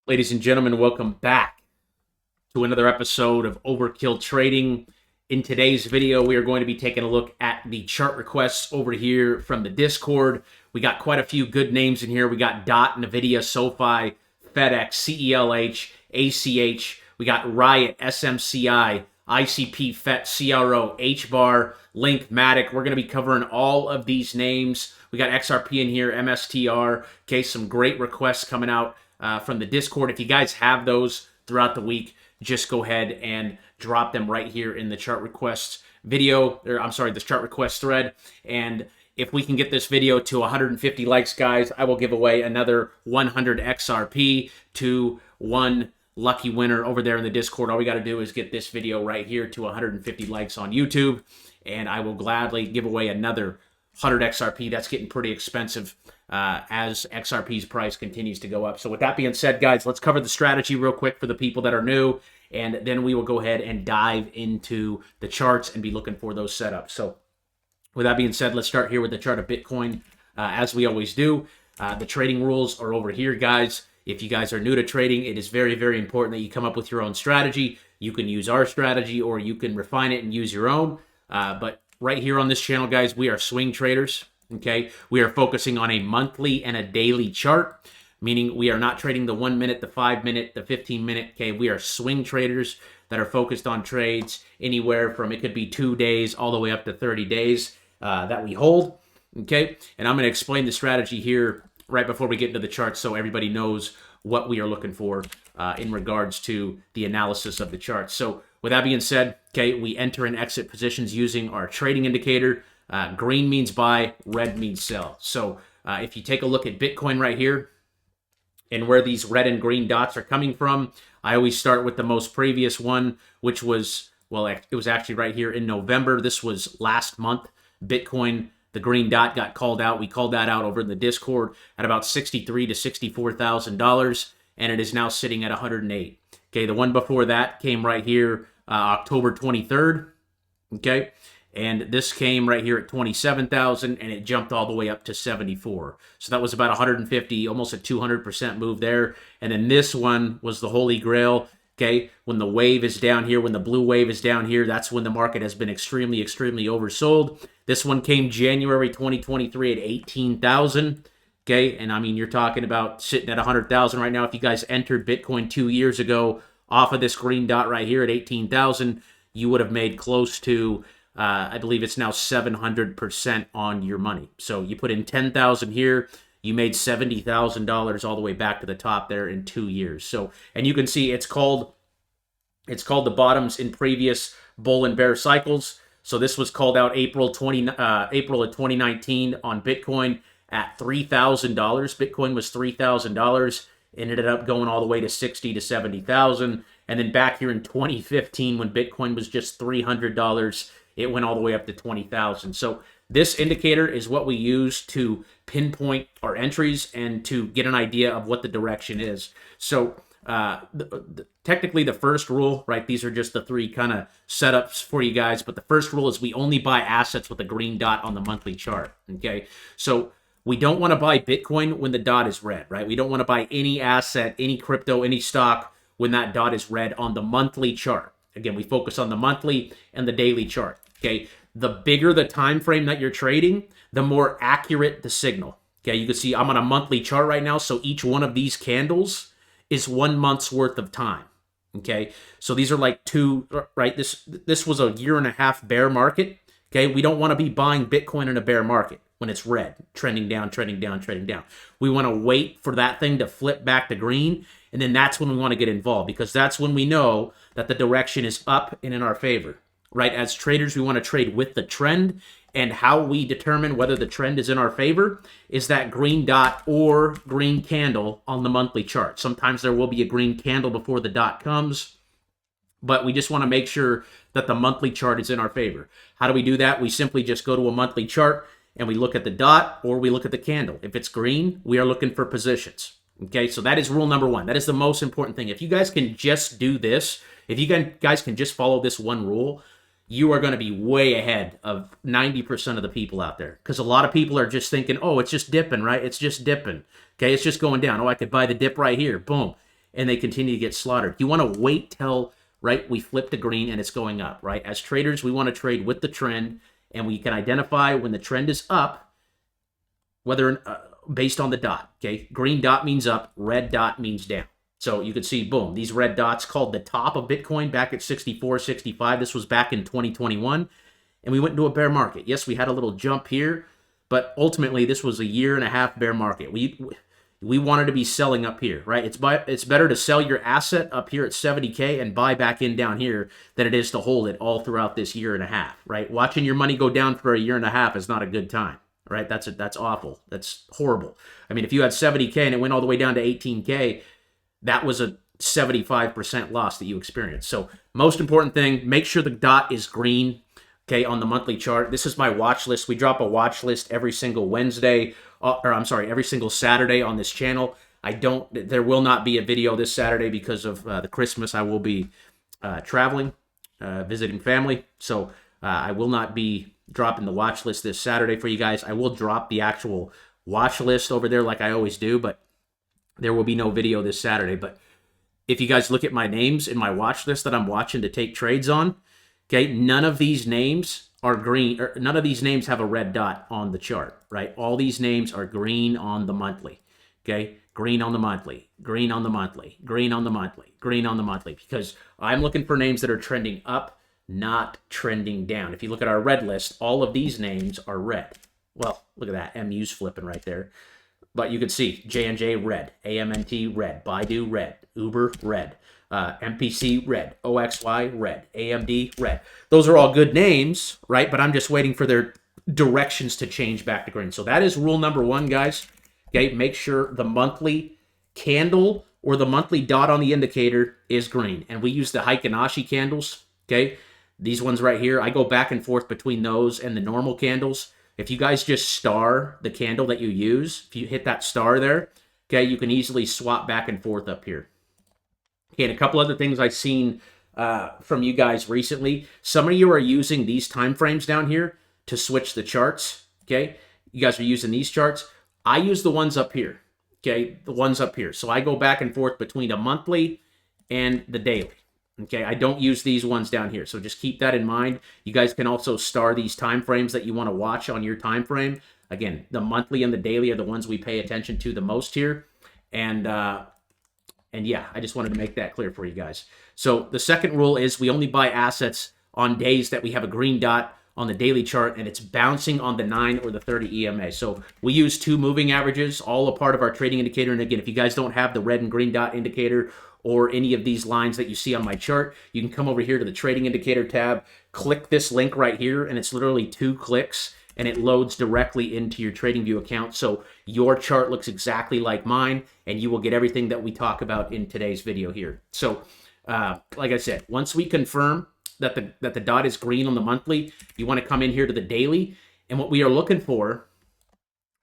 Ladies and gentlemen, welcome back to another episode of Overkill Trading. In today's video, we are going to be taking a look at the chart requests over here from the Discord. We got quite a few good names in here. We got DOT, NVIDIA, SoFi, FedEx, CELH, ACH. We got Riot, SMCI, ICP, FET, CRO, HBAR, Link, Matic. We're going to be covering all of these names. We got XRP in here, MSTR. Okay, some great requests coming out from the Discord. If you guys have those throughout the week, just go ahead and drop them right here in the chart requests video, or I'm sorry, this chart request thread. And if we can get this video to 150 likes, guys, I will give away another 100 XRP to one lucky winner over there in the Discord. All we got to do is get this video right here to 150 likes on YouTube, and I will gladly give away another 100 XRP. That's getting pretty expensive as XRP's price continues to go up. So with that being said, guys, let's cover the strategy real quick for the people that are new, and then we will go ahead and dive into the charts and be looking for those setups. So with that being said, let's start here with the chart of Bitcoin, as we always do. The trading rules are over here, guys. If you guys are new to trading, it is very, very important that you come up with your own strategy. You can use our strategy, or you can refine it and use your own. But right here on this channel, guys, we are swing traders. Okay, we are focusing on a monthly and a daily chart, meaning we are not trading the 1 minute, the 5 minute, the 15 minute. Okay, we are swing traders that are focused on trades anywhere from, it could be 2 days all the way up to 30 days that we hold. Okay, and I'm going to explain the strategy here right before we get into the chart so everybody knows what we are looking for in regards to the analysis of the chart. So with that being said, okay, we enter and exit positions using our trading indicator. Green means buy, red means sell. So if you take a look at Bitcoin right here and where these red and green dots are coming from, I always start with the most previous one, which was, well, it was actually right here in November. This was last month. Bitcoin, the green dot got called out. We called that out over in the Discord at about $63,000 to $64,000, and it is now sitting at 108. Okay, the one before that came right here, October 23rd. Okay, and this came right here at 27,000, and it jumped all the way up to 74. So that was about 150, almost a 200% move there. And then this one was the holy grail. Okay, when the wave is down here, when the blue wave is down here, that's when the market has been extremely, extremely oversold. This one came January 2023 at 18,000. Okay, and I mean, you're talking about sitting at 100,000 right now. If you guys entered Bitcoin 2 years ago off of this green dot right here at 18,000, you would have made close to, I believe it's now 700% on your money. So you put in 10,000 here, you made $70,000 all the way back to the top there in 2 years. So, and you can see it's called the bottoms in previous bull and bear cycles. So this was called out April of 2019 on Bitcoin at $3,000. Bitcoin was $3,000. It ended up going all the way to 60 to 70,000. And then back here in 2015, when Bitcoin was just $300, it went all the way up to 20,000. So this indicator is what we use to pinpoint our entries and to get an idea of what the direction is. So technically the first rule, right, these are just the three kind of setups for you guys, but the first rule is we only buy assets with a green dot on the monthly chart, okay? So we don't want to buy Bitcoin when the dot is red, right? We don't want to buy any asset, any crypto, any stock when that dot is red on the monthly chart. Again, we focus on the monthly and the daily chart, okay? The bigger the time frame that you're trading, the more accurate the signal. Okay, you can see I'm on a monthly chart right now, so each one of these candles is 1 month's worth of time. Okay, so these are like two, right? This was a 1.5 year bear market. Okay, we don't want to be buying Bitcoin in a bear market when it's red, trending down, trending down, trending down. We want to wait for that thing to flip back to green, and then that's when we want to get involved, because that's when we know that the direction is up and in our favor. Right, as traders, we want to trade with the trend, and how we determine whether the trend is in our favor is that green dot or green candle on the monthly chart. Sometimes there will be a green candle before the dot comes, but we just want to make sure that the monthly chart is in our favor. How do we do that? We simply just go to a monthly chart and we look at the dot or we look at the candle. If it's green, we are looking for positions. Okay, so that is rule number one. That is the most important thing. If you guys can just do this, if you guys can just follow this one rule, you are going to be way ahead of 90% of the people out there. Because a lot of people are just thinking, oh, it's just dipping, right? It's just dipping. Okay, it's just going down. Oh, I could buy the dip right here. Boom. and they continue to get slaughtered. You want to wait till, right, we flip to green and it's going up, right? As traders, we want to trade with the trend, and we can identify when the trend is up, whether based on the dot, okay? Green dot means up, red dot means down. So you can see, boom, these red dots called the top of Bitcoin back at 64, 65. This was back in 2021, and we went into a bear market. Yes, we had a little jump here, but ultimately this was a 1.5 year bear market. We wanted to be selling up here, right? It's better to sell your asset up here at 70K and buy back in down here than it is to hold it all throughout this 1.5 years, right? Watching your money go down for a 1.5 years is not a good time, right? That's awful. That's horrible. I mean, if you had 70K and it went all the way down to 18K, that was a 75% loss that you experienced. So most important thing, make sure the dot is green, okay, on the monthly chart. This is my watch list. We drop a watch list every single Wednesday, every single Saturday on this channel. There will not be a video this Saturday because of the Christmas. I will be traveling, visiting family. So I will not be dropping the watch list this Saturday for you guys. I will drop the actual watch list over there like I always do, but there will be no video this Saturday. But if you guys look at my names in my watch list that I'm watching to take trades on, okay, none of these names are green, or none of these names have a red dot on the chart, right? All these names are green on the monthly, okay? Green on the monthly, green on the monthly, green on the monthly, green on the monthly, because I'm looking for names that are trending up, not trending down. If you look at our red list, all of these names are red. Well, look at that, MU's flipping right there. But you can see J&J red, AMNT red, Baidu red, Uber red, MPC red, OXY red, AMD red. Those are all good names, right? But I'm just waiting for their directions to change back to green. So that is rule number one, guys. Okay, make sure the monthly candle or the monthly dot on the indicator is green. And we use the Heikin-Ashi candles, okay? These ones right here, I go back and forth between those and the normal candles. If you guys just star the candle that you use, if you hit that star there, okay, you can easily swap back and forth up here. Okay, and a couple other things I've seen from you guys recently. Some of you are using these time frames down here to switch the charts, okay? You guys are using these charts. I use the ones up here, okay? The ones up here. So I go back and forth between a monthly and the daily. Okay, I don't use these ones down here, so just keep that in mind. You guys can also star these time frames that you want to watch on your time frame. Again, the monthly and the daily are the ones we pay attention to the most here. And yeah, I just wanted to make that clear for you guys. So the second rule is we only buy assets on days that we have a green dot on the daily chart and it's bouncing on the 9 or the 30 EMA. So we use 2 moving averages, all a part of our trading indicator. And again, if you guys don't have the red and green dot indicator or any of these lines that you see on my chart, you can come over here to the trading indicator tab, click this link right here, and it's literally 2 clicks, and it loads directly into your TradingView account. So your chart looks exactly like mine, and you will get everything that we talk about in today's video here. So like I said, once we confirm that the dot is green on the monthly, you want to come in here to the daily, and what we are looking for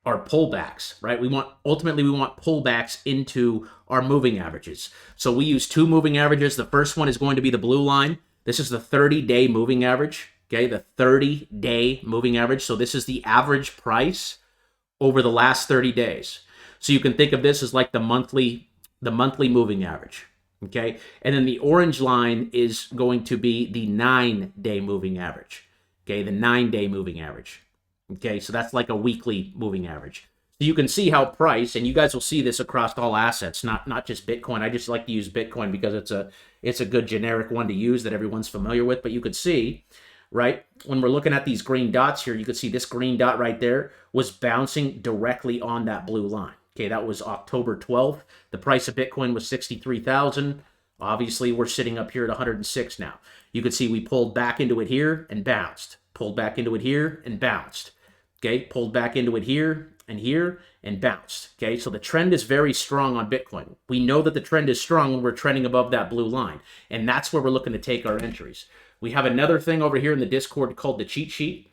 are pullbacks, right? Ultimately we want pullbacks into our moving averages. So we use 2 moving averages. The first one is going to be the blue line. This is the 30-day moving average, okay? The 30-day moving average. So this is the average price over the last 30 days. So you can think of this as like the monthly moving average, okay? And then the orange line is going to be the 9-day moving average, okay? The 9-day moving average. Okay, so that's like a weekly moving average. So you can see how price, and you guys will see this across all assets, not just Bitcoin. I just like to use Bitcoin because it's a good generic one to use that everyone's familiar with. But you could see, right, when we're looking at these green dots here, you could see this green dot right there was bouncing directly on that blue line. Okay, that was October 12th. The price of Bitcoin was 63,000. Obviously, we're sitting up here at 106 now. You could see we pulled back into it here and bounced. Pulled back into it here and bounced. Okay, pulled back into it here and bounced. Okay, so the trend is very strong on Bitcoin. We know that the trend is strong when we're trending above that blue line, and that's where we're looking to take our entries. We have another thing over here in the Discord called the cheat sheet.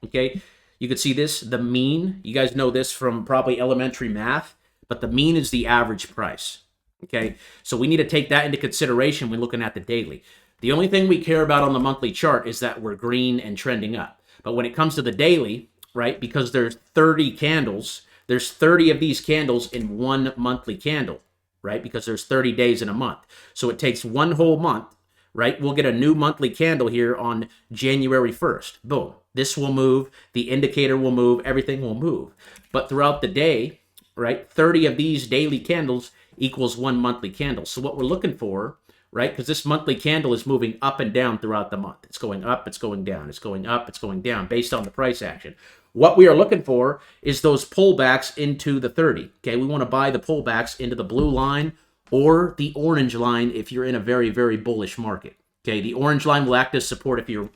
Okay, you can see this, the mean. You guys know this from probably elementary math, but the mean is the average price. Okay, so we need to take that into consideration when looking at the daily. The only thing we care about on the monthly chart is that we're green and trending up. But when it comes to the daily, right, because there's 30 candles, there's 30 of these candles in one monthly candle, right? Because there's 30 days in a month. So it takes one whole month, right? We'll get a new monthly candle here on January 1st. Boom. This will move. The indicator will move. Everything will move. But throughout the day, right, 30 of these daily candles equals one monthly candle. So what we're looking for, right, because this monthly candle is moving up and down throughout the month. It's going up, it's going down, it's going up, it's going down based on the price action. What we are looking for is those pullbacks into the 30. Okay, we want to buy the pullbacks into the blue line or the orange line if you're in a very, very bullish market. Okay, the orange line will act as support if you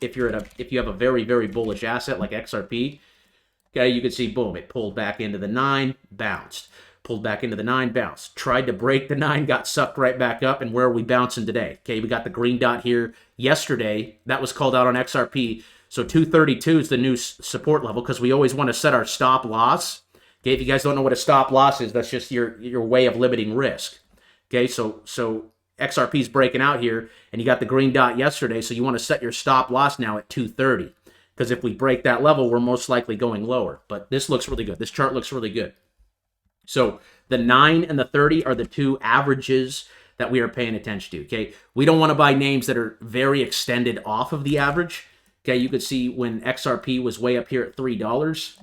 have a very, very bullish asset like XRP. Okay, you can see, boom, it pulled back into the 9, bounced. Pulled back into the 9, bounced. Tried to break the 9, got sucked right back up, and where are we bouncing today? Okay, we got the green dot here yesterday. That was called out on XRP. So 232 is the new support level because we always want to set our stop loss. Okay, if you guys don't know what a stop loss is, that's just your way of limiting risk. Okay, so XRP is breaking out here, and you got the green dot yesterday, so you want to set your stop loss now at 230 because if we break that level, we're most likely going lower. But this looks really good. This chart looks really good. So the 9 and the 30 are the two averages that we are paying attention to, okay? We don't want to buy names that are very extended off of the average. Okay, you could see when XRP was way up here at $3.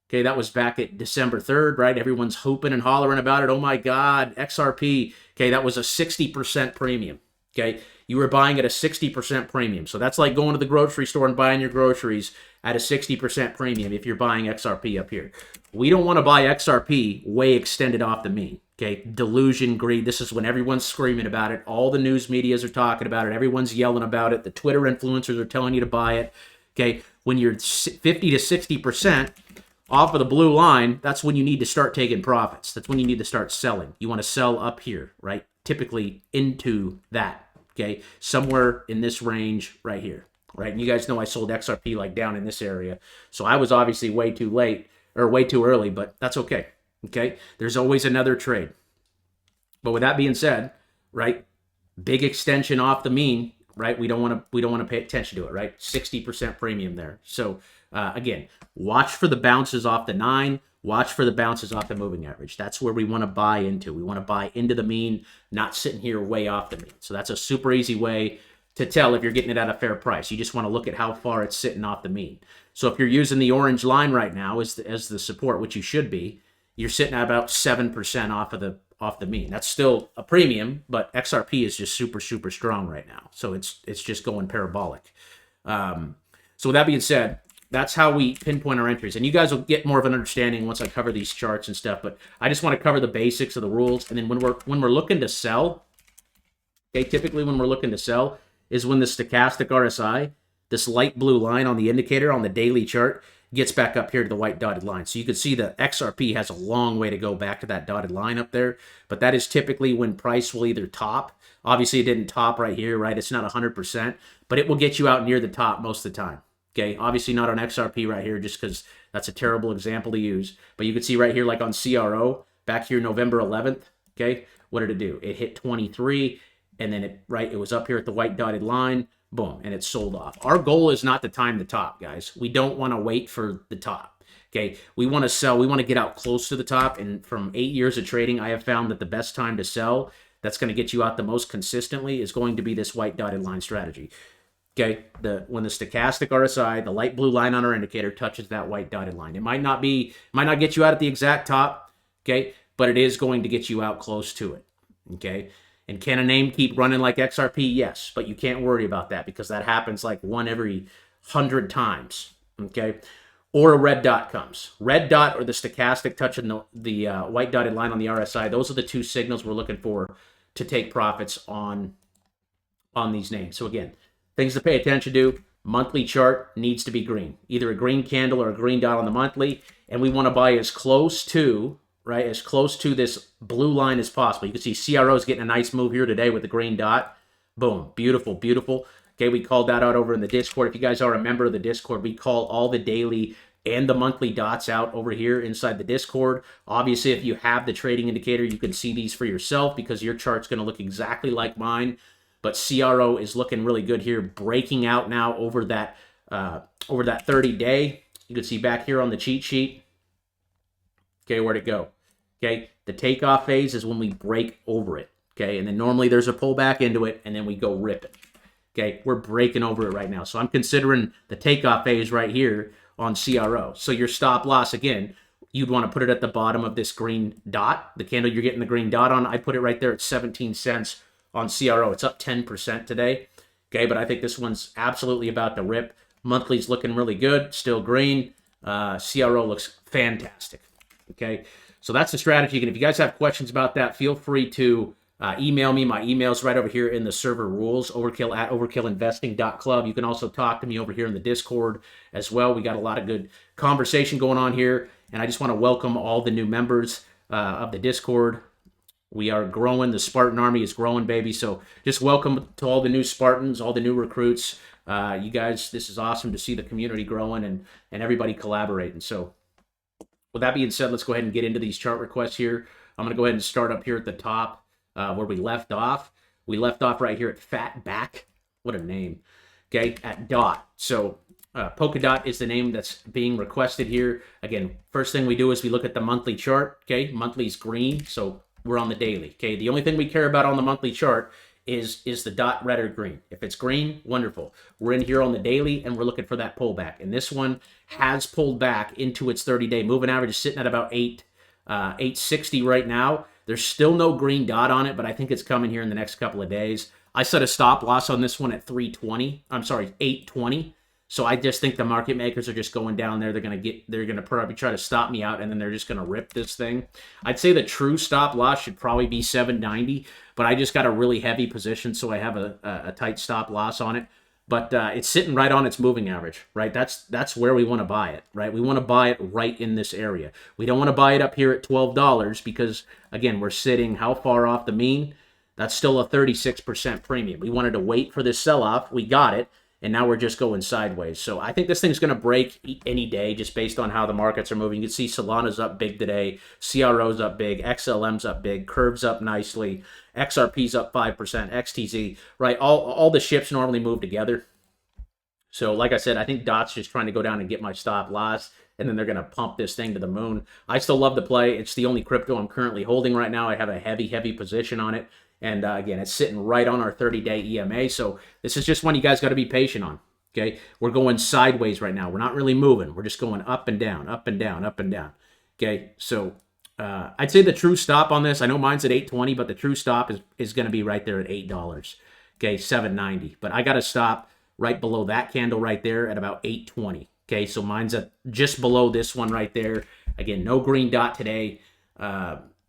Okay, that was back at December 3rd, right? Everyone's hooping and hollering about it. Oh my God, XRP. Okay, that was a 60% premium. Okay, you were buying at a 60% premium. So that's like going to the grocery store and buying your groceries at a 60% premium if you're buying XRP up here. We don't want to buy XRP way extended off the mean. Okay, delusion, greed. This is when everyone's screaming about it. All the news medias are talking about it. Everyone's yelling about it. The Twitter influencers are telling you to buy it. Okay, when you're 50 to 60% off of the blue line, that's when you need to start taking profits. That's when you need to start selling. You want to sell up here, right? Typically into that, okay? Somewhere in this range right here, right? And you guys know I sold XRP like down in this area. So I was obviously way too late or way too early, but that's okay. Okay, there's always another trade. But with that being said, right, big extension off the mean, right? We don't want to pay attention to it, right? 60% premium there. So again, watch for the bounces off the 9. Watch for the bounces off the moving average. That's where we want to buy into. We want to buy into the mean, not sitting here way off the mean. So that's a super easy way to tell if you're getting it at a fair price. You just want to look at how far it's sitting off the mean. So if you're using the orange line right now as the support, which you should be, you're sitting at about 7% off the mean. That's still a premium, but XRP is just super, super strong right now. So it's just going parabolic. So with that being said, that's how we pinpoint our entries. And you guys will get more of an understanding once I cover these charts and stuff. But I just want to cover the basics of the rules. And then when we're looking to sell, okay, typically when we're looking to sell is when the stochastic RSI, this light blue line on the indicator on the daily chart, gets back up here to the white dotted line. So you can see the XRP has a long way to go back to that dotted line up there, but that is typically when price will either top. Obviously, it didn't top right here, right? It's not 100%, but it will get you out near the top most of the time. Okay, obviously not on XRP right here just because that's a terrible example to use, but you can see right here like on CRO, back here November 11th, okay? What did it do? It hit 23, and then it was up here at the white dotted line, boom, and it sold off. Our goal is not to time the top, guys. We don't want to wait for the top, okay? We want to sell. We want to get out close to the top, and from 8 years of trading, I have found that the best time to sell that's going to get you out the most consistently is going to be this white dotted line strategy, okay? When the stochastic RSI, the light blue line on our indicator, touches that white dotted line. It might not get you out at the exact top, okay? But it is going to get you out close to it, okay? And can a name keep running like XRP? Yes, but you can't worry about that because that happens like 1 every 100 times, okay? Or a red dot comes. Red dot or the stochastic touching the white dotted line on the RSI, those are the two signals we're looking for to take profits on these names. So again, things to pay attention to, monthly chart needs to be green. Either a green candle or a green dot on the monthly, and we want to buy as close to this blue line as possible. You can see CRO is getting a nice move here today with the green dot. Boom. Beautiful, beautiful. Okay, we called that out over in the Discord. If you guys are a member of the Discord, we call all the daily and the monthly dots out over here inside the Discord. Obviously, if you have the trading indicator, you can see these for yourself because your chart's going to look exactly like mine. But CRO is looking really good here, breaking out now over that 30-day. You can see back here on the cheat sheet. Okay, where'd it go? Okay, the takeoff phase is when we break over it. Okay, and then normally there's a pullback into it, and then we go rip it. Okay, we're breaking over it right now. So I'm considering the takeoff phase right here on CRO. So your stop loss, again, you'd want to put it at the bottom of this green dot. The candle you're getting the green dot on, I put it right there at 17 cents on CRO. It's up 10% today. Okay, but I think this one's absolutely about to rip. Monthly's looking really good, still green. CRO looks fantastic. Okay, so that's the strategy. And if you guys have questions about that, feel free to email me. My email's right over here in the server rules, overkill@overkillinvesting.club. You can also talk to me over here in the Discord as well. We got a lot of good conversation going on here, and I just want to welcome all the new members of the Discord. We are growing. The Spartan Army is growing, baby. So just welcome to all the new Spartans, all the new recruits. You guys, this is awesome to see the community growing and everybody collaborating. So with that being said, let's go ahead and get into these chart requests here. I'm going to go ahead and start up here at the top where we left off. We left off right here at Fat Back. What a name. Okay, at Dot. So Polka Dot is the name that's being requested here. Again, first thing we do is we look at the monthly chart. Okay, monthly's green, so we're on the daily. Okay, the only thing we care about on the monthly chart is the dot red or green. If it's green, wonderful. We're in here on the daily, and we're looking for that pullback. And this one has pulled back into its 30-day moving average. Is sitting at about 860 right now. There's still no green dot on it, but I think it's coming here in the next couple of days. I set a stop loss on this one at 320. I'm sorry, 820. So I just think the market makers are just going down there. They're gonna probably try to stop me out, and then they're just gonna rip this thing. I'd say the true stop loss should probably be 790, but I just got a really heavy position, so I have a tight stop loss on it. But it's sitting right on its moving average, right? That's where we want to buy it, right? We want to buy it right in this area. We don't want to buy it up here at $12 because, again, we're sitting how far off the mean? That's still a 36% premium. We wanted to wait for this sell-off. We got it. And now we're just going sideways. So I think this thing's going to break any day just based on how the markets are moving. You can see Solana's up big today. CRO's up big. XLM's up big. Curve's up nicely. XRP's up 5%. XTZ, right? All the ships normally move together. So like I said, I think Dot's just trying to go down and get my stop loss, and then they're going to pump this thing to the moon. I still love the play. It's the only crypto I'm currently holding right now. I have a heavy position on it. And again, it's sitting right on our 30-day EMA. So this is just one you guys got to be patient on. Okay, we're going sideways right now. We're not really moving. We're just going up and down, up and down, up and down. Okay, so I'd say the true stop on this, I know mine's at 820, but the true stop is going to be right there at $8. Okay, 790. But I got to stop right below that candle right there at about 820. Okay, so mine's at just below this one right there. Again, no green dot today.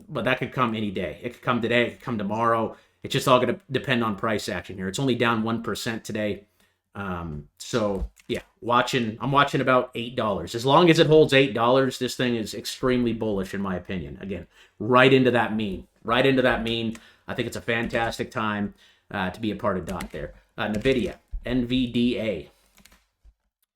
But that could come any day. It could come today. It could come tomorrow. It's just all going to depend on price action here. It's only down 1% today. So, yeah, I'm watching about $8. As long as it holds $8, this thing is extremely bullish in my opinion. Again, right into that mean. Right into that mean. I think it's a fantastic time to be a part of DOT there. NVIDIA, NVDA.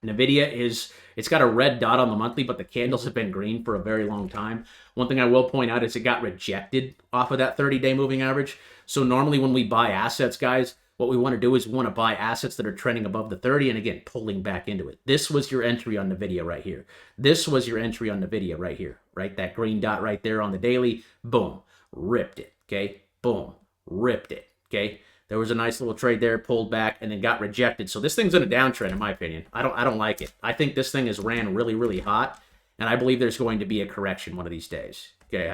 NVIDIA it's got a red dot on the monthly, but the candles have been green for a very long time. One thing I will point out is it got rejected off of that 30-day moving average. So normally when we buy assets, guys, what we want to do is we want to buy assets that are trending above the 30 and, again, pulling back into it. This was your entry on NVIDIA right here. This was your entry on NVIDIA right here, right? That green dot right there on the daily, boom, ripped it, okay? Boom, ripped it, okay? There was a nice little trade there, pulled back, and then got rejected. So this thing's in a downtrend, in my opinion. I don't like it. I think this thing has ran really, really hot, and I believe there's going to be a correction one of these days. Okay,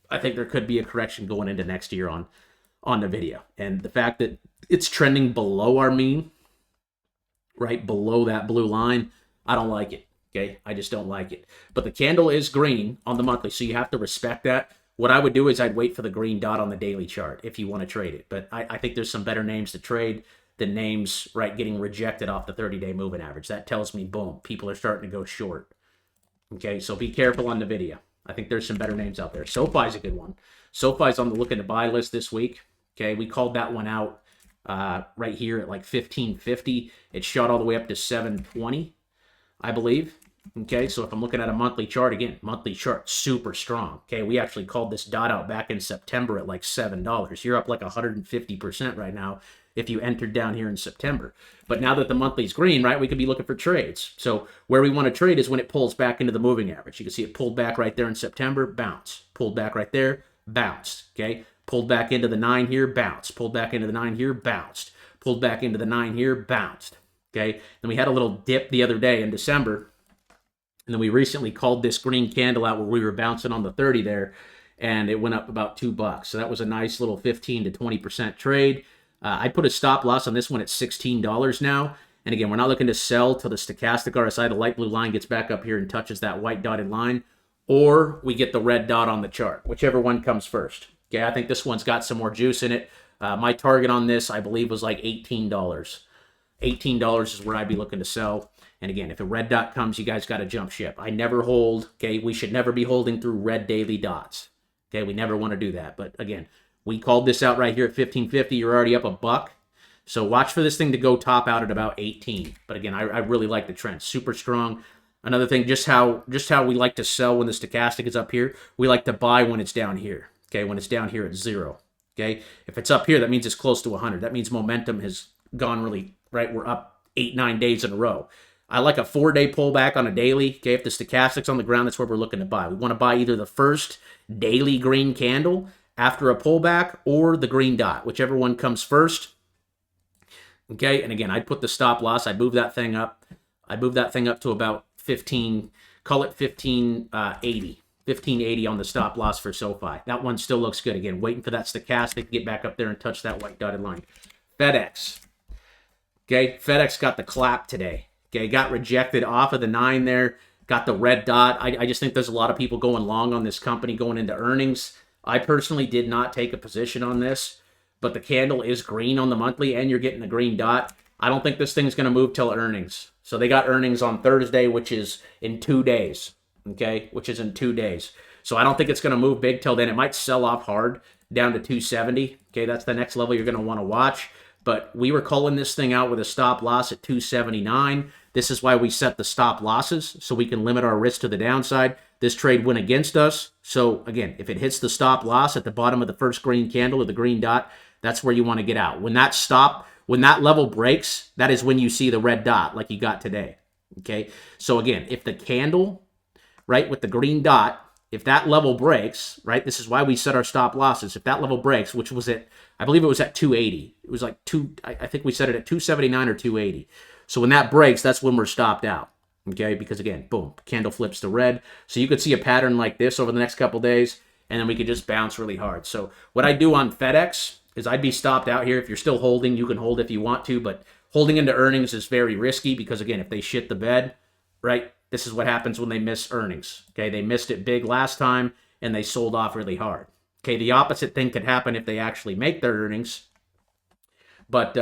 I think there could be a correction going into next year on NVIDIA. And the fact that it's trending below our mean, right below that blue line, I don't like it. Okay, I just don't like it. But the candle is green on the monthly, so you have to respect that. What I would do is I'd wait for the green dot on the daily chart if you want to trade it. But I think there's some better names to trade than names, right, getting rejected off the 30-day moving average. That tells me, boom, people are starting to go short. Okay, so be careful on NVIDIA. I think there's some better names out there. SoFi's a good one. SoFi's on the look into buy list this week. Okay, we called that one out right here at like 1550. It shot all the way up to 720, I believe. Okay, so if I'm looking at a monthly chart, again, monthly chart, super strong. Okay, we actually called this dot out back in September at like $7. You're up like 150% right now. if you entered down here in September. But now that the monthly's green, right, we could be looking for trades. So where we want to trade is when it pulls back into the moving average. You can see it pulled back right there in September, bounce. Pulled back right there, bounced, okay? Pulled back into the 9 here, bounced. Pulled back into the 9 here, bounced. Pulled back into the 9 here, bounced, okay? Then we had a little dip the other day in December, and then we recently called this green candle out where we were bouncing on the 30 there, and it went up about $2. So that was a nice little 15 to 20% trade. I put a stop loss on this one at $16 now. And again, we're not looking to sell till the stochastic RSI, the light blue line, gets back up here and touches that white dotted line, or we get the red dot on the chart, whichever one comes first. Okay, I think this one's got some more juice in it. My target on this, I believe, was like $18. $18 is where I'd be looking to sell. And again, if a red dot comes, you guys got to jump ship. I never hold, okay? We should never be holding through red daily dots. Okay, we never want to do that. But again, we called this out right here at 15.50. You're already up $1. So watch for this thing to go top out at about 18. But again, I really like the trend. Super strong. Another thing, just how we like to sell when the stochastic is up here, we like to buy when it's down here. Okay, when it's down here at 0. Okay, if it's up here, that means it's close to 100. That means momentum has gone really, right? We're up 8-9 days in a row. I like a 4-day pullback on a daily. Okay, if the stochastic's on the ground, that's where we're looking to buy. We want to buy either the first daily green candle after a pullback or the green dot, whichever one comes first. Okay, and again, I'd put the stop loss. I'd move that thing up. I'd move that thing up to about 15, call it 1580. 1580 on the stop loss for SoFi. That one still looks good. Again, waiting for that stochastic to get back up there and touch that white dotted line. FedEx. Okay, FedEx got the clap today. Okay, got rejected off of the 9 there. Got the red dot. I just think there's a lot of people going long on this company going into earnings. I personally did not take a position on this, but the candle is green on the monthly, and you're getting a green dot. I don't think this thing's going to move till earnings. So they got earnings on Thursday, which is in 2 days. Okay, which is in 2 days. So I don't think it's going to move big till then. It might sell off hard down to 270. Okay, that's the next level you're going to want to watch. But we were calling this thing out with a stop loss at 279. This is why we set the stop losses, so we can limit our risk to the downside. This trade went against us. So again, if it hits the stop loss at the bottom of the first green candle or the green dot, that's where you want to get out. When that level breaks, that is when you see the red dot like you got today. Okay, so again, if the candle, right, with the green dot, if that level breaks, right, this is why we set our stop losses. If that level breaks, which was at, I believe it was at 280. It was like I think we set it at 279 or 280. So when that breaks, that's when we're stopped out. Okay, because again, boom, candle flips to red. So you could see a pattern like this over the next couple days, and then we could just bounce really hard. So what I do on FedEx is I'd be stopped out here. If you're still holding, you can hold if you want to, but holding into earnings is very risky because, again, if they shit the bed, right, this is what happens when they miss earnings. Okay, they missed it big last time, and they sold off really hard. Okay, the opposite thing could happen if they actually make their earnings. But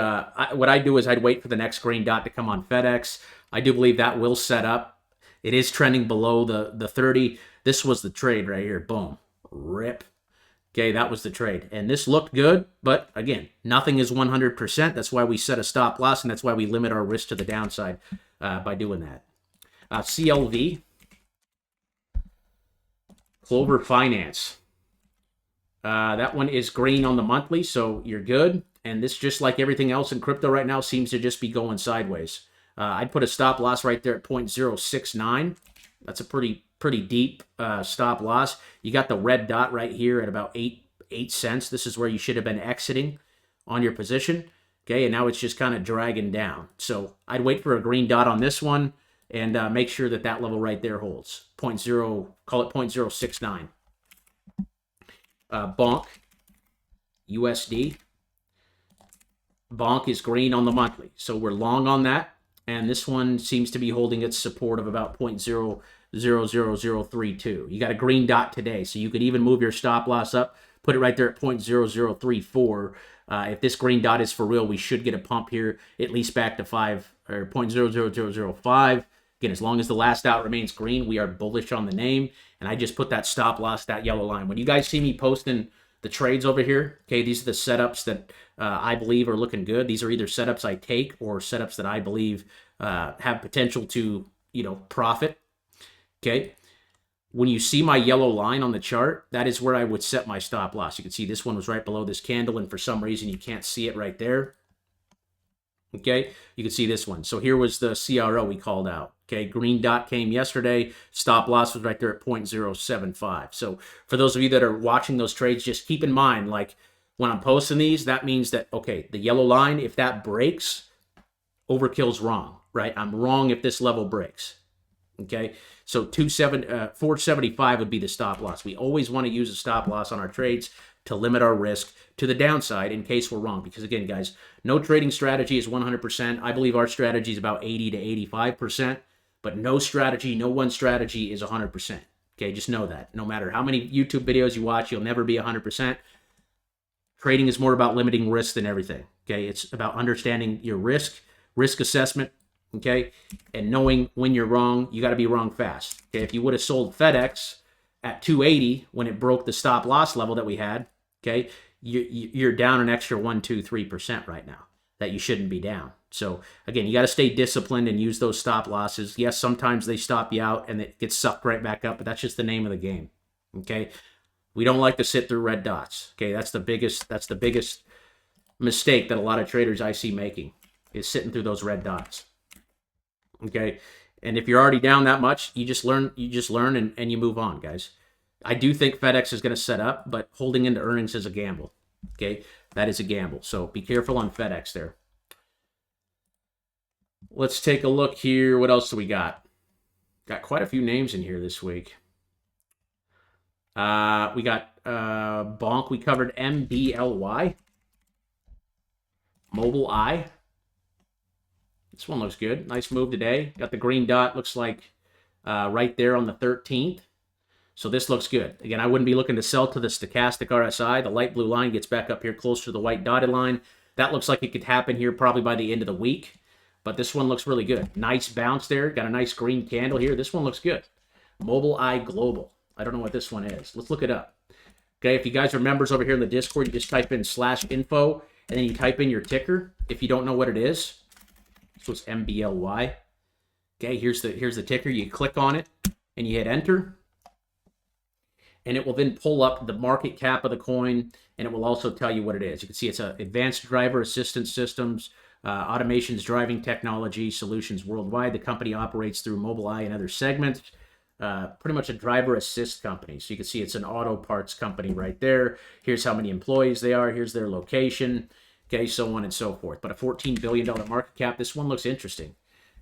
what I do is I'd wait for the next green dot to come on FedEx. I do believe that will set up. It is trending below the 30. This was the trade right here. Boom. Rip. Okay, that was the trade. And this looked good, but again, nothing is 100%. That's why we set a stop loss, and that's why we limit our risk to the downside by doing that. CLV. Clover Finance. That one is green on the monthly, so you're good. And this, just like everything else in crypto right now, seems to just be going sideways. I'd put a stop loss right there at 0.069. That's a pretty deep stop loss. You got the red dot right here at about 8 cents. This is where you should have been exiting on your position. Okay, and now it's just kind of dragging down. So I'd wait for a green dot on this one and make sure that that level right there holds. Call it 0.069. Bonk, USD. Bonk is green on the monthly, so we're long on that, and this one seems to be holding its support of about 0.000032. You got a green dot today, so you could even move your stop loss up, put it right there at 0.0034. If this green dot is for real, we should get a pump here, at least back to 5 or 0.00005. Again, as long as the last out remains green, we are bullish on the name, and I just put that stop loss, that yellow line. When you guys see me posting the trades over here, okay, these are the setups that I believe are looking good. These are either setups I take or setups that I believe have potential to, profit. Okay. When you see my yellow line on the chart, that is where I would set my stop loss. You can see this one was right below this candle, and for some reason you can't see it right there. Okay, you can see this one. So here was the CRO we called out. Okay, green dot came yesterday. Stop loss was right there at 0.075. So for those of you that are watching those trades, just keep in mind, like when I'm posting these, that means that, okay, the yellow line, if that breaks, overkill's wrong, right? I'm wrong if this level breaks. Okay, so 475 would be the stop loss. We always want to use a stop loss on our trades to limit our risk to the downside in case we're wrong. Because again, guys, no trading strategy is 100%. I believe our strategy is about 80 to 85%, but no strategy, no one strategy is 100%. Okay, just know that. No matter how many YouTube videos you watch, you'll never be 100%. Trading is more about limiting risk than everything. Okay, it's about understanding your risk assessment, okay, and knowing when you're wrong. You got to be wrong fast. Okay, if you would have sold FedEx at 280 when it broke the stop loss level that we had, okay, you're down an extra 1, 2, 3% right now that you shouldn't be down. So again, you got to stay disciplined and use those stop losses. Yes, sometimes they stop you out and it gets sucked right back up, but that's just the name of the game. Okay, we don't like to sit through red dots. Okay, that's the biggest mistake that a lot of traders I see making, is sitting through those red dots. Okay, and if you're already down that much, you just learn and you move on, guys. I do think FedEx is going to set up, but holding into earnings is a gamble. Okay, that is a gamble. So be careful on FedEx there. Let's take a look here. What else do we got? Got quite a few names in here this week. We got Bonk. We covered MBLY. Mobile Eye. This one looks good. Nice move today. Got the green dot, looks like right there on the 13th. So this looks good. Again, I wouldn't be looking to sell to the stochastic RSI. The light blue line gets back up here close to the white dotted line. That looks like it could happen here probably by the end of the week. But this one looks really good. Nice bounce there. Got a nice green candle here. This one looks good. Mobile Eye Global. I don't know what this one is. Let's look it up. Okay, if you guys are members over here in the Discord, you just type in /info, and then you type in your ticker if you don't know what it is. So it's MBLY. Okay, here's the ticker. You click on it and you hit enter. And it will then pull up the market cap of the coin, and it will also tell you what it is. You can see it's Advanced Driver Assistance Systems, Automation's Driving Technology Solutions Worldwide. The company operates through Mobileye and other segments. Pretty much a driver assist company. So you can see it's an auto parts company right there. Here's how many employees they are. Here's their location. Okay, so on and so forth. But a $14 billion market cap. This one looks interesting.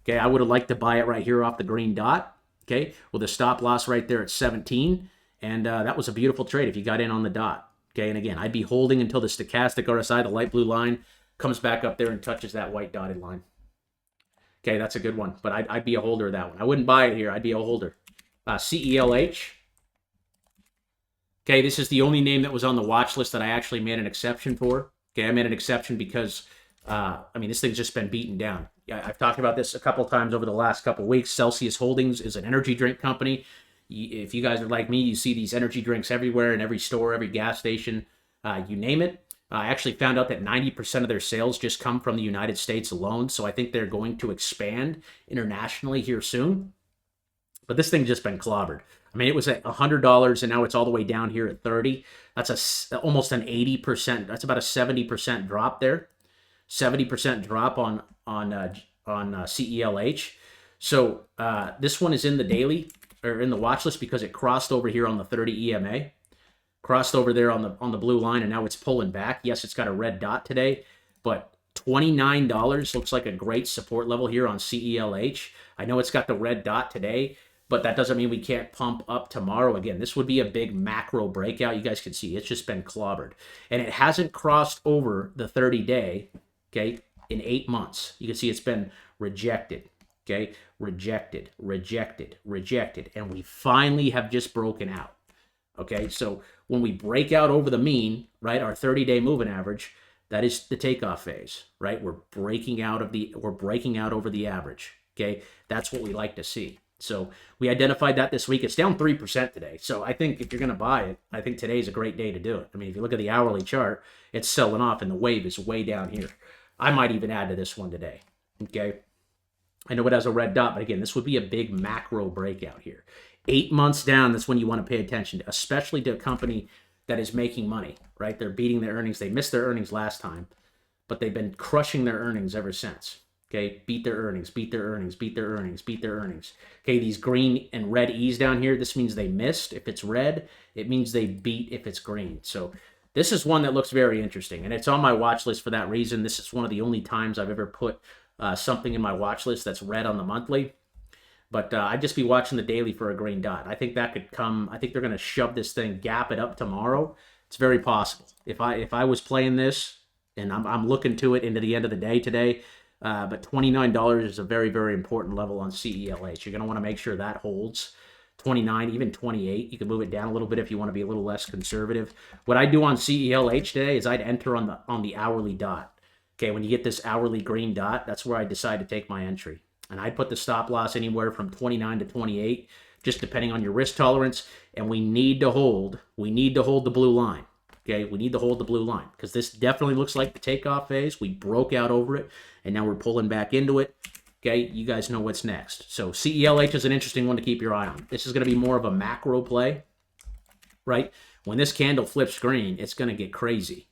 Okay, I would have liked to buy it right here off the green dot. Okay, with a stop loss right there at 17. And that was a beautiful trade if you got in on the dot. Okay, and again, I'd be holding until the stochastic RSI, the light blue line, comes back up there and touches that white dotted line. Okay, that's a good one. But I'd be a holder of that one. I wouldn't buy it here. I'd be a holder. CELH. Okay, this is the only name that was on the watch list that I actually made an exception for. Okay, I made an exception because, I mean, this thing's just been beaten down. I've talked about this a couple times over the last couple of weeks. Celsius Holdings is an energy drink company. If you guys are like me, you see these energy drinks everywhere in every store, every gas station, you name it. I actually found out that 90% of their sales just come from the United States alone, so I think they're going to expand internationally here soon. But this thing's just been clobbered. I mean, it was at $100, and now it's all the way down here at 30. That's almost an 80%. That's about a 70% drop there. 70% drop on CELH. So this one is in the daily or in the watch list because it crossed over here on the 30 EMA, crossed over there on the blue line, and now it's pulling back. Yes, it's got a red dot today, but $29 looks like a great support level here on CELH. I know it's got the red dot today, but that doesn't mean we can't pump up tomorrow. Again, this would be a big macro breakout. You guys can see it's just been clobbered. And it hasn't crossed over the 30-day, okay, in 8 months. You can see it's been rejected, okay? Rejected, rejected, rejected. And we finally have just broken out, okay? So when we break out over the mean, right, our 30-day moving average, that is the takeoff phase, right? We're breaking out over the average, okay? That's what we like to see. So we identified that this week. It's down 3% today. So I think if you're going to buy it, I think today's a great day to do it. I mean, if you look at the hourly chart, it's selling off and the wave is way down here. I might even add to this one today. Okay. I know it has a red dot, but again, this would be a big macro breakout here. 8 months down, that's when you want to pay attention to, especially to a company that is making money, right? They're beating their earnings. They missed their earnings last time. but they've been crushing their earnings ever since. Okay, beat their earnings, beat their earnings, beat their earnings, beat their earnings. Okay, these green and red E's down here, this means they missed. If it's red, it means they beat if it's green. So this is one that looks very interesting, and it's on my watch list for that reason. This is one of the only times I've ever put something in my watch list that's red on the monthly. But I'd just be watching the daily for a green dot. I think that could come. I think they're going to shove this thing, gap it up tomorrow. It's very possible. If I was playing this, and I'm looking to it into the end of the day today, but $29 is a very, very important level on CELH. You're going to want to make sure that holds. 29, even 28. You can move it down a little bit if you want to be a little less conservative. What I do on CELH today is I'd enter on the hourly dot. Okay, when you get this hourly green dot, that's where I decide to take my entry. And I'd put the stop loss anywhere from 29 to 28, just depending on your risk tolerance. And we need to hold the blue line. Okay, we need to hold the blue line because this definitely looks like the takeoff phase. We broke out over it, and now we're pulling back into it. Okay, you guys know what's next. So CELH is an interesting one to keep your eye on. This is going to be more of a macro play, right? When this candle flips green, it's going to get crazy.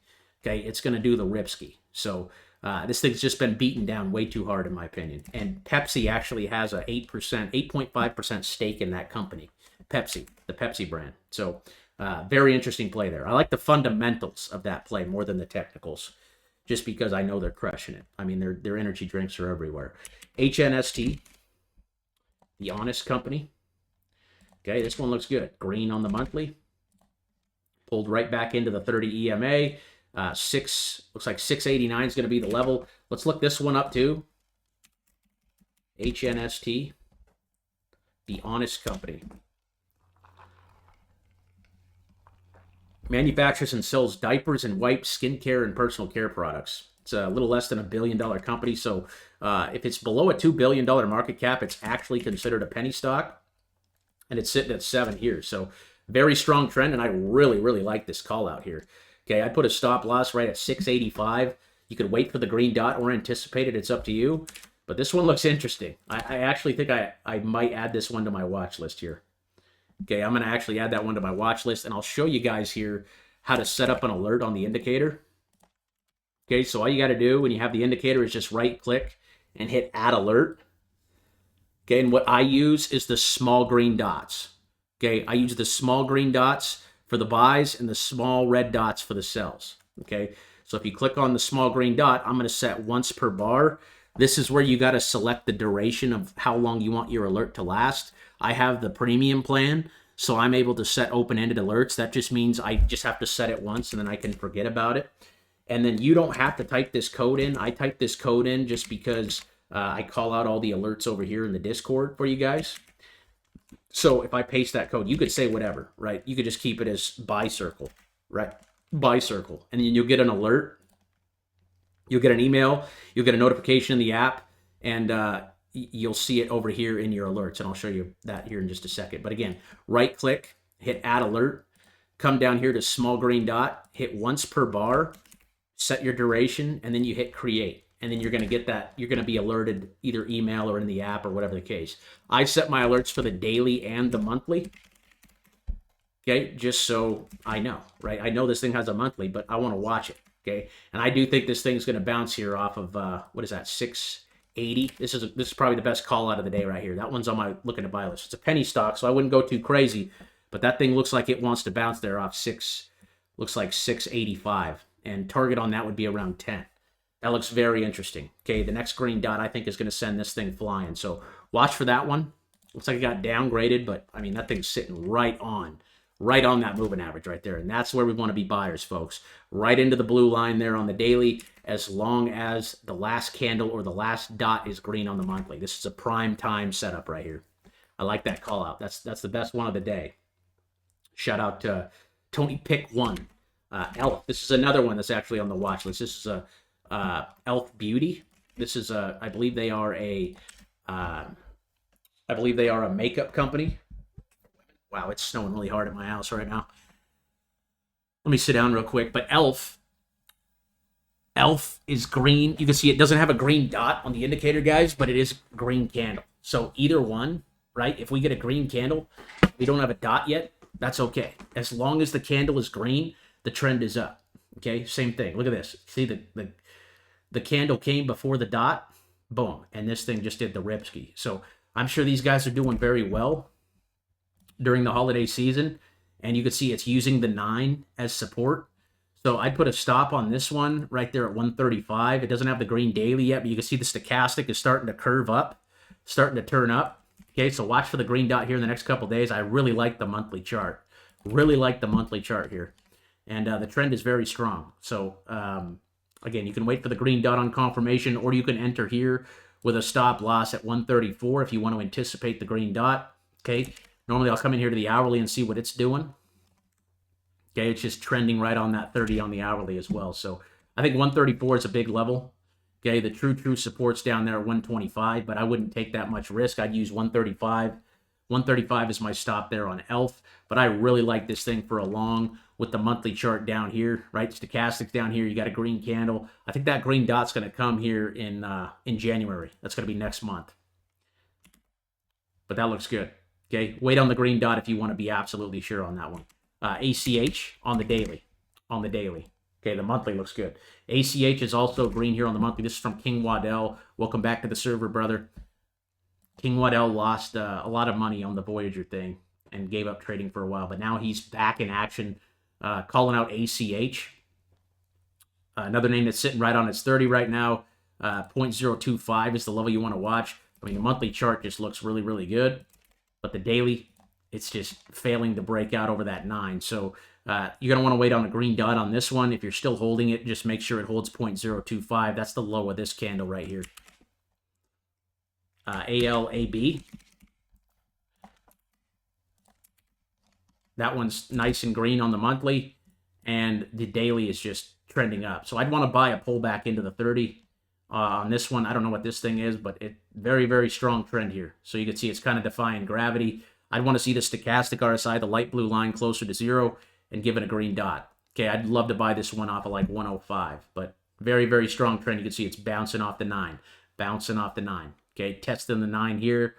Okay, it's going to do the Ripski. So this thing's just been beaten down way too hard, in my opinion. And Pepsi actually has a 8.5% stake in that company. Pepsi, the Pepsi brand. So very interesting play there. I like the fundamentals of that play more than the technicals, just because I know they're crushing it. I mean, their energy drinks are everywhere. HNST, the Honest Company. Okay, this one looks good. Green on the monthly. Pulled right back into the 30 EMA. Looks like 689 is going to be the level. Let's look this one up too. HNST, the Honest Company. Manufactures and sells diapers and wipes, skincare, and personal care products. It's a little less than $1 billion company. So if it's below a $2 billion market cap, it's actually considered a penny stock. And it's sitting at 7 here. So very strong trend. And I really, really like this call out here. Okay, I put a stop loss right at 685. You could wait for the green dot or anticipate it. It's up to you. But this one looks interesting. I actually think I might add this one to my watch list here. Okay, I'm going to actually add that one to my watch list, and I'll show you guys here how to set up an alert on the indicator. Okay, so all you got to do when you have the indicator is just right-click and hit Add Alert. Okay, and what I use is the small green dots. Okay, I use the small green dots for the buys and the small red dots for the sells. Okay, so if you click on the small green dot, I'm going to set once per bar. This is where you got to select the duration of how long you want your alert to last. I have the premium plan, so I'm able to set open-ended alerts. That just means I just have to set it once and then I can forget about it. And then you don't have to type this code in. I type this code in just because I call out all the alerts over here in the Discord for you guys. So if I paste that code, you could say whatever, right? You could just keep it as buy circle, right? Buy circle. And then you'll get an alert. You'll get an email. You'll get a notification in the app. And you'll see it over here in your alerts. And I'll show you that here in just a second. But again, right click, hit add alert. Come down here to small green dot. Hit once per bar. Set your duration. And then you hit create. And then you're going to get that. You're going to be alerted either email or in the app or whatever the case. I set my alerts for the daily and the monthly. Okay, just so I know, right? I know this thing has a monthly, but I want to watch it. Okay, and I do think this thing's going to bounce here off of what is that, 680? This is probably the best call out of the day right here. That one's on my looking to buy list. It's a penny stock, so I wouldn't go too crazy, but that thing looks like it wants to bounce there off 685, and target on that would be around 10. That looks very interesting. Okay, the next green dot I think is going to send this thing flying. So watch for that one. Looks like it got downgraded, but I mean that thing's sitting right on that moving average right there. And that's where we want to be buyers, folks. Right into the blue line there on the daily, as long as the last candle or the last dot is green on the monthly. This is a prime time setup right here. I like that call out. That's the best one of the day. Shout out to Tony Pick One. ELF. This is another one that's actually on the watch list. This is a ELF Beauty. This is I believe they are a makeup company. Wow, it's snowing really hard at my house right now. Let me sit down real quick. But ELF is green. You can see it doesn't have a green dot on the indicator, guys, but it is green candle. So either one, right? If we get a green candle, we don't have a dot yet, that's okay. As long as the candle is green, the trend is up. Okay, same thing. Look at this. See the candle came before the dot, boom, and this thing just did the ripski. So I'm sure these guys are doing very well during the holiday season, and you can see it's using the 9 as support. So I'd put a stop on this one right there at 135. It doesn't have the green daily yet, but you can see the stochastic is starting to curve up, starting to turn up. Okay, so watch for the green dot here in the next couple days. I really like the monthly chart. Really like the monthly chart here. And the trend is very strong. So, again, you can wait for the green dot on confirmation, or you can enter here with a stop loss at 134 if you want to anticipate the green dot. Okay, normally I'll come in here to the hourly and see what it's doing. Okay, it's just trending right on that 30 on the hourly as well. So I think 134 is a big level. Okay, the true support's down there at 125, but I wouldn't take that much risk. I'd use 135. 135 is my stop there on ELF, but I really like this thing for a long with the monthly chart down here, right? Stochastics down here, you got a green candle. I think that green dot's going to come here in January. That's going to be next month. But that looks good. Okay, wait on the green dot if you want to be absolutely sure on that one. ACH on the daily. Okay, the monthly looks good. ACH is also green here on the monthly. This is from King Waddell. Welcome back to the server, brother. King Waddell lost a lot of money on the Voyager thing and gave up trading for a while, but now he's back in action, calling out ACH. Another name that's sitting right on its 30 right now. 0.025 is the level you want to watch. I mean, the monthly chart just looks really, really good, but the daily, it's just failing to break out over that 9. So you're going to want to wait on a green dot on this one. If you're still holding it, just make sure it holds 0.025. That's the low of this candle right here. ALAB. That one's nice and green on the monthly, and the daily is just trending up. So I'd want to buy a pullback into the 30 on this one. I don't know what this thing is, but it very, very strong trend here. So you can see it's kind of defying gravity. I'd want to see the stochastic RSI, the light blue line, closer to 0 and give it a green dot. Okay, I'd love to buy this one off of like 105, but very, very strong trend. You can see it's bouncing off the 9, bouncing off the 9. Okay, testing the 9 here.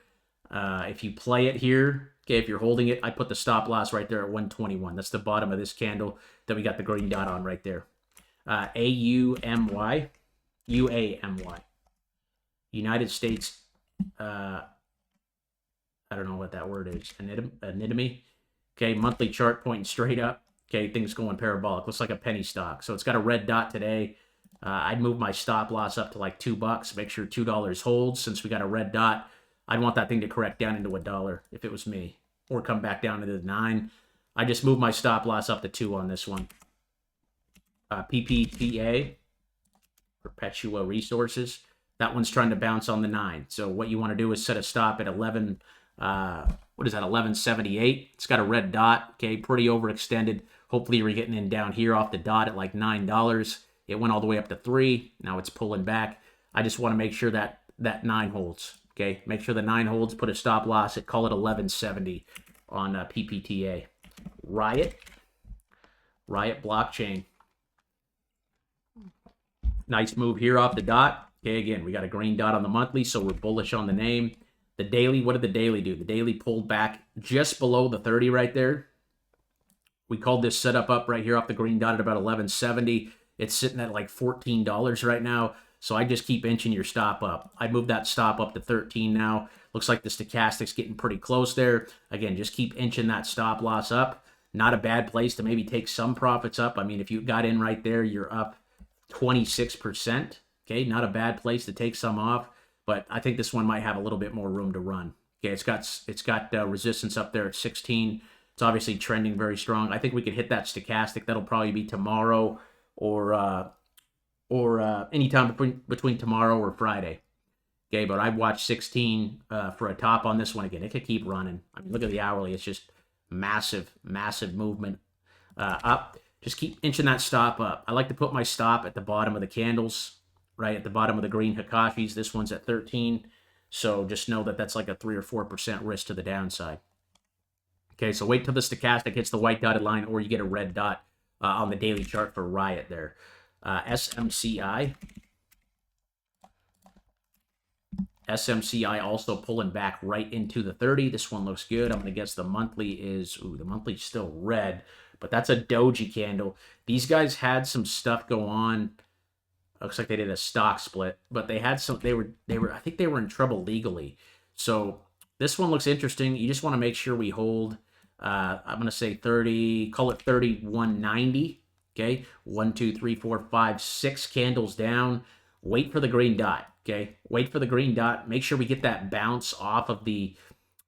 If you play it here, okay, if you're holding it, I put the stop loss right there at 121. That's the bottom of this candle that we got the green dot on right there. AUMY, UAMY. United States, I don't know what that word is, anatomy. Okay, monthly chart pointing straight up. Okay, things going parabolic. Looks like a penny stock. So it's got a red dot today. I'd move my stop loss up to like $2. Make sure $2 holds since we got a red dot. I'd want that thing to correct down into $1 if it was me, or come back down to the 9. I just moved my stop loss up to 2 on this one. PPTA, Perpetua Resources. That one's trying to bounce on the 9. So what you want to do is set a stop at 11. What is that? 1178. It's got a red dot. Okay, pretty overextended. Hopefully you're getting in down here off the dot at like $9. It went all the way up to 3. Now it's pulling back. I just want to make sure that 9 holds. Okay, make sure the 9 holds. Put a stop loss at, call it 1170 on PPTA. Riot blockchain. Nice move here off the dot. Okay, again, we got a green dot on the monthly, so we're bullish on the name. The daily, what did the daily do? The daily pulled back just below the 30 right there. We called this setup up right here off the green dot at about 1170. It's sitting at like $14 right now. So I just keep inching your stop up. I moved that stop up to 13 now. Looks like the stochastic's getting pretty close there. Again, just keep inching that stop loss up. Not a bad place to maybe take some profits up. I mean, if you got in right there, you're up 26%. Okay, not a bad place to take some off. But I think this one might have a little bit more room to run. Okay, it's got resistance up there at 16. It's obviously trending very strong. I think we could hit that stochastic. That'll probably be tomorrow or anytime between tomorrow or Friday. Okay, but I've watched 16 for a top on this one again. It could keep running. I mean, look at the hourly. It's just massive movement up. Just keep inching that stop up. I like to put my stop at the bottom of the candles, right at the bottom of the green Hakashis. This one's at 13. So just know that that's like a 3 or 4% risk to the downside. Okay, so wait till the stochastic hits the white dotted line or you get a red dot on the daily chart for Riot there. SMCI. SMCI also pulling back right into the 30. This one looks good. I'm going to guess the monthly is, the monthly's still red, but that's a doji candle. These guys had some stuff go on Looks like they did a stock split, but they had some. I think they were in trouble legally. So this one looks interesting. You just want to make sure we hold. I'm gonna say 30. Call it 31.90. Okay, 1, 2, 3, 4, 5, 6 candles down. Wait for the green dot. Okay, wait for the green dot. Make sure we get that bounce off of the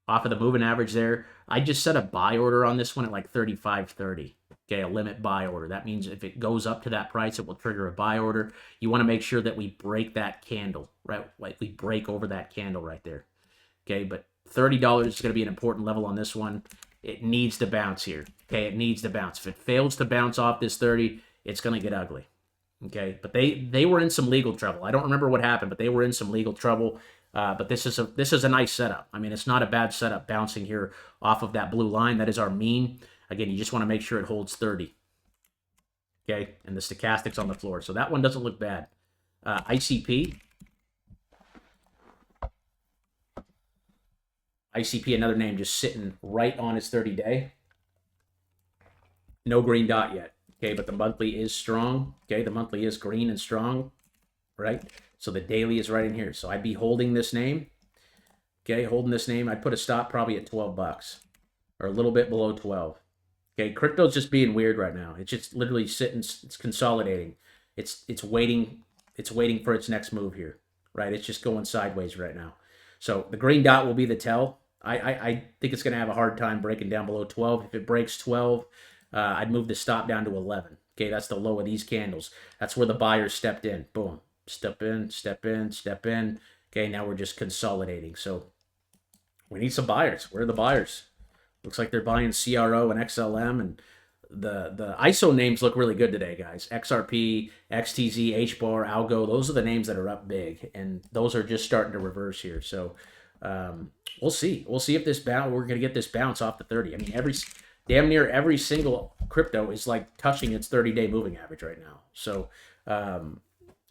moving average there. I just set a buy order on this one at like 35.30. Okay, a limit buy order. That means if it goes up to that price, it will trigger a buy order. You want to make sure that we break that candle, right? Like we break over that candle right there. Okay, but $30 is going to be an important level on this one. It needs to bounce here. Okay, it needs to bounce. If it fails to bounce off this 30, it's going to get ugly. Okay, but they were in some legal trouble. I don't remember what happened, but they were in some legal trouble. But this is a nice setup. I mean, it's not a bad setup bouncing here off of that blue line. That is our mean. Again, you just want to make sure it holds 30. Okay, and the stochastic's on the floor. So that one doesn't look bad. ICP. ICP, another name, just sitting right on its 30-day. No green dot yet. Okay, but the monthly is strong. Okay, the monthly is green and strong, right? So the daily is right in here. So I'd be holding this name. Okay, holding this name. I'd put a stop probably at 12 bucks or a little bit below 12. Okay, crypto's just being weird right now. It's just literally sitting, it's consolidating. It's waiting for its next move here, right? It's just going sideways right now. So the green dot will be the tell. I think it's going to have a hard time breaking down below 12. If it breaks 12, I'd move the stop down to 11. Okay, that's the low of these candles. That's where the buyers stepped in. Boom. Step in, step in, step in. Okay, now we're just consolidating. So we need some buyers. Where are the buyers? Looks like they're buying CRO and XLM, and the ISO names look really good today, guys. XRP, XTZ, HBAR, Algo, those are the names that are up big, and those are just starting to reverse here. So we'll see. We'll see if we're going to get this bounce off the 30. I mean, damn near every single crypto is like touching its 30-day moving average right now. So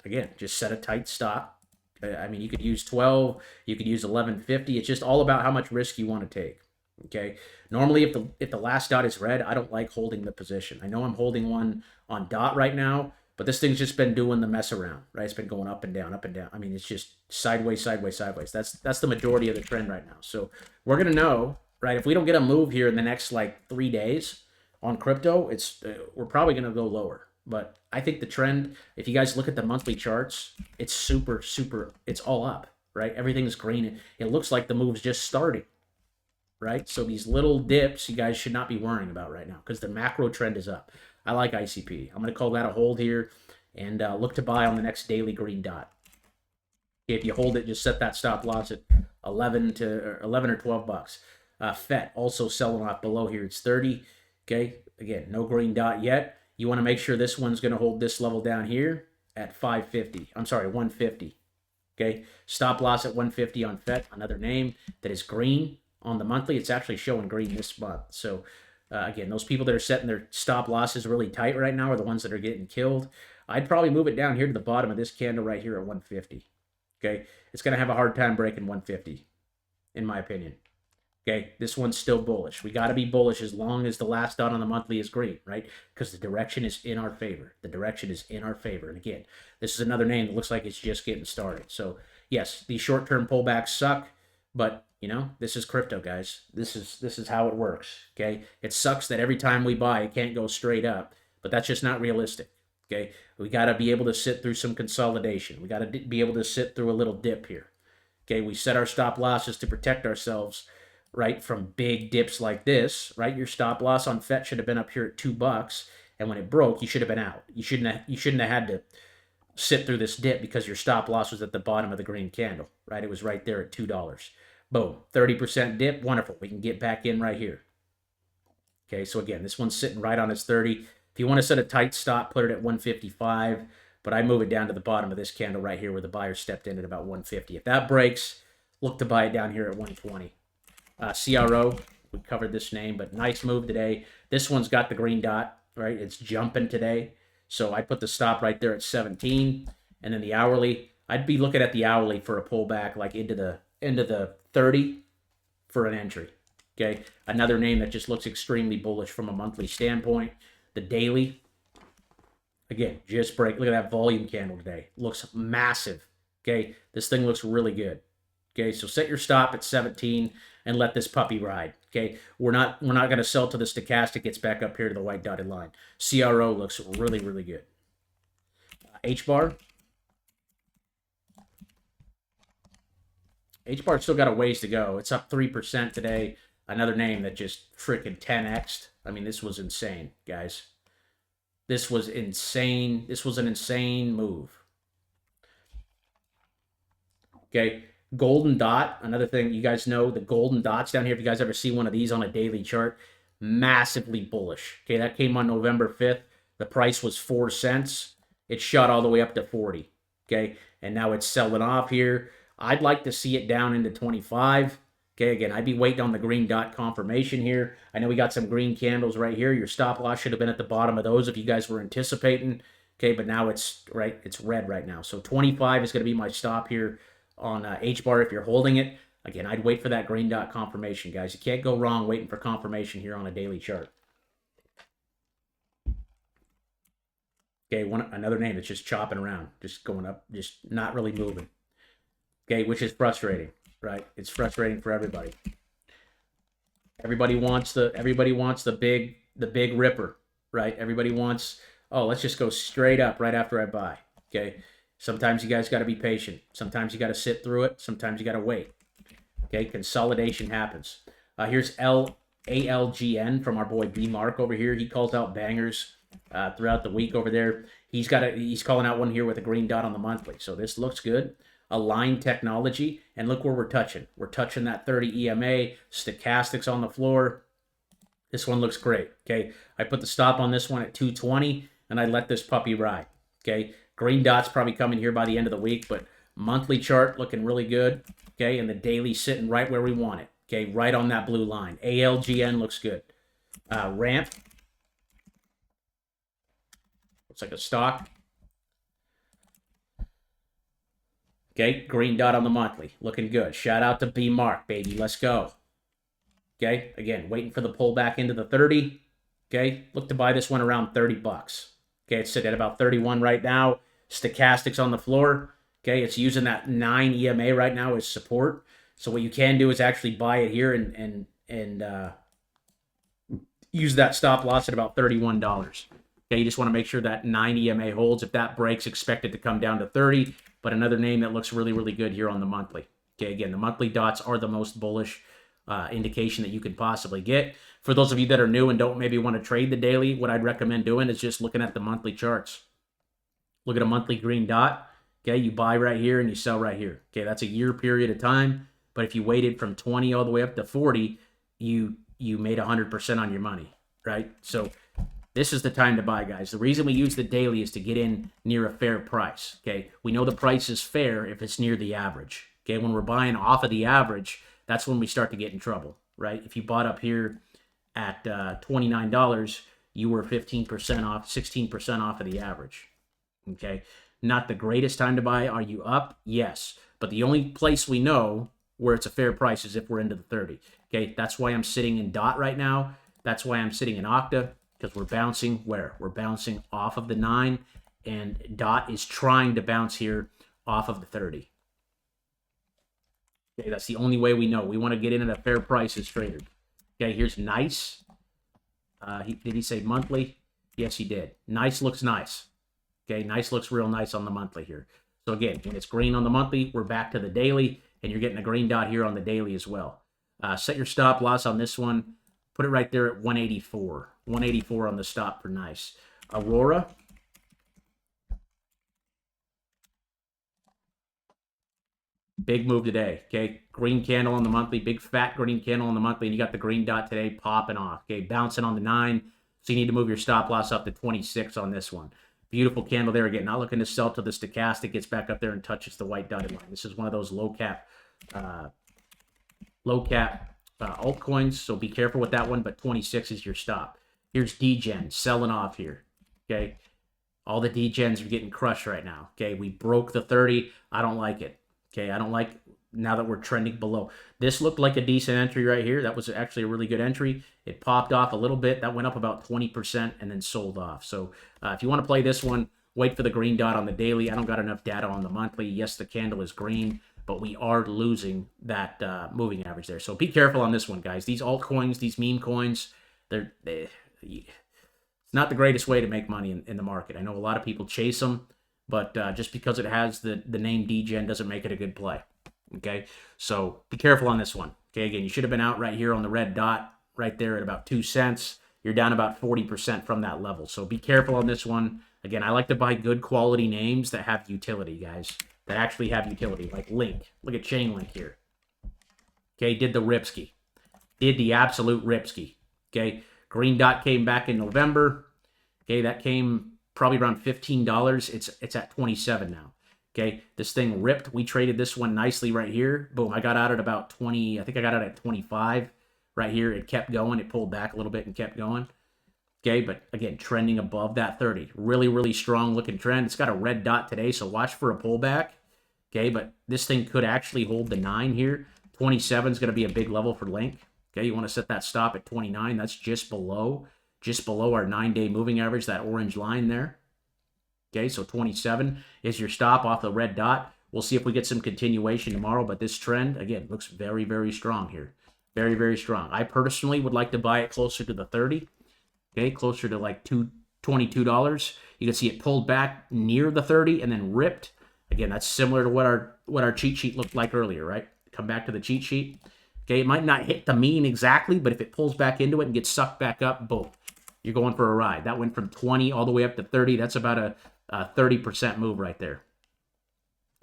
again, just set a tight stop. I mean, you could use 12, you could use 11.50. It's just all about how much risk you want to take. Okay. Normally, if the last dot is red, I don't like holding the position. I know I'm holding one on dot right now, but this thing's just been doing the mess around, right? It's been going up and down, up and down. I mean, it's just sideways, sideways, sideways. That's the majority of the trend right now. So we're gonna know, right? If we don't get a move here in the next like 3 days on crypto, we're probably gonna go lower. But I think the trend, if you guys look at the monthly charts, it's super, it's all up, right? Everything's green. It looks like the move's just starting. Right? So these little dips you guys should not be worrying about right now because the macro trend is up. I like ICP. I'm going to call that a hold here and look to buy on the next daily green dot. If you hold it, just set that stop loss at 11 or 12 bucks. FET also selling off below here. It's 30. Okay. Again, no green dot yet. You want to make sure this one's going to hold this level down here at 550. I'm sorry, 150. Okay. Stop loss at 150 on FET. Another name that is green. On the monthly, it's actually showing green this month. So, again, those people that are setting their stop losses really tight right now are the ones that are getting killed. I'd probably move it down here to the bottom of this candle right here at 150. Okay? It's going to have a hard time breaking 150, in my opinion. Okay? This one's still bullish. We got to be bullish as long as the last dot on the monthly is green, right? Because the direction is in our favor. The direction is in our favor. And again, this is another name that looks like it's just getting started. So, yes, these short-term pullbacks suck, but you know, this is crypto, guys. This is how it works, okay? It sucks that every time we buy, it can't go straight up, but that's just not realistic, okay? We got to be able to sit through some consolidation. We got to be able to sit through a little dip here, okay? We set our stop losses to protect ourselves, right, from big dips like this, right? Your stop loss on FET should have been up here at 2 bucks, and when it broke, you should have been out. You shouldn't have had to sit through this dip because your stop loss was at the bottom of the green candle, right? It was right there at $2. Boom, 30% dip, wonderful. We can get back in right here. Okay, so again, this one's sitting right on its 30. If you want to set a tight stop, put it at 155, but I move it down to the bottom of this candle right here where the buyer stepped in at about 150. If that breaks, look to buy it down here at 120. CRO, we covered this name, but nice move today. This one's got the green dot, right? It's jumping today. So I put the stop right there at 17. And then the hourly, I'd be looking at the hourly for a pullback like into the 30 for an entry. Okay, another name that just looks extremely bullish from a monthly standpoint. The daily, Again, just break. Look at that volume candle today. Looks massive. Okay, this thing looks really good. Okay, so set your stop at 17 and let this puppy ride. Okay, we're not going to sell to the stochastic. Gets back up here to the white dotted line. CRO looks really, really good. H-bar. H-bar still got a ways to go. It's up 3% today. Another name that just freaking 10x'd. I mean, this was insane, guys. This was insane. This was an insane move. Okay, golden dot. Another thing, you guys know the golden dots down here. If you guys ever see one of these on a daily chart, massively bullish. Okay, that came on November 5th. The price was 4 cents. It shot all the way up to 40. Okay, and now it's selling off here. I'd like to see it down into 25. Okay, again, I'd be waiting on the green dot confirmation here. I know we got some green candles right here. Your stop loss should have been at the bottom of those if you guys were anticipating. Okay, but now it's right. It's red right now. So 25 is going to be my stop here on H-bar if you're holding it. Again, I'd wait for that green dot confirmation, guys. You can't go wrong waiting for confirmation here on a daily chart. Okay, another name that's just chopping around, just going up, just not really moving. Okay, which is frustrating, right? It's frustrating for everybody. Everybody wants the big ripper, right? Everybody wants, oh, let's just go straight up right after I buy. Okay. Sometimes you guys got to be patient. Sometimes you got to sit through it. Sometimes you got to wait. Okay, consolidation happens. Here's ALGN from our boy B Mark over here. He calls out bangers throughout the week over there. He's calling out one here with a green dot on the monthly. So this looks good. Align technology, and look where we're touching. We're touching that 30 EMA, stochastics on the floor. This one looks great. Okay, I put the stop on this one at 220, and I let this puppy ride. Okay, green dot's probably coming here by the end of the week, but monthly chart looking really good. Okay, and the daily sitting right where we want it. Okay, right on that blue line. ALGN looks good. Ramp. Looks like a stock. Okay, green dot on the monthly. Looking good. Shout out to B Mark, baby. Let's go. Okay, again, waiting for the pullback into the 30. Okay, look to buy this one around 30 bucks. Okay, it's sitting at about 31 right now. Stochastics on the floor. Okay, it's using that 9 EMA right now as support. So what you can do is actually buy it here and use that stop loss at about $31. Okay, you just want to make sure that 9 EMA holds. If that breaks, expect it to come down to 30. But another name that looks really, really good here on the monthly. Okay, again, the monthly dots are the most bullish indication that you could possibly get. For those of you that are new and don't maybe want to trade the daily, what I'd recommend doing is just looking at the monthly charts. Look at a monthly green dot. Okay, you buy right here and you sell right here. Okay, that's a year period of time. But if you waited from 20 all the way up to 40, you made 100% on your money, right? So this is the time to buy, guys. The reason we use the daily is to get in near a fair price, okay? We know the price is fair if it's near the average, okay? When we're buying off of the average, that's when we start to get in trouble, right? If you bought up here at $29, you were 15% off, 16% off of the average, okay? Not the greatest time to buy. Are you up? Yes. But the only place we know where it's a fair price is if we're into the 30, okay? That's why I'm sitting in DOT right now. That's why I'm sitting in Octa. Because we're bouncing where? We're bouncing off of the 9, and DOT is trying to bounce here off of the 30. Okay, that's the only way we know. We want to get in at a fair price as traders. Okay, here's nice. Did he say monthly? Yes, he did. Nice looks nice. Okay, nice looks real nice on the monthly here. So again, when it's green on the monthly, we're back to the daily, and you're getting a green dot here on the daily as well. Set your stop loss on this one. Put it right there at 184. 184 on the stop for nice. Aurora. Big move today, okay? Green candle on the monthly, big fat green candle on the monthly, and you got the green dot today popping off, okay? Bouncing on the 9, so you need to move your stop loss up to 26 on this one. Beautiful candle there again. Not looking to sell till the stochastic gets back up there and touches the white dotted line. This is one of those low cap altcoins, so be careful with that one, but 26 is your stop. Here's DGen selling off here, okay? All the DGens are getting crushed right now, okay? We broke the 30. I don't like it, okay? I don't like now that we're trending below. This looked like a decent entry right here. That was actually a really good entry. It popped off a little bit. That went up about 20% and then sold off. So if you want to play this one, wait for the green dot on the daily. I don't got enough data on the monthly. Yes, the candle is green, but we are losing that moving average there. So be careful on this one, guys. These altcoins, these meme coins, it's not the greatest way to make money in the market. I know a lot of people chase them, but just because it has the name DGen doesn't make it a good play. Okay, so be careful on this one. Okay, again, you should have been out right here on the red dot, right there at about 2 cents. You're down about 40% from that level. So be careful on this one. Again, I like to buy good quality names that have utility, guys, that actually have utility, like Link. Look at Chainlink here. Okay, did the Ripski. Did the absolute Ripski. Okay, green dot came back in November. Okay, that came probably around $15. It's at 27 now. Okay, this thing ripped. We traded this one nicely right here. Boom, I got out at about 20. I think I got out at 25 right here. It kept going. It pulled back a little bit and kept going. Okay, but again, trending above that 30. Really, really strong looking trend. It's got a red dot today, so watch for a pullback. Okay, but this thing could actually hold the 9 here. 27 is going to be a big level for Link. Okay, you want to set that stop at 29. That's just below our 9-day moving average, that orange line there. Okay, so 27 is your stop off the red dot. We'll see if we get some continuation tomorrow, but this trend, again, looks very, very strong here. Very, very strong. I personally would like to buy it closer to the 30. Okay, closer to like $22. You can see it pulled back near the 30 and then ripped. Again, that's similar to what our cheat sheet looked like earlier, right? Come back to the cheat sheet. Okay, it might not hit the mean exactly, but if it pulls back into it and gets sucked back up, boom, you're going for a ride. That went from 20 all the way up to 30. That's about a 30% move right there.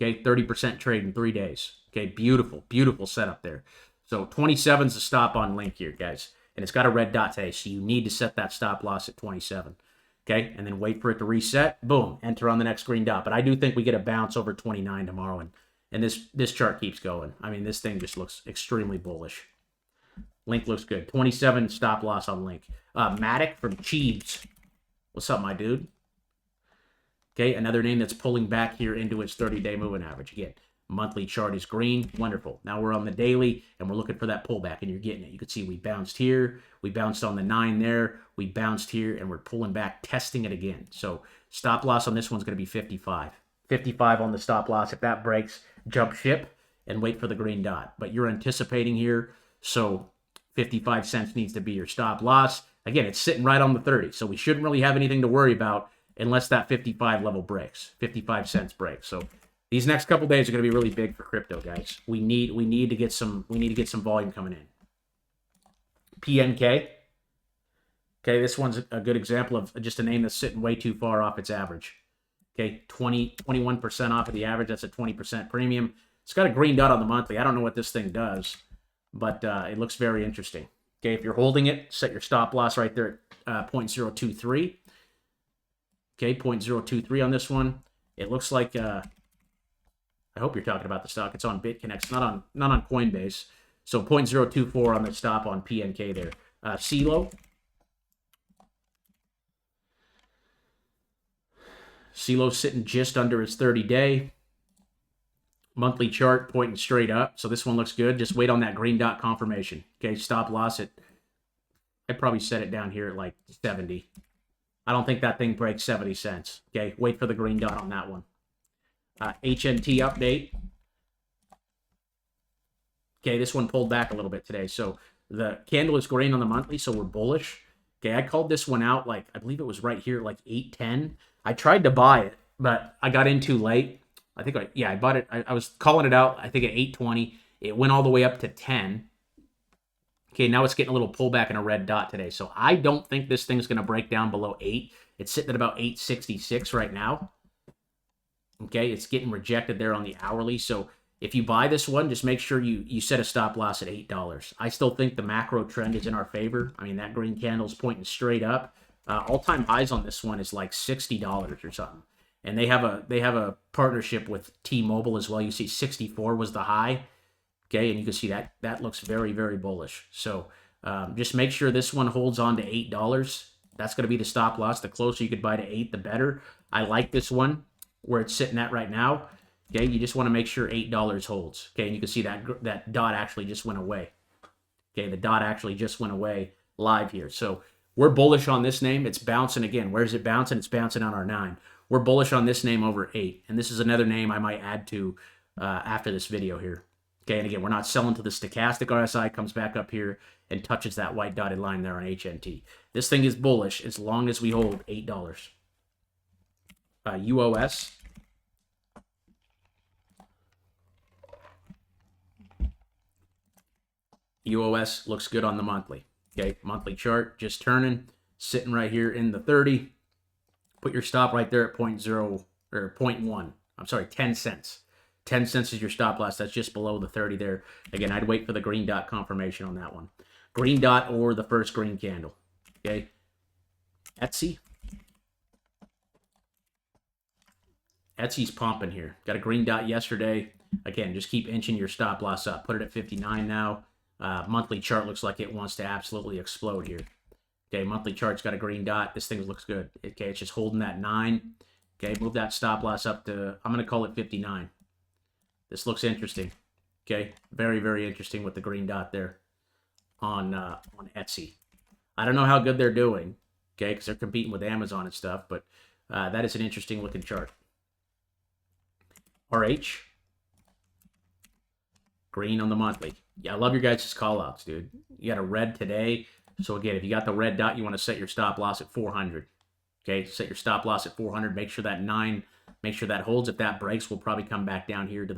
Okay, 30% trade in 3 days. Okay, beautiful, beautiful setup there. So 27 is the stop on Link here, guys. And it's got a red dot today, so you need to set that stop loss at 27. Okay, and then wait for it to reset. Boom, enter on the next green dot. But I do think we get a bounce over 29 tomorrow, and this chart keeps going. I mean, this thing just looks extremely bullish. Link looks good. 27 stop loss on Link. Matic from Cheebs. What's up, my dude? Okay, another name that's pulling back here into its 30-day moving average. Again, monthly chart is green. Wonderful. Now we're on the daily, and we're looking for that pullback, and you're getting it. You can see we bounced here. We bounced on the 9 there. We bounced here, and we're pulling back, testing it again. So stop loss on this one's going to be 55. 55 on the stop loss. If that breaks, jump ship and wait for the green dot. But you're anticipating here, so 55 cents needs to be your stop loss. Again, it's sitting right on the 30, so we shouldn't really have anything to worry about unless that 55 level breaks, 55 cents breaks. So these next couple days are going to be really big for crypto, guys. We need to get some volume coming in. PNK. Okay, this one's a good example of just a name that's sitting way too far off its average. Okay, 21% off of the average. That's a 20% premium. It's got a green dot on the monthly. I don't know what this thing does, but it looks very interesting. Okay, if you're holding it, set your stop loss right there at 0.023. Okay, 0.023 on this one. It looks like I hope you're talking about the stock. It's on BitConnect, not on Coinbase. So 0.024 on the stop on PNK there. CLO. CLO sitting just under its 30-day. Monthly chart pointing straight up. So this one looks good. Just wait on that green dot confirmation. Okay, stop loss at, I'd probably set it down here at like 70. I don't think that thing breaks 70 cents. Okay, wait for the green dot on that one. HNT update. Okay, this one pulled back a little bit today. So the candle is green on the monthly, so we're bullish. Okay, I called this one out like, I believe it was right here, like 810. I tried to buy it, but I got in too late. I think, I bought it. I was calling it out, I think at 820. It went all the way up to 10. Okay, now it's getting a little pullback in a red dot today. So I don't think this thing's going to break down below 8. It's sitting at about 866 right now. Okay, it's getting rejected there on the hourly. So if you buy this one, just make sure you set a stop loss at $8. I still think the macro trend is in our favor. I mean, that green candle's pointing straight up. All-time highs on this one is like $60 or something. And they have a partnership with T-Mobile as well. You see 64 was the high. Okay, and you can see that looks very, very bullish. So just make sure this one holds on to $8. That's going to be the stop loss. The closer you could buy to 8, the better. I like this one where it's sitting at right now. Okay, you just want to make sure $8 holds. Okay, and you can see that dot actually just went away. Okay, the dot actually just went away live here. So we're bullish on this name. It's bouncing again. Where's it bouncing? It's bouncing on our 9. We're bullish on this name over 8. And this is another name I might add to after this video here. Okay, and again, we're not selling to the stochastic RSI, comes back up here and touches that white dotted line there on HNT. This thing is bullish as long as we hold $8. UOS. UOS looks good on the monthly. Okay, monthly chart just turning, sitting right here in the 30. Put your stop right there at 0.0 or 0.1. I'm sorry, 10 cents. 10 cents is your stop loss. That's just below the 30 there. Again, I'd wait for the green dot confirmation on that one. Green dot or the first green candle. Okay. Etsy. Etsy's pumping here. Got a green dot yesterday. Again, just keep inching your stop loss up. Put it at 59 now. Monthly chart looks like it wants to absolutely explode here. Okay, monthly chart's got a green dot. This thing looks good. Okay, it's just holding that 9. Okay, move that stop loss up to, I'm going to call it 59. This looks interesting. Okay, very, very interesting with the green dot there on Etsy. I don't know how good they're doing, okay, because they're competing with Amazon and stuff, but that is an interesting looking chart. RH. Green on the monthly. Yeah, I love your guys' call outs, dude. You got a red today. So again, if you got the red dot, you want to set your stop loss at 400. Okay, set your stop loss at 400. Make sure that 9, make sure that holds. If that breaks, we'll probably come back down here to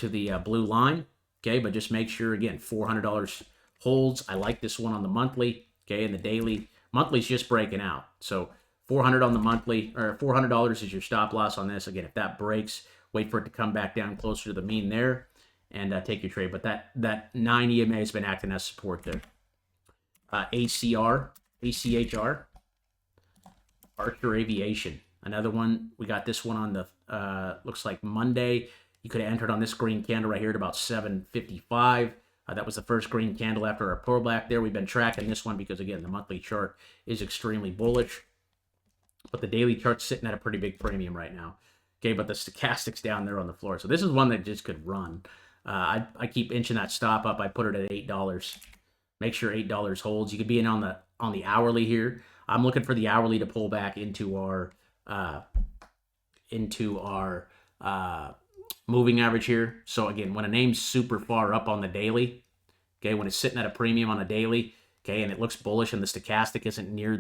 the blue line. Okay, but just make sure, again, $400 holds. I like this one on the monthly. Okay, and the daily. Monthly's just breaking out. So 400 on the monthly, or $400 is your stop loss on this. Again, if that breaks, wait for it to come back down closer to the mean there and take your trade. But that 9 EMA has been acting as support there. ACHR, Archer Aviation. Another one. We got this one on the, looks like Monday. You could have entered on this green candle right here at about 7.55. That was the first green candle after our pullback there. We've been tracking this one because, again, the monthly chart is extremely bullish. But the daily chart's sitting at a pretty big premium right now. Okay, but the stochastic's down there on the floor. So this is one that just could run. I keep inching that stop up. I put it at $8. Make sure $8 holds. You could be in on the hourly here. I'm looking for the hourly to pull back into our moving average here. So again, when a name's super far up on the daily, okay, when it's sitting at a premium on a daily, okay, and it looks bullish and the stochastic isn't near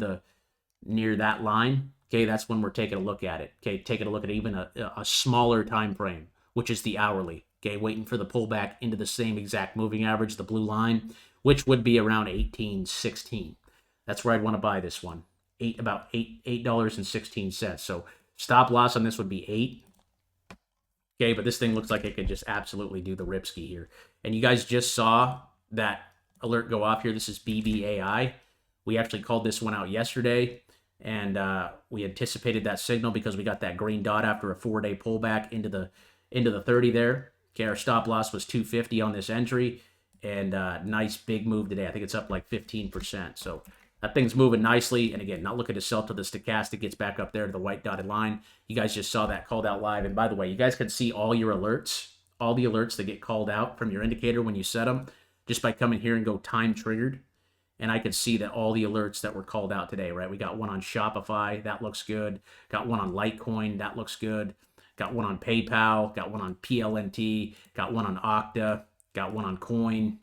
that line, okay, that's when we're taking a look at it. Okay, taking a look at even a smaller time frame, which is the hourly. Okay, waiting for the pullback into the same exact moving average, the blue line, which would be around 18.16. That's where I'd want to buy this one. About $8.16. So stop loss on this would be 8. Okay, but this thing looks like it could just absolutely do the ripski here. And you guys just saw that alert go off here. This is BBAI. We actually called this one out yesterday, and we anticipated that signal because we got that green dot after a 4-day pullback into the 30 there. Okay, our stop loss was 250 on this entry, and nice big move today. I think it's up like 15%. So that thing's moving nicely. And again, not looking to sell till the stochastic gets back up there to the white dotted line. You guys just saw that called out live. And by the way, you guys can see all your alerts, all the alerts that get called out from your indicator when you set them, just by coming here and go time triggered. And I could see that all the alerts that were called out today, right? We got one on Shopify. That looks good. Got one on Litecoin. That looks good. Got one on PayPal. Got one on PLNT. Got one on Okta. Got one on Coin.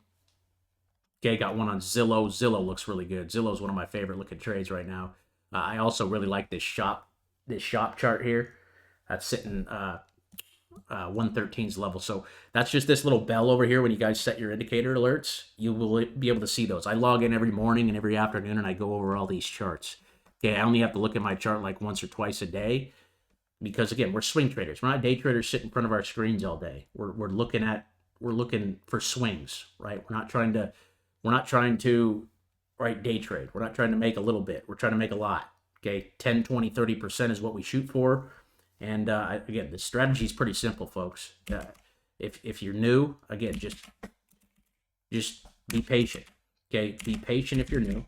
Okay, got one on Zillow. Zillow looks really good. Zillow is one of my favorite looking trades right now. I also really like this shop chart here. That's sitting 113's level. So that's just this little bell over here. When you guys set your indicator alerts, you will be able to see those. I log in every morning and every afternoon, and I go over all these charts. Okay, I only have to look at my chart like once or twice a day because, again, we're swing traders. We're not day traders sitting in front of our screens all day. We're looking for swings, right? We're not trying to day trade. We're not trying to make a little bit. We're trying to make a lot. Okay, 10, 20, 30% is what we shoot for. And again, the strategy is pretty simple, folks. If you're new, again, just be patient. Okay, be patient if you're new.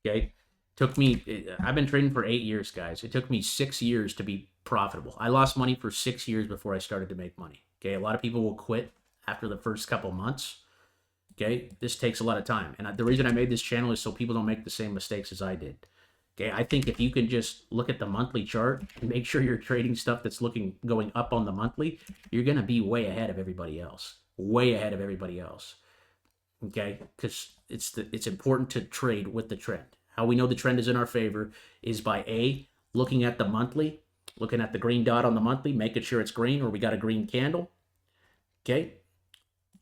Okay, I've been trading for 8 years, guys. It took me 6 years to be profitable. I lost money for 6 years before I started to make money. Okay, a lot of people will quit after the first couple months. Okay, this takes a lot of time. And the reason I made this channel is so people don't make the same mistakes as I did. Okay, I think if you can just look at the monthly chart and make sure you're trading stuff that's going up on the monthly, you're going to be way ahead of everybody else. Way ahead of everybody else. Okay, because it's important to trade with the trend. How we know the trend is in our favor is by A, looking at the monthly, looking at the green dot on the monthly, making sure it's green or we got a green candle. Okay,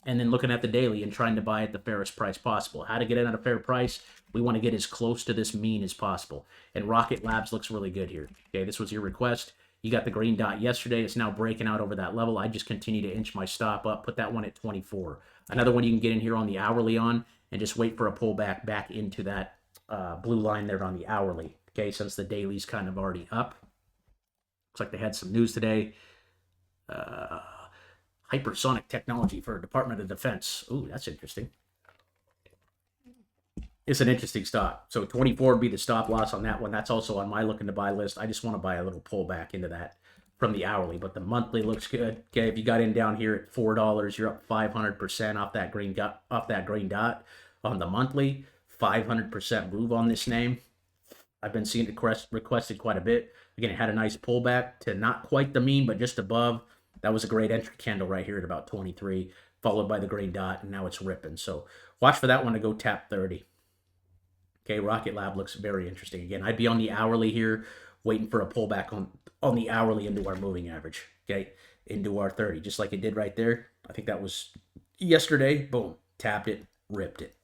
and then looking at the daily and trying to buy at the fairest price possible. How to get in at a fair price? We want to get as close to this mean as possible. And Rocket Labs looks really good here. Okay, this was your request. You got the green dot yesterday. It's now breaking out over that level. I just continue to inch my stop up, put that one at 24. Another one you can get in here on the hourly on and just wait for a pullback back into that blue line there on the hourly. Okay, since the daily's kind of already up. Looks like they had some news today. Hypersonic technology for Department of Defense. Ooh, that's interesting. It's an interesting stock. So 24 would be the stop loss on that one. That's also on my looking to buy list. I just want to buy a little pullback into that from the hourly, but the monthly looks good. Okay, if you got in down here at $4, you're up 500% off that green dot on the monthly. 500% move on this name. I've been seeing it requested quite a bit. Again, it had a nice pullback to not quite the mean, but just above. That was a great entry candle right here at about 23, followed by the green dot, and now it's ripping. So watch for that one to go tap 30. Okay, Rocket Lab looks very interesting. Again, I'd be on the hourly here, waiting for a pullback on the hourly into our moving average. Okay, into our 30, just like it did right there. I think that was yesterday. Boom, tapped it, ripped it.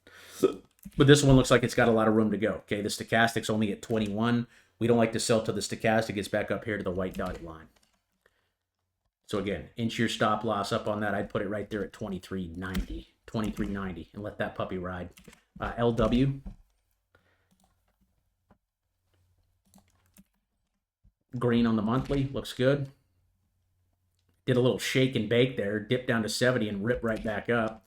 But this one looks like it's got a lot of room to go. Okay, the stochastic's only at 21. We don't like to sell till the stochastic gets back up here to the white dotted line. So again, inch your stop loss up on that. I'd put it right there at 23.90, 23.90, and let that puppy ride. LW. Green on the monthly, looks good. Did a little shake and bake there, dipped down to 70 and ripped right back up.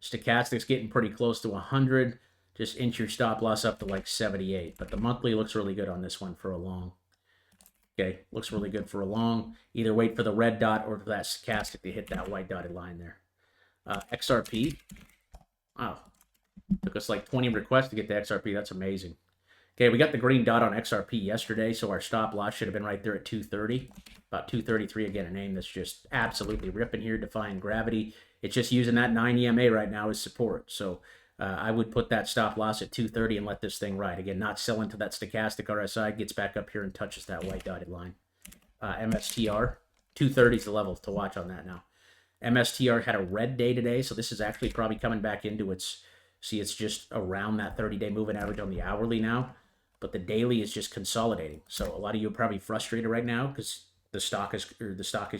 Stochastic's getting pretty close to 100. Just inch your stop loss up to like 78. But the monthly looks really good on this one for a long. Okay, looks really good for a long. Either wait for the red dot or for that stochastic to hit that white dotted line there. XRP. Wow. Took us like 20 requests to get the XRP. That's amazing. Okay, we got the green dot on XRP yesterday, so our stop loss should have been right there at 230. About 233, again, a name that's just absolutely ripping here, defying gravity. It's just using that 9 EMA right now as support. So I would put that stop loss at 230 and let this thing ride. Again, not selling to that stochastic RSI, gets back up here and touches that white dotted line. MSTR, 230 is the level to watch on that now. MSTR had a red day today, so this is actually probably coming back into its, see, it's just around that 30-day moving average on the hourly now. But the daily is just consolidating. So a lot of you are probably frustrated right now because the stock is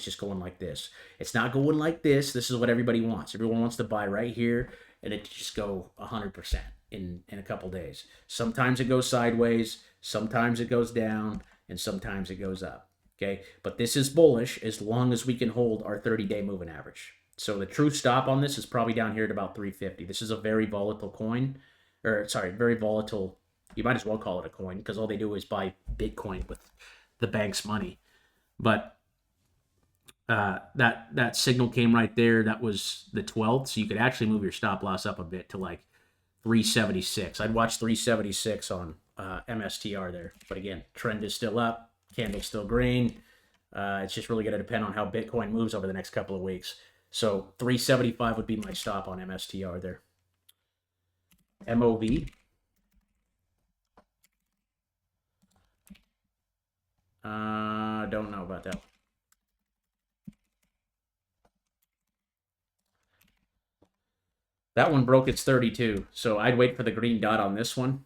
just going like this. It's not going like this. This is what everybody wants. Everyone wants to buy right here and it just go 100% in a couple days. Sometimes it goes sideways, sometimes it goes down, and sometimes it goes up. Okay, but this is bullish as long as we can hold our 30-day moving average. So the true stop on this is probably down here at about 350. This is a very volatile coin, or sorry, very volatile. You might as well call it a coin because all they do is buy Bitcoin with the bank's money. But that signal came right there. That was the 12th. So you could actually move your stop loss up a bit to like 376. I'd watch 376 on MSTR there. But again, trend is still up. Candle's still green. It's just really going to depend on how Bitcoin moves over the next couple of weeks. So 375 would be my stop on MSTR there. MOV. Don't know about that. That one broke its 32, so I'd wait for the green dot on this one.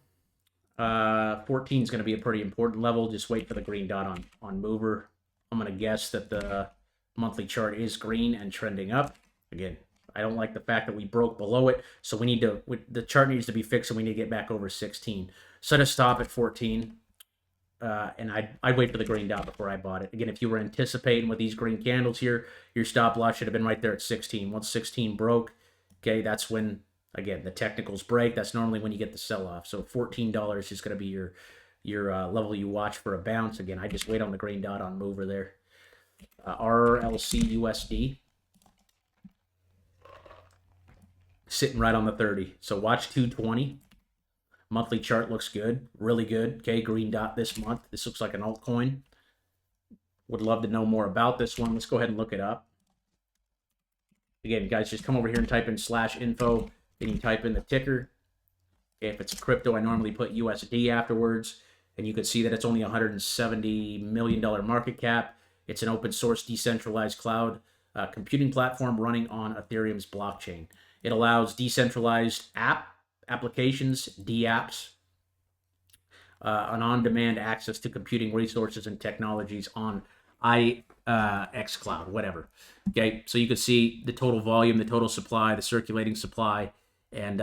14 is going to be a pretty important level. Just wait for the green dot on mover. I'm going to guess that the monthly chart is green and trending up. Again, I don't like the fact that we broke below it, so we need to, the chart needs to be fixed and we need to get back over 16. Set a stop at 14. And I'd wait for the green dot before I bought it. Again, if you were anticipating with these green candles here, your stop loss should have been right there at 16. Once 16 broke, okay, that's when, again, the technicals break. That's normally when you get the sell-off. So $14 is going to be your level you watch for a bounce. Again, I just wait on the green dot on mover there. RLC USD. Sitting right on the 30. So watch 220. Monthly chart looks good. Really good. Okay, green dot this month. This looks like an altcoin. Would love to know more about this one. Let's go ahead and look it up. Again, guys, just come over here and type in /info. Then you type in the ticker. Okay, if it's a crypto, I normally put USD afterwards. And you can see that it's only $170 million market cap. It's an open source decentralized cloud computing platform running on Ethereum's blockchain. It allows decentralized applications, DApps, an on-demand access to computing resources and technologies on IX Cloud, whatever. Okay, so you can see the total volume, the total supply, the circulating supply, and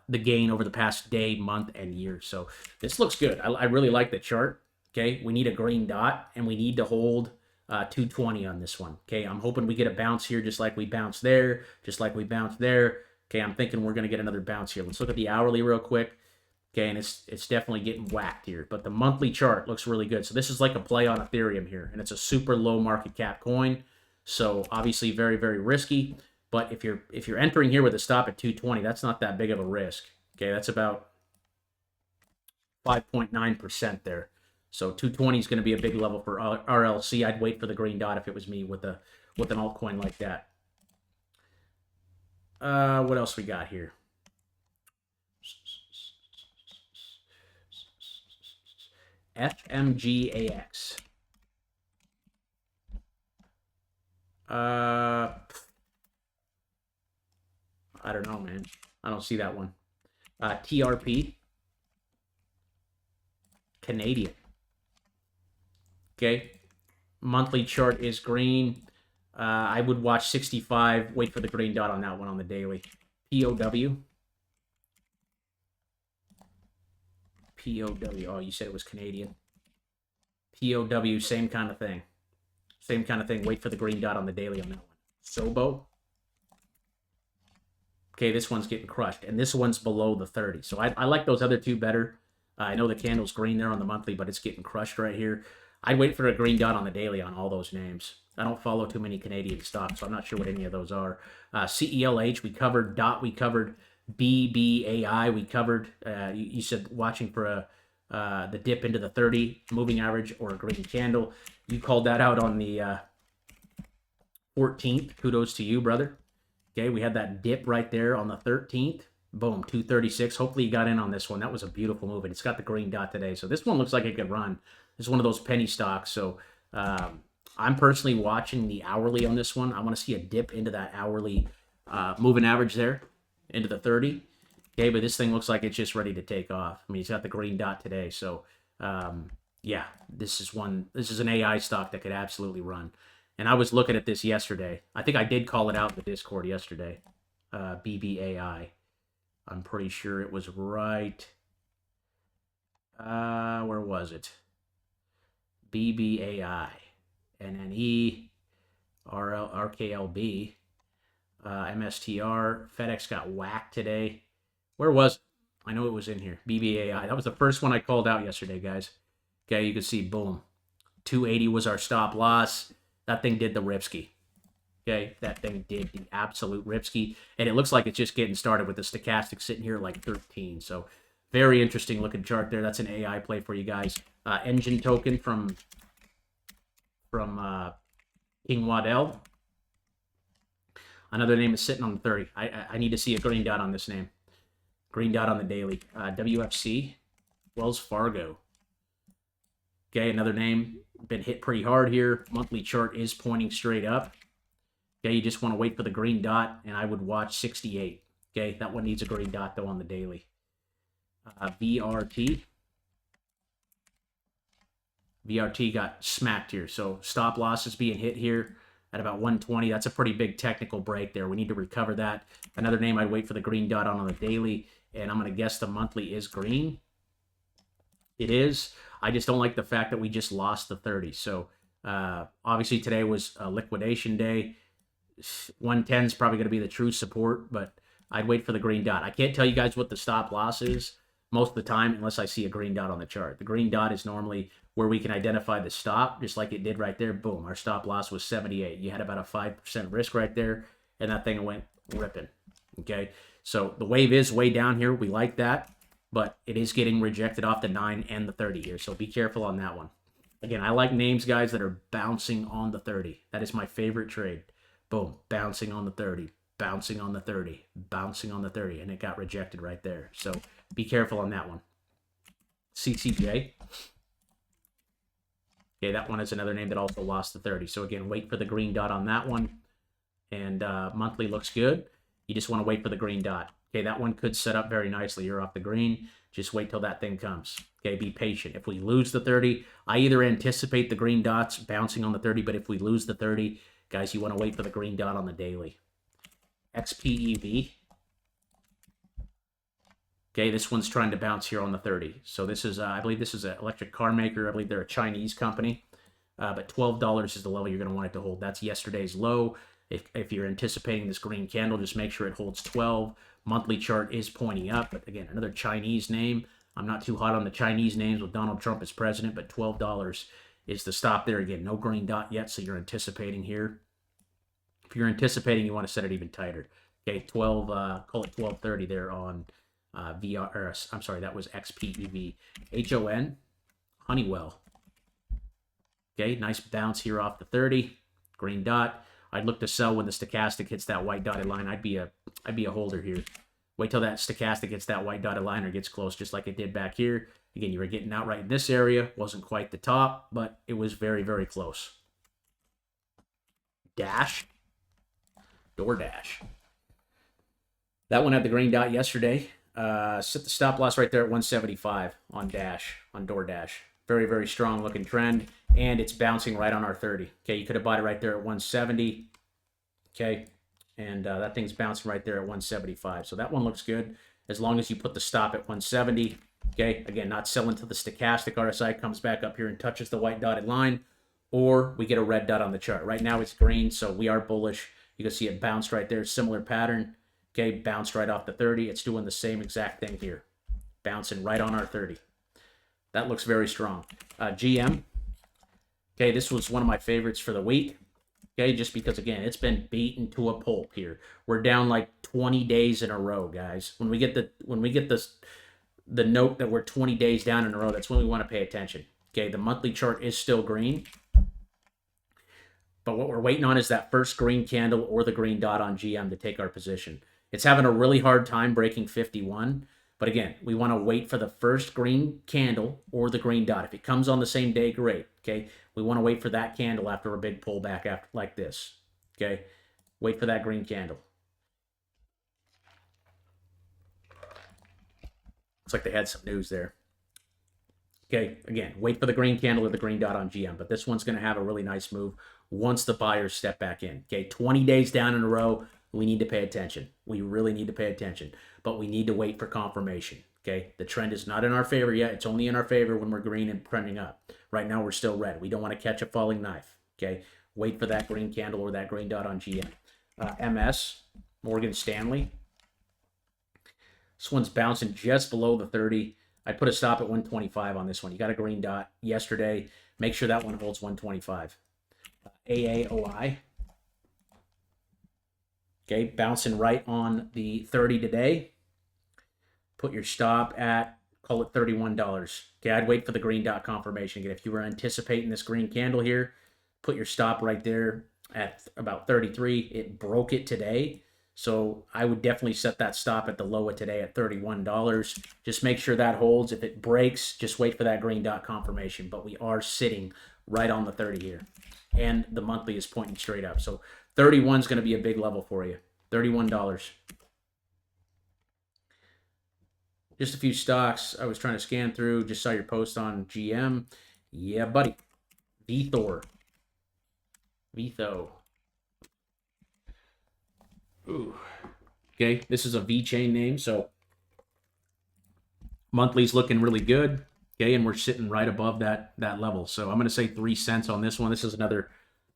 the gain over the past day, month, and year. So this looks good. I really like the chart. Okay, we need a green dot, and we need to hold 220 on this one. Okay, I'm hoping we get a bounce here just like we bounced there, just like we bounced there. Okay, I'm thinking we're going to get another bounce here. Let's look at the hourly real quick. Okay, and it's definitely getting whacked here. But the monthly chart looks really good. So this is like a play on Ethereum here. And it's a super low market cap coin. So obviously very, very risky. But if you're entering here with a stop at 220, that's not that big of a risk. Okay, that's about 5.9% there. So 220 is going to be a big level for RLC. I'd wait for the green dot if it was me with an altcoin like that. What else we got here? FMGAX. I don't know, man. I don't see that one. TRP. Canadian. Okay. Monthly chart is green. I would watch 65. Wait for the green dot on that one on the daily. POW. POW. Oh, you said it was Canadian. POW, same kind of thing. Same kind of thing. Wait for the green dot on the daily on that one. Sobo. Okay, this one's getting crushed. And this one's below the 30. So I like those other two better. I know the candle's green there on the monthly, but it's getting crushed right here. I'd wait for a green dot on the daily on all those names. I don't follow too many Canadian stocks, so I'm not sure what any of those are. CELH, we covered. DOT, we covered. BBAI, we covered. You said watching for the dip into the 30 moving average or a green candle. You called that out on the 14th. Kudos to you, brother. Okay, we had that dip right there on the 13th. Boom, 236. Hopefully you got in on this one. That was a beautiful move, and it's got the green dot today. So this one looks like it could run. This is one of those penny stocks. So I'm personally watching the hourly on this one. I want to see a dip into that hourly moving average there, into the 30. Okay, but this thing looks like it's just ready to take off. I mean, it's got the green dot today. So yeah, this is an AI stock that could absolutely run. And I was looking at this yesterday. I think I did call it out in the Discord yesterday. BBAI. I'm pretty sure it was right. Where was it? BBAI. NNE. RKLB. MSTR. FedEx got whacked today. Where was it? I know it was in here. BBAI. That was the first one I called out yesterday, guys. Okay, you can see, boom. 280 was our stop loss. That thing did the ripski. Okay, that thing did the absolute ripski. And it looks like it's just getting started with the stochastic sitting here at like 13. So very interesting looking chart there. That's an AI play for you guys. Engine token from King Waddell. Another name is sitting on the 30. I need to see a green dot on this name. Green dot on the daily. WFC. Wells Fargo. Okay, another name. Been hit pretty hard here. Monthly chart is pointing straight up. Okay, you just want to wait for the green dot, and I would watch 68. Okay, that one needs a green dot, though, on the daily. VRT. VRT got smacked here, so stop loss is being hit here at about 120. That's a pretty big technical break there. We need to recover that. Another name I'd wait for the green dot on the daily, and I'm going to guess the monthly is green. It is. I just don't like the fact that we just lost the 30. So obviously today was a liquidation day. 110 is probably going to be the true support, but I'd wait for the green dot. I can't tell you guys what the stop loss is most of the time unless I see a green dot on the chart. The green dot is normally where we can identify the stop, just like it did right there. Boom, our stop loss was 78. You had about a 5% risk right there, and that thing went ripping. Okay, so the wave is way down here. We like that, but it is getting rejected off the 9 and the 30 here, so be careful on that one. Again, I like names, guys, that are bouncing on the 30. That is my favorite trade. Boom, bouncing on the 30, bouncing on the 30, bouncing on the 30, and it got rejected right there. So be careful on that one. CCJ. Okay, that one is another name that also lost the 30. So again, wait for the green dot on that one. And monthly looks good. You just want to wait for the green dot. Okay, that one could set up very nicely. You're off the green. Just wait till that thing comes. Okay, be patient. If we lose the 30, I either anticipate the green dots bouncing on the 30, but if we lose the 30, guys, you want to wait for the green dot on the daily. XPEV. Okay, this one's trying to bounce here on the 30. So this is, I believe this is an electric car maker. I believe they're a Chinese company. But $12 is the level you're going to want it to hold. That's yesterday's low. If you're anticipating this green candle, just make sure it holds 12. Monthly chart is pointing up. But again, another Chinese name. I'm not too hot on the Chinese names with Donald Trump as president, but $12 is the stop there. Again, no green dot yet, so you're anticipating here. If you're anticipating, you want to set it even tighter. Okay, 12, call it 12.30 there on VR, or I'm sorry, that was XPEV. HON, Honeywell. Okay, nice bounce here off the 30. Green dot. I'd look to sell when the stochastic hits that white dotted line. I'd be a holder here. Wait till that stochastic hits that white dotted line or gets close, just like it did back here. Again, you were getting out right in this area. Wasn't quite the top, but it was very, very close. Dash. DoorDash. That one had the green dot yesterday. Set the stop loss right there at 175 on DoorDash. Very, very strong looking trend, and it's bouncing right on our 30. Okay, you could have bought it right there at 170. Okay, and that thing's bouncing right there at 175. So that one looks good as long as you put the stop at 170. Okay, again, not selling till the stochastic RSI comes back up here and touches the white dotted line, or we get a red dot on the chart. Right now it's green, so we are bullish. You can see it bounced right there, similar pattern. Okay, bounced right off the 30. It's doing the same exact thing here. Bouncing right on our 30. That looks very strong. GM. Okay, this was one of my favorites for the week. Okay, just because, again, it's been beaten to a pulp here. We're down like 20 days in a row, guys. When we get the note that we're 20 days down in a row, that's when we want to pay attention. Okay, the monthly chart is still green. But what we're waiting on is that first green candle or the green dot on GM to take our position. It's having a really hard time breaking 51. But again, we want to wait for the first green candle or the green dot. If it comes on the same day, great. Okay, we want to wait for that candle after a big pullback after like this. Okay, wait for that green candle. Looks like they had some news there. Okay, again, wait for the green candle or the green dot on GM. But this one's going to have a really nice move once the buyers step back in. Okay, 20 days down in a row, we need to pay attention. We really need to pay attention. But we need to wait for confirmation. Okay, the trend is not in our favor yet. It's only in our favor when we're green and trending up. Right now, we're still red. We don't want to catch a falling knife. Okay, wait for that green candle or that green dot on GM. MS, Morgan Stanley. This one's bouncing just below the 30. I put a stop at 125 on this one. You got a green dot yesterday. Make sure that one holds 125. AAOI. Okay, bouncing right on the 30 today. Put your stop at, call it $31. Okay, I'd wait for the green dot confirmation. Again, if you were anticipating this green candle here, put your stop right there at about 33. It broke it today. So I would definitely set that stop at the low of today at $31. Just make sure that holds. If it breaks, just wait for that green dot confirmation. But we are sitting right on the 30 here. And the monthly is pointing straight up. So 31 is going to be a big level for you. $31. Just a few stocks I was trying to scan through. Just saw your post on GM. Yeah, buddy. VTHOR. Ooh. Okay, this is a V-chain name, so monthly's looking really good. Okay, and we're sitting right above that level. So I'm going to say 3 cents on this one. This is another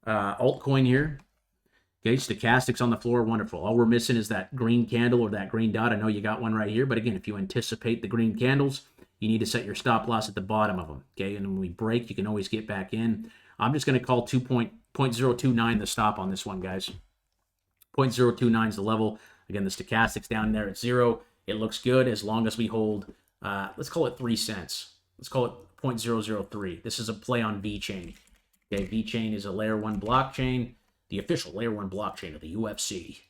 altcoin here. Okay, stochastics on the floor, wonderful. All we're missing is that green candle or that green dot. I know you got one right here, but again, if you anticipate the green candles, you need to set your stop loss at the bottom of them. Okay, and when we break, you can always get back in. I'm just going to call 0.029 the stop on this one, guys. 0.029 is the level. Again, the stochastic's down there at 0. It looks good as long as we hold, let's call it 3 cents. Let's call it 0.003. This is a play on VeChain. Okay, VeChain is a layer 1 blockchain, the official layer 1 blockchain of the UFC.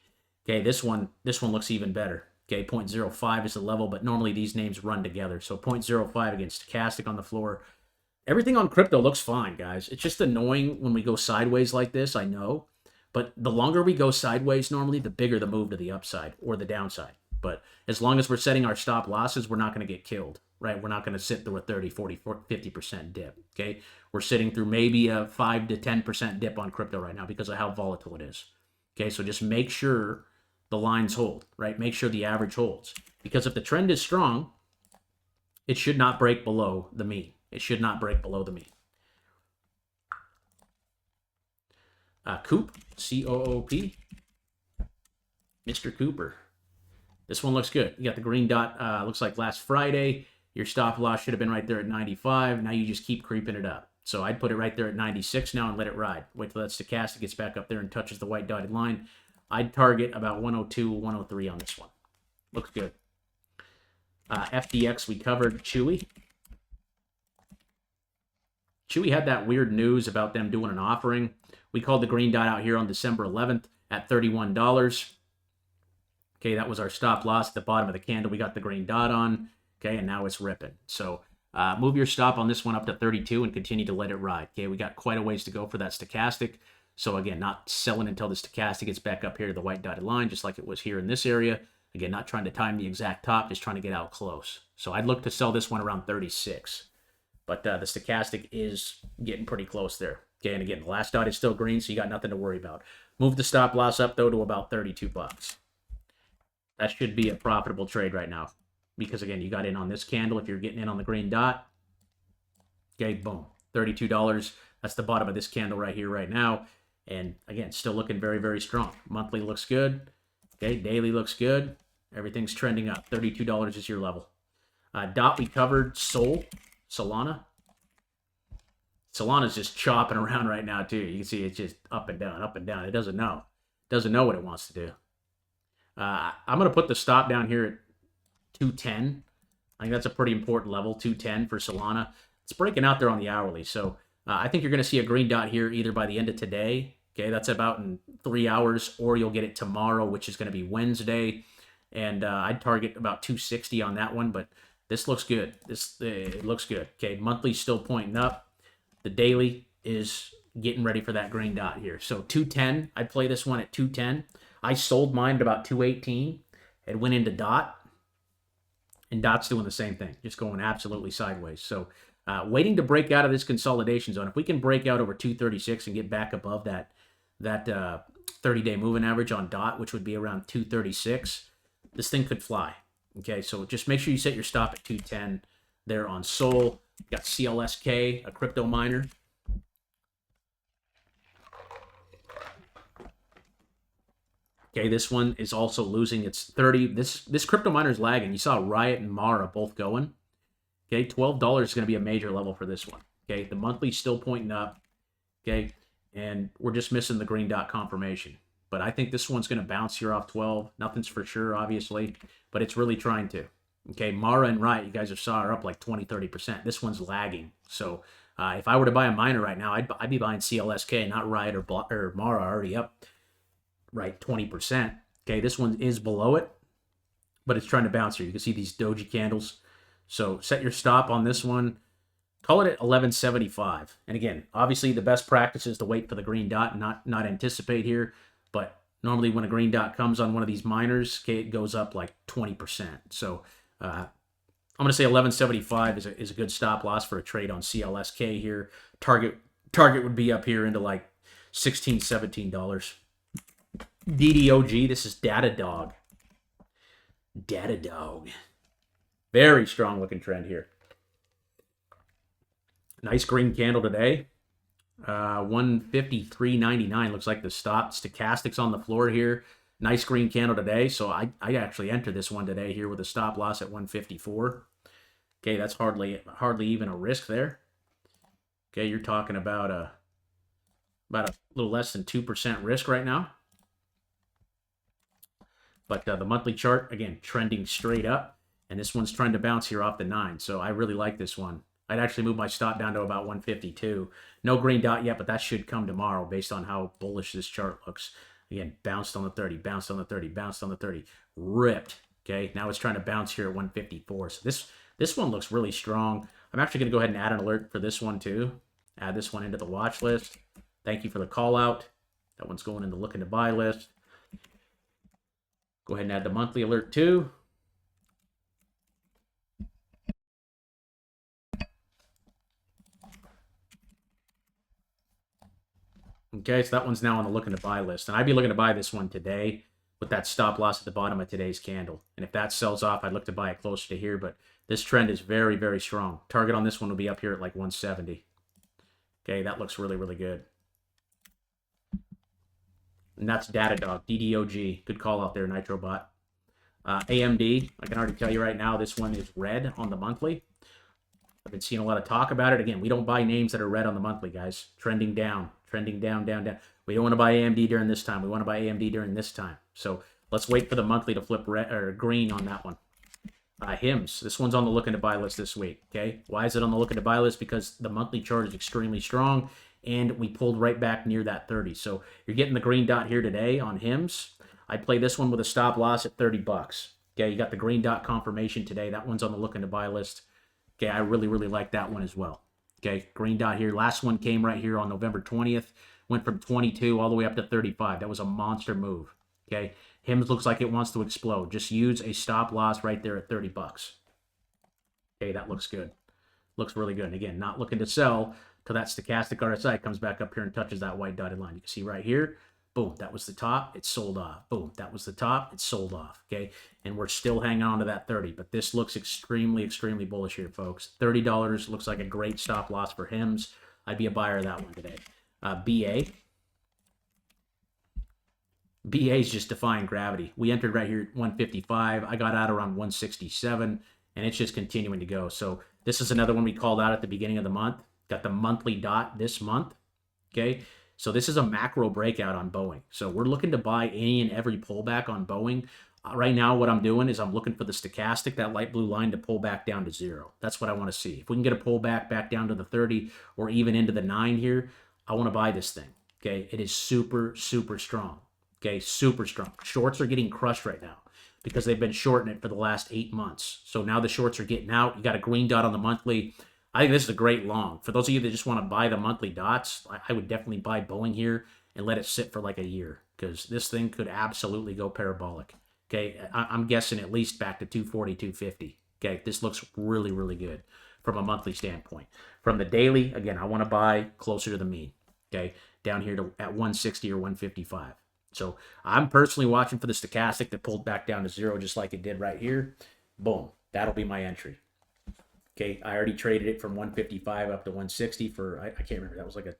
Okay, this one looks even better. Okay, 0.05 is the level, but normally these names run together. So 0.05 against stochastic on the floor. Everything on crypto looks fine, guys. It's just annoying when we go sideways like this, I know. But the longer we go sideways normally, the bigger the move to the upside or the downside. But as long as we're setting our stop losses, we're not going to get killed, right? We're not going to sit through a 30, 40, 50% dip, okay? We're sitting through maybe a 5 to 10% dip on crypto right now because of how volatile it is. Okay, so just make sure the lines hold, right? Make sure the average holds. Because if the trend is strong, it should not break below the mean. It should not break below the mean. Coop, C-O-O-P, Mr. Cooper. This one looks good. You got the green dot, looks like last Friday. Your stop loss should have been right there at 95. Now you just keep creeping it up. So I'd put it right there at 96 now and let it ride. Wait till that stochastic gets back up there and touches the white dotted line. I'd target about 102, 103 on this one. Looks good. FTX, we covered CHWY. CHWY had that weird news about them doing an offering. We called the green dot out here on December 11th at $31. Okay, that was our stop loss at the bottom of the candle. We got the green dot on. Okay, and now it's ripping. So move your stop on this one up to 32 and continue to let it ride. Okay, we got quite a ways to go for that stochastic. So again, not selling until the stochastic gets back up here to the white dotted line, just like it was here in this area. Again, not trying to time the exact top, just trying to get out close. So I'd look to sell this one around 36. But the stochastic is getting pretty close there. Okay, and again, the last dot is still green, so you got nothing to worry about. Move the stop loss up, though, to about 32 bucks. That should be a profitable trade right now. Because, again, you got in on this candle if you're getting in on the green dot. Okay, boom. $32. That's the bottom of this candle right here right now. And, again, still looking very, very strong. Monthly looks good. Okay, daily looks good. Everything's trending up. $32 is your level. Dot we covered. Solana. Solana's just chopping around right now, too. You can see it's just up and down, up and down. It doesn't know. It doesn't know what it wants to do. I'm going to put the stop down here at 210. I think that's a pretty important level, 210 for Solana. It's breaking out there on the hourly. So I think you're going to see a green dot here either by the end of today. Okay, that's about in 3 hours, or you'll get it tomorrow, which is going to be Wednesday. And I'd target about 260 on that one, but this looks good. It looks good. Okay, monthly's still pointing up. The daily is getting ready for that green dot here. So 210, I'd play this one at 210. I sold mine at about 218. It went into dot. And dot's doing the same thing, just going absolutely sideways. So waiting to break out of this consolidation zone. If we can break out over 236 and get back above that 30-day moving average on dot, which would be around 236, this thing could fly. Okay, so just make sure you set your stop at 210 there on Sol. You got CLSK, a crypto miner. Okay, this one is also losing its 30. This crypto miner is lagging. You saw Riot and Mara both going. Okay, $12 is going to be a major level for this one. Okay, the monthly's still pointing up. Okay, and we're just missing the green dot confirmation. But I think this one's going to bounce here off 12. Nothing's for sure, obviously, but it's really trying to. Okay, Mara and Riot, you guys have saw are up like 20, 30%. This one's lagging. So if I were to buy a miner right now, I'd be buying CLSK, not Riot or Mara, already up, right, 20%. Okay, this one is below it, but it's trying to bounce here. You can see these doji candles. So set your stop on this one. Call it at 1175. And again, obviously the best practice is to wait for the green dot and not anticipate here. But normally when a green dot comes on one of these miners, okay, it goes up like 20%. So I'm going to say 1175 is a good stop loss for a trade on CLSK here. Target would be up here into like $16, $17. DDOG, this is Datadog. Datadog. Very strong looking trend here. Nice green candle today. 153.99 looks like the stop. Stochastics on the floor here. Nice green candle today. So I actually entered this one today here with a stop loss at 154. Okay, that's hardly even a risk there. Okay, you're talking about a little less than 2% risk right now. But the monthly chart, again, trending straight up. And this one's trying to bounce here off the 9. So I really like this one. I'd actually move my stop down to about 152. No green dot yet, but that should come tomorrow based on how bullish this chart looks. Again, bounced on the 30, bounced on the 30, bounced on the 30, ripped. Okay, now it's trying to bounce here at 154. So this one looks really strong. I'm actually going to go ahead and add an alert for this one too. Add this one into the watch list. Thank you for the call out. That one's going in the looking to buy list. Go ahead and add the monthly alert too. Okay, so that one's now on the looking to buy list. And I'd be looking to buy this one today with that stop loss at the bottom of today's candle. And if that sells off, I'd look to buy it closer to here. But this trend is very, very strong. Target on this one will be up here at like 170. Okay, that looks really, really good. And that's Datadog, DDOG. Good call out there, NitroBot. AMD, I can already tell you right now, this one is red on the monthly. I've been seeing a lot of talk about it. Again, we don't buy names that are red on the monthly, guys. Trending down, down, down. We don't want to buy AMD during this time. We want to buy AMD during this time. So let's wait for the monthly to flip red or green on that one. HIMS, this one's on the looking to buy list this week. Okay, why is it on the looking to buy list? Because the monthly chart is extremely strong, and we pulled right back near that 30. So you're getting the green dot here today on HIMS. I'd play this one with a stop loss at 30 bucks. Okay, you got the green dot confirmation today. That one's on the looking to buy list. Okay, I really, really like that one as well. Okay, green dot here. Last one came right here on November 20th. Went from 22 all the way up to 35. That was a monster move. Okay, HIMS looks like it wants to explode. Just use a stop loss right there at 30 bucks. Okay, that looks good. Looks really good. And again, not looking to sell till that stochastic RSI comes back up here and touches that white dotted line. You can see right here. Boom, that was the top, it sold off. Boom, that was the top, it sold off, okay? And we're still hanging on to that 30, but this looks extremely, extremely bullish here, folks. $30 looks like a great stop loss for HIMS. I'd be a buyer of that one today. BA. BA is just defying gravity. We entered right here at 155. I got out around 167, and it's just continuing to go. So this is another one we called out at the beginning of the month. Got the monthly dot this month, okay? So this is a macro breakout on Boeing. So we're looking to buy any and every pullback on Boeing. Right now, what I'm doing is I'm looking for the stochastic, that light blue line, to pull back down to 0. That's what I want to see. If we can get a pullback back down to the 30 or even into the 9 here, I want to buy this thing. Okay, it is super, super strong. Okay, super strong. Shorts are getting crushed right now because they've been shorting it for the last 8 months. So now the shorts are getting out. You got a green dot on the monthly. I think this is a great long. For those of you that just want to buy the monthly dots, I would definitely buy Boeing here and let it sit for like a year because this thing could absolutely go parabolic. Okay, I'm guessing at least back to 240, 250. Okay, this looks really, really good from a monthly standpoint. From the daily, again, I want to buy closer to the mean. Okay, down here to at 160 or 155. So I'm personally watching for the stochastic that pulled back down to 0 just like it did right here. Boom, that'll be my entry. Okay, I already traded it from 155 up to 160 for, I can't remember, that was like a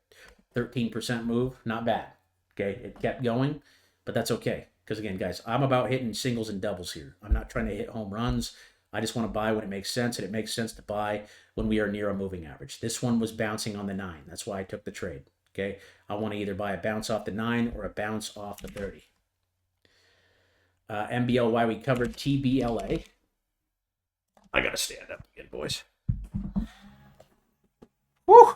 13% move. Not bad. Okay, it kept going, but that's okay. Because again, guys, I'm about hitting singles and doubles here. I'm not trying to hit home runs. I just want to buy when it makes sense, and it makes sense to buy when we are near a moving average. This one was bouncing on the 9. That's why I took the trade. Okay, I want to either buy a bounce off the 9 or a bounce off the 30. MBLY, we covered TBLA. I got to stand up again, boys. Woo!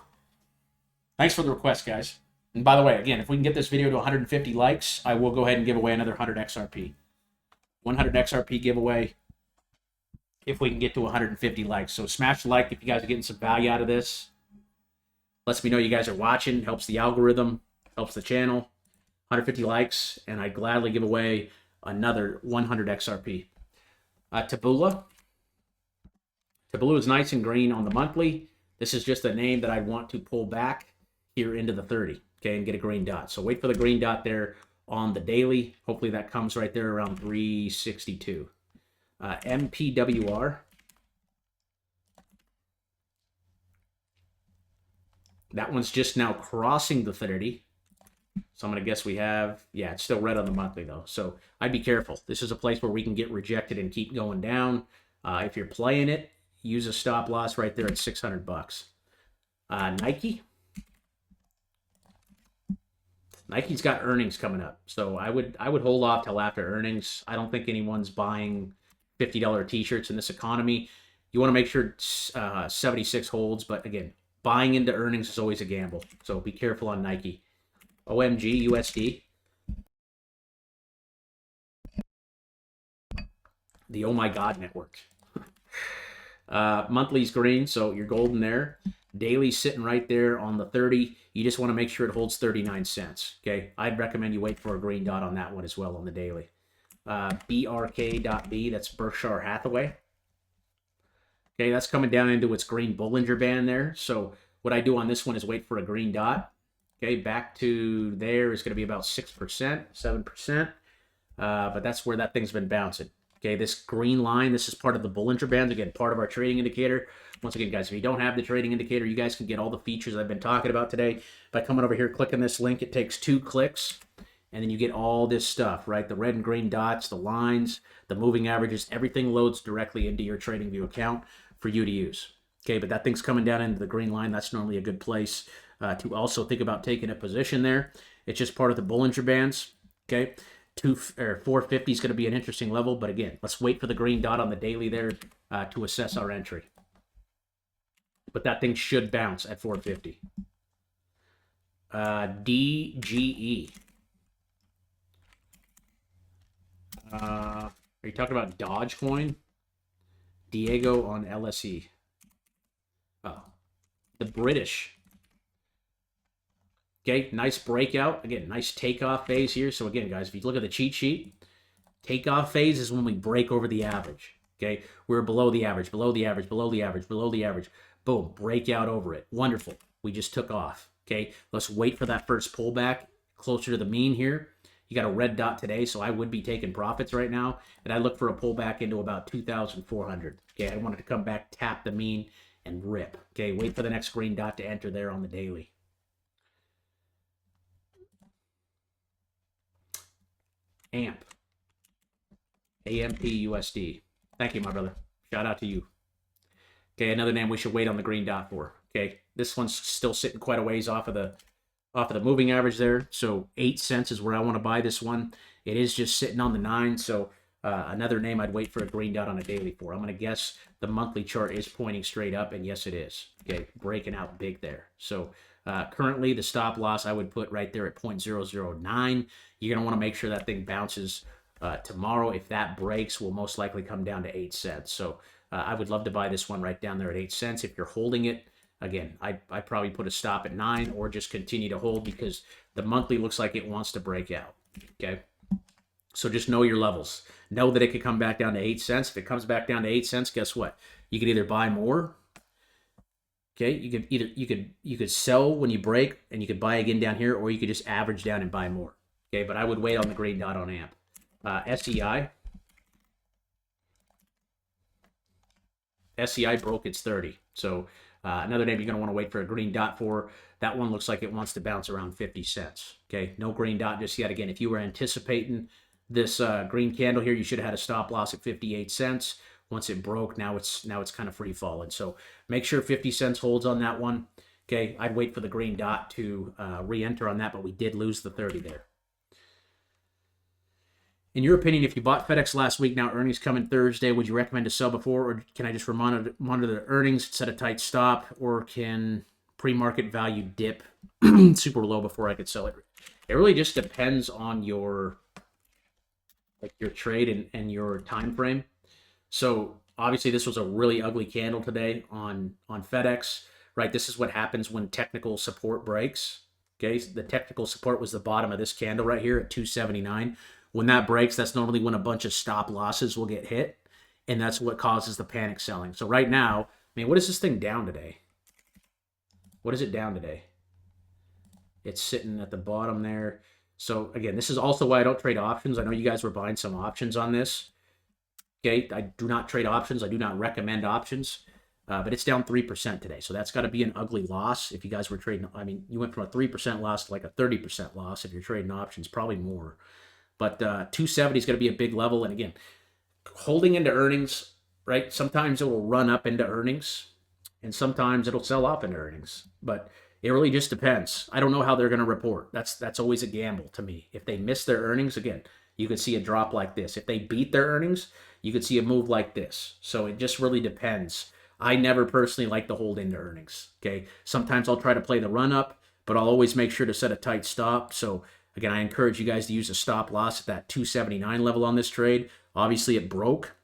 Thanks for the request, guys. And by the way, again, if we can get this video to 150 likes, I will go ahead and give away another 100 XRP. 100 XRP giveaway if we can get to 150 likes. So smash the like if you guys are getting some value out of this. Lets me know you guys are watching. Helps the algorithm. Helps the channel. 150 likes, and I'd gladly give away another 100 XRP. Taboola. Taboola is nice and green on the monthly. This is just a name that I want to pull back here into the 30, okay, and get a green dot. So wait for the green dot there on the daily. Hopefully that comes right there around 362. MPWR. That one's just now crossing the 30. So I'm going to guess we have, yeah, it's still red on the monthly though. So I'd be careful. This is a place where we can get rejected and keep going down. If you're playing it, use a stop loss right there at 600 bucks. Nike. Nike's got earnings coming up, so I would hold off till after earnings. I don't think anyone's buying $50 t-shirts in this economy. You want to make sure 76 holds, but again, buying into earnings is always a gamble, so be careful on Nike. OMG USD. The Oh My God network. Monthly's green, so you're golden there. Daily's sitting right there on the 30. You just want to make sure it holds 39 cents. Okay, I'd recommend you wait for a green dot on that one as well on the daily. BRK.B, that's Berkshire Hathaway. Okay, that's coming down into its green Bollinger Band there. So what I do on this one is wait for a green dot. Okay, back to there is going to be about 6%, 7%. But that's where that thing's been bouncing. Okay, this green line, this is part of the Bollinger Band. Again, part of our trading indicator. Once again, guys, if you don't have the trading indicator, you guys can get all the features I've been talking about today by coming over here, clicking this link. It takes 2 clicks, and then you get all this stuff, right? The red and green dots, the lines, the moving averages, everything loads directly into your TradingView account for you to use. Okay, but that thing's coming down into the green line. That's normally a good place to also think about taking a position there. It's just part of the Bollinger Bands, okay? 450 is going to be an interesting level, but again, let's wait for the green dot on the daily there to assess our entry. But that thing should bounce at 450. DGE. Are you talking about Dogecoin? Diego on LSE. Oh, the British. Okay, nice breakout. Again, nice takeoff phase here. So again, guys, if you look at the cheat sheet, takeoff phase is when we break over the average. Okay, we're below the average, below the average, below the average, below the average. Boom, breakout over it. Wonderful. We just took off. Okay, let's wait for that first pullback closer to the mean here. You got a red dot today, so I would be taking profits right now. And I look for a pullback into about 2,400. Okay, I wanted to come back, tap the mean, and rip. Okay, wait for the next green dot to enter there on the daily. AMP. AMP USD. Thank you, my brother. Shout out to you. Okay, another name we should wait on the green dot for. Okay, this one's still sitting quite a ways off of the moving average there. So 8 cents is where I want to buy this one. It is just sitting on the 9. So another name I'd wait for a green dot on a daily for. I'm going to guess the monthly chart is pointing straight up, and yes, it is. Okay, breaking out big there. So currently the stop loss I would put right there at 0.009. You're going to want to make sure that thing bounces tomorrow. If that breaks, will most likely come down to 8 cents. So I would love to buy this one right down there at 8 cents. If you're holding it, again, I'd probably put a stop at 9 or just continue to hold because the monthly looks like it wants to break out. Okay, so just know your levels. Know that it could come back down to 8 cents. If it comes back down to 8 cents, guess what? You could either buy more. Okay, you could sell when you break and you could buy again down here, or you could just average down and buy more. Okay, but I would wait on the green dot on AMP. SEI. SEI broke its 30. So another name you're going to want to wait for a green dot for. That one looks like it wants to bounce around 50 cents. Okay, no green dot just yet. Again, if you were anticipating this green candle here, you should have had a stop loss at 58 cents. Once it broke, now it's kind of free falling. So make sure 50 cents holds on that one. Okay, I'd wait for the green dot to re-enter on that, but we did lose the 30 there. In your opinion, if you bought FedEx last week, now earnings coming Thursday, would you recommend to sell before, or can I just monitor the earnings, set a tight stop, or can pre-market value dip super low before I could sell it? It really just depends on your trade and your time frame. So obviously this was a really ugly candle today on FedEx, right? This is what happens when technical support breaks. Okay, so the technical support was the bottom of this candle right here at 279. When that breaks, that's normally when a bunch of stop losses will get hit, and that's what causes the panic selling. So right now, I mean, what is this thing down today? What is it down today? It's sitting at the bottom there. So again, this is also why I don't trade options. I know you guys were buying some options on this. Okay, I do not trade options. I do not recommend options, but it's down 3% today. So that's got to be an ugly loss if you guys were trading. I mean, you went from a 3% loss to like a 30% loss if you're trading options, probably more. But 270 is going to be a big level. And again, holding into earnings right? Sometimes it will run up into earnings, and sometimes it'll sell off into earnings. But it really just depends. I don't know how they're going to report. That's always a gamble to me. If they miss their earnings, again, you could see a drop like this. If they beat their earnings, you could see a move like this. So it just really depends. I never personally like to hold into earnings. Okay. Sometimes I'll try to play the run up, but I'll always make sure to set a tight stop. So again, I encourage you guys to use a stop loss at that 279 level on this trade. Obviously, it broke.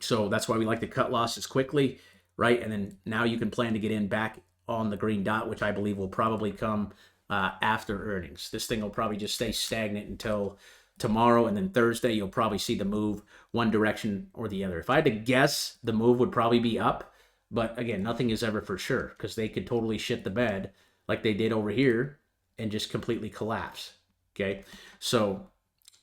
So that's why we like to cut losses quickly, right? And then now you can plan to get in back on the green dot, which I believe will probably come after earnings. This thing will probably just stay stagnant until tomorrow, and then Thursday you'll probably see the move one direction or the other. If I had to guess, the move would probably be up, but again, nothing is ever for sure because they could totally shit the bed like they did over here and just completely collapse. Okay, so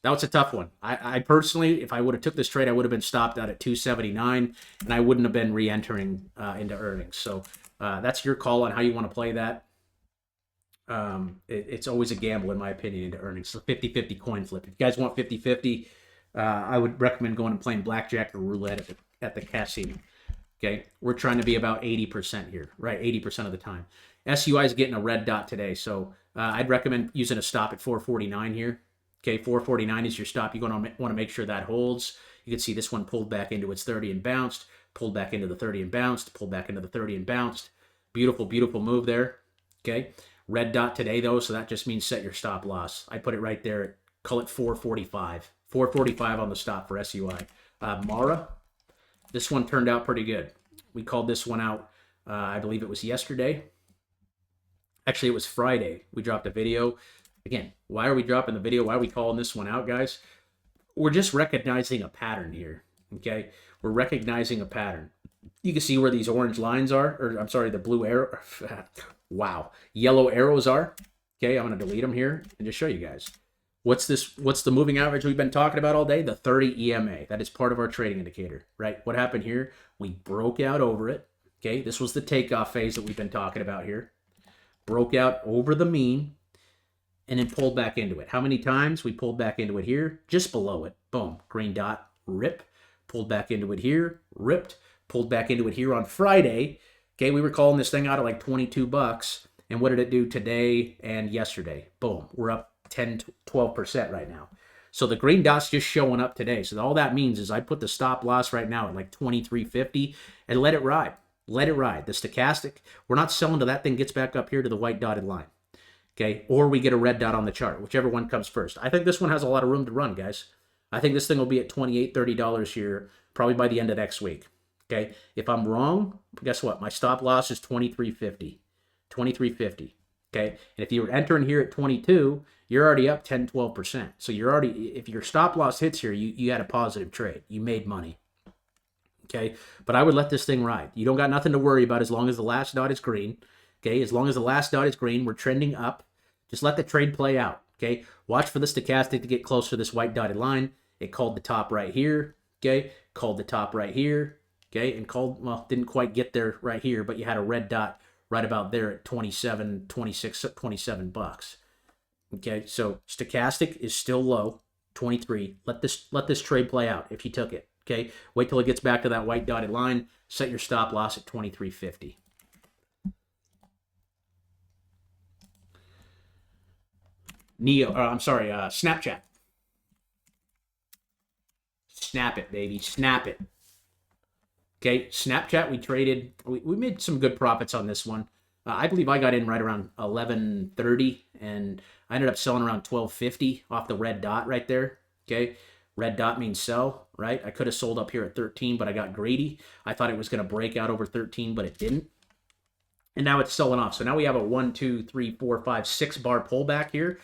that was a tough one. I personally, if I would have took this trade, I would have been stopped out at 279, and I wouldn't have been re-entering into earnings. So that's your call on how you want to play that. It's always a gamble, in my opinion, into earnings. So 50-50 coin flip. If you guys want 50-50, I would recommend going and playing blackjack or roulette at the casino. Okay, we're trying to be about 80% here, right? 80% of the time. SUI is getting a red dot today, so I'd recommend using a stop at 449 here. Okay, 449 is your stop. You're going to want to make sure that holds. You can see this one pulled back into its 30 and bounced, pulled back into the 30 and bounced, pulled back into the 30 and bounced. Beautiful, beautiful move there. Okay, red dot today though, so that just means set your stop loss. I put it right there. Call it 445. 445 on the stop for SUI. Mara, this one turned out pretty good. We called this one out, I believe it was yesterday. Actually, it was Friday. We dropped a video. Again, why are we dropping the video? Why are we calling this one out, guys? We're just recognizing a pattern here, okay? We're recognizing a pattern. You can see where these orange lines are, or I'm sorry, the blue arrow. Wow. Yellow arrows are. Okay, I'm going to delete them here and just show you guys. What's this? What's the moving average we've been talking about all day? The 30 EMA. That is part of our trading indicator, right? What happened here? We broke out over it. Okay, this was the takeoff phase that we've been talking about here. Broke out over the mean and then pulled back into it. How many times? We pulled back into it here, just below it. Boom, green dot, rip. Pulled back into it here, ripped. Pulled back into it here on Friday. Okay, we were calling this thing out at like 22 bucks. And what did it do today and yesterday? Boom, we're up 10, 12% right now. So the green dot's just showing up today. So all that means is I put the stop loss right now at like 23.50 and let it ride. Let it ride. The stochastic, we're not selling till that thing gets back up here to the white dotted line. Okay, or we get a red dot on the chart, whichever one comes first. I think this one has a lot of room to run, guys. I think this thing will be at $28, $30 here, probably by the end of next week. Okay, if I'm wrong, guess what? My stop loss is 23.50. 23.50. Okay, and if you were entering here at 22, you're already up 10, 12%. So you're already, if your stop loss hits here, you had a positive trade. You made money. Okay, but I would let this thing ride. You don't got nothing to worry about as long as the last dot is green. Okay, as long as the last dot is green, we're trending up. Just let the trade play out. Okay, watch for the stochastic to get close to this white dotted line. It called the top right here. Okay, called the top right here. Okay, and called, well, didn't quite get there right here, but you had a red dot right about there at 27, 26, 27 bucks. Okay, so stochastic is still low, 23. Let this trade play out if you took it. Okay, wait till it gets back to that white dotted line. Set your stop loss at 23.50. Snapchat. Snap it, baby. Snap it. Okay, Snapchat, we made some good profits on this one. I believe I got in right around 11.30, and I ended up selling around 12.50 off the red dot right there. Okay, red dot means sell, right? I could have sold up here at 13, but I got greedy. I thought it was going to break out over 13, but it didn't. And now it's selling off. So now we have a 1, 2, 3, 4, 5, 6 bar pullback here.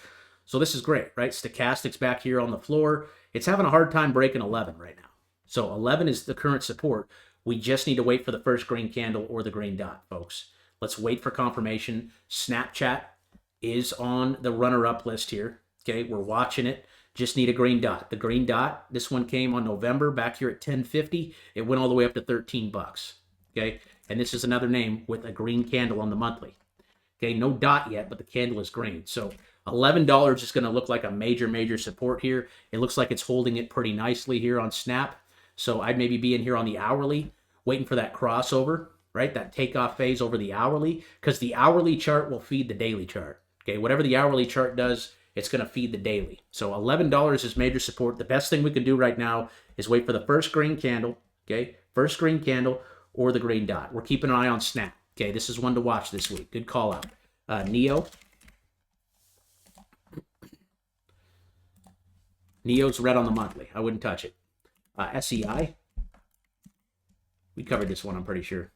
So this is great, right? Stochastic's back here on the floor. It's having a hard time breaking 11 right now. So 11 is the current support. We just need to wait for the first green candle or the green dot, folks. Let's wait for confirmation. Snapchat is on the runner-up list here. Okay, we're watching it. Just need a green dot. The green dot, this one came on November back here at 10.50. It went all the way up to 13 bucks. Okay, and this is another name with a green candle on the monthly. Okay, no dot yet, but the candle is green. So $11 is going to look like a major support here. It looks like it's holding it pretty nicely here on Snap. So I'd maybe be in here on the hourly, waiting for that crossover, right? That takeoff phase over the hourly, because the hourly chart will feed the daily chart. Okay, whatever the hourly chart does, it's going to feed the daily. So $11 is major support. The best thing we can do right now is wait for the first green candle, okay? First green candle or the green dot. We're keeping an eye on Snap. Okay, this is one to watch this week. Good call out. Neo. Neo's red on the monthly. I wouldn't touch it. SEI. We covered this one, I'm pretty sure.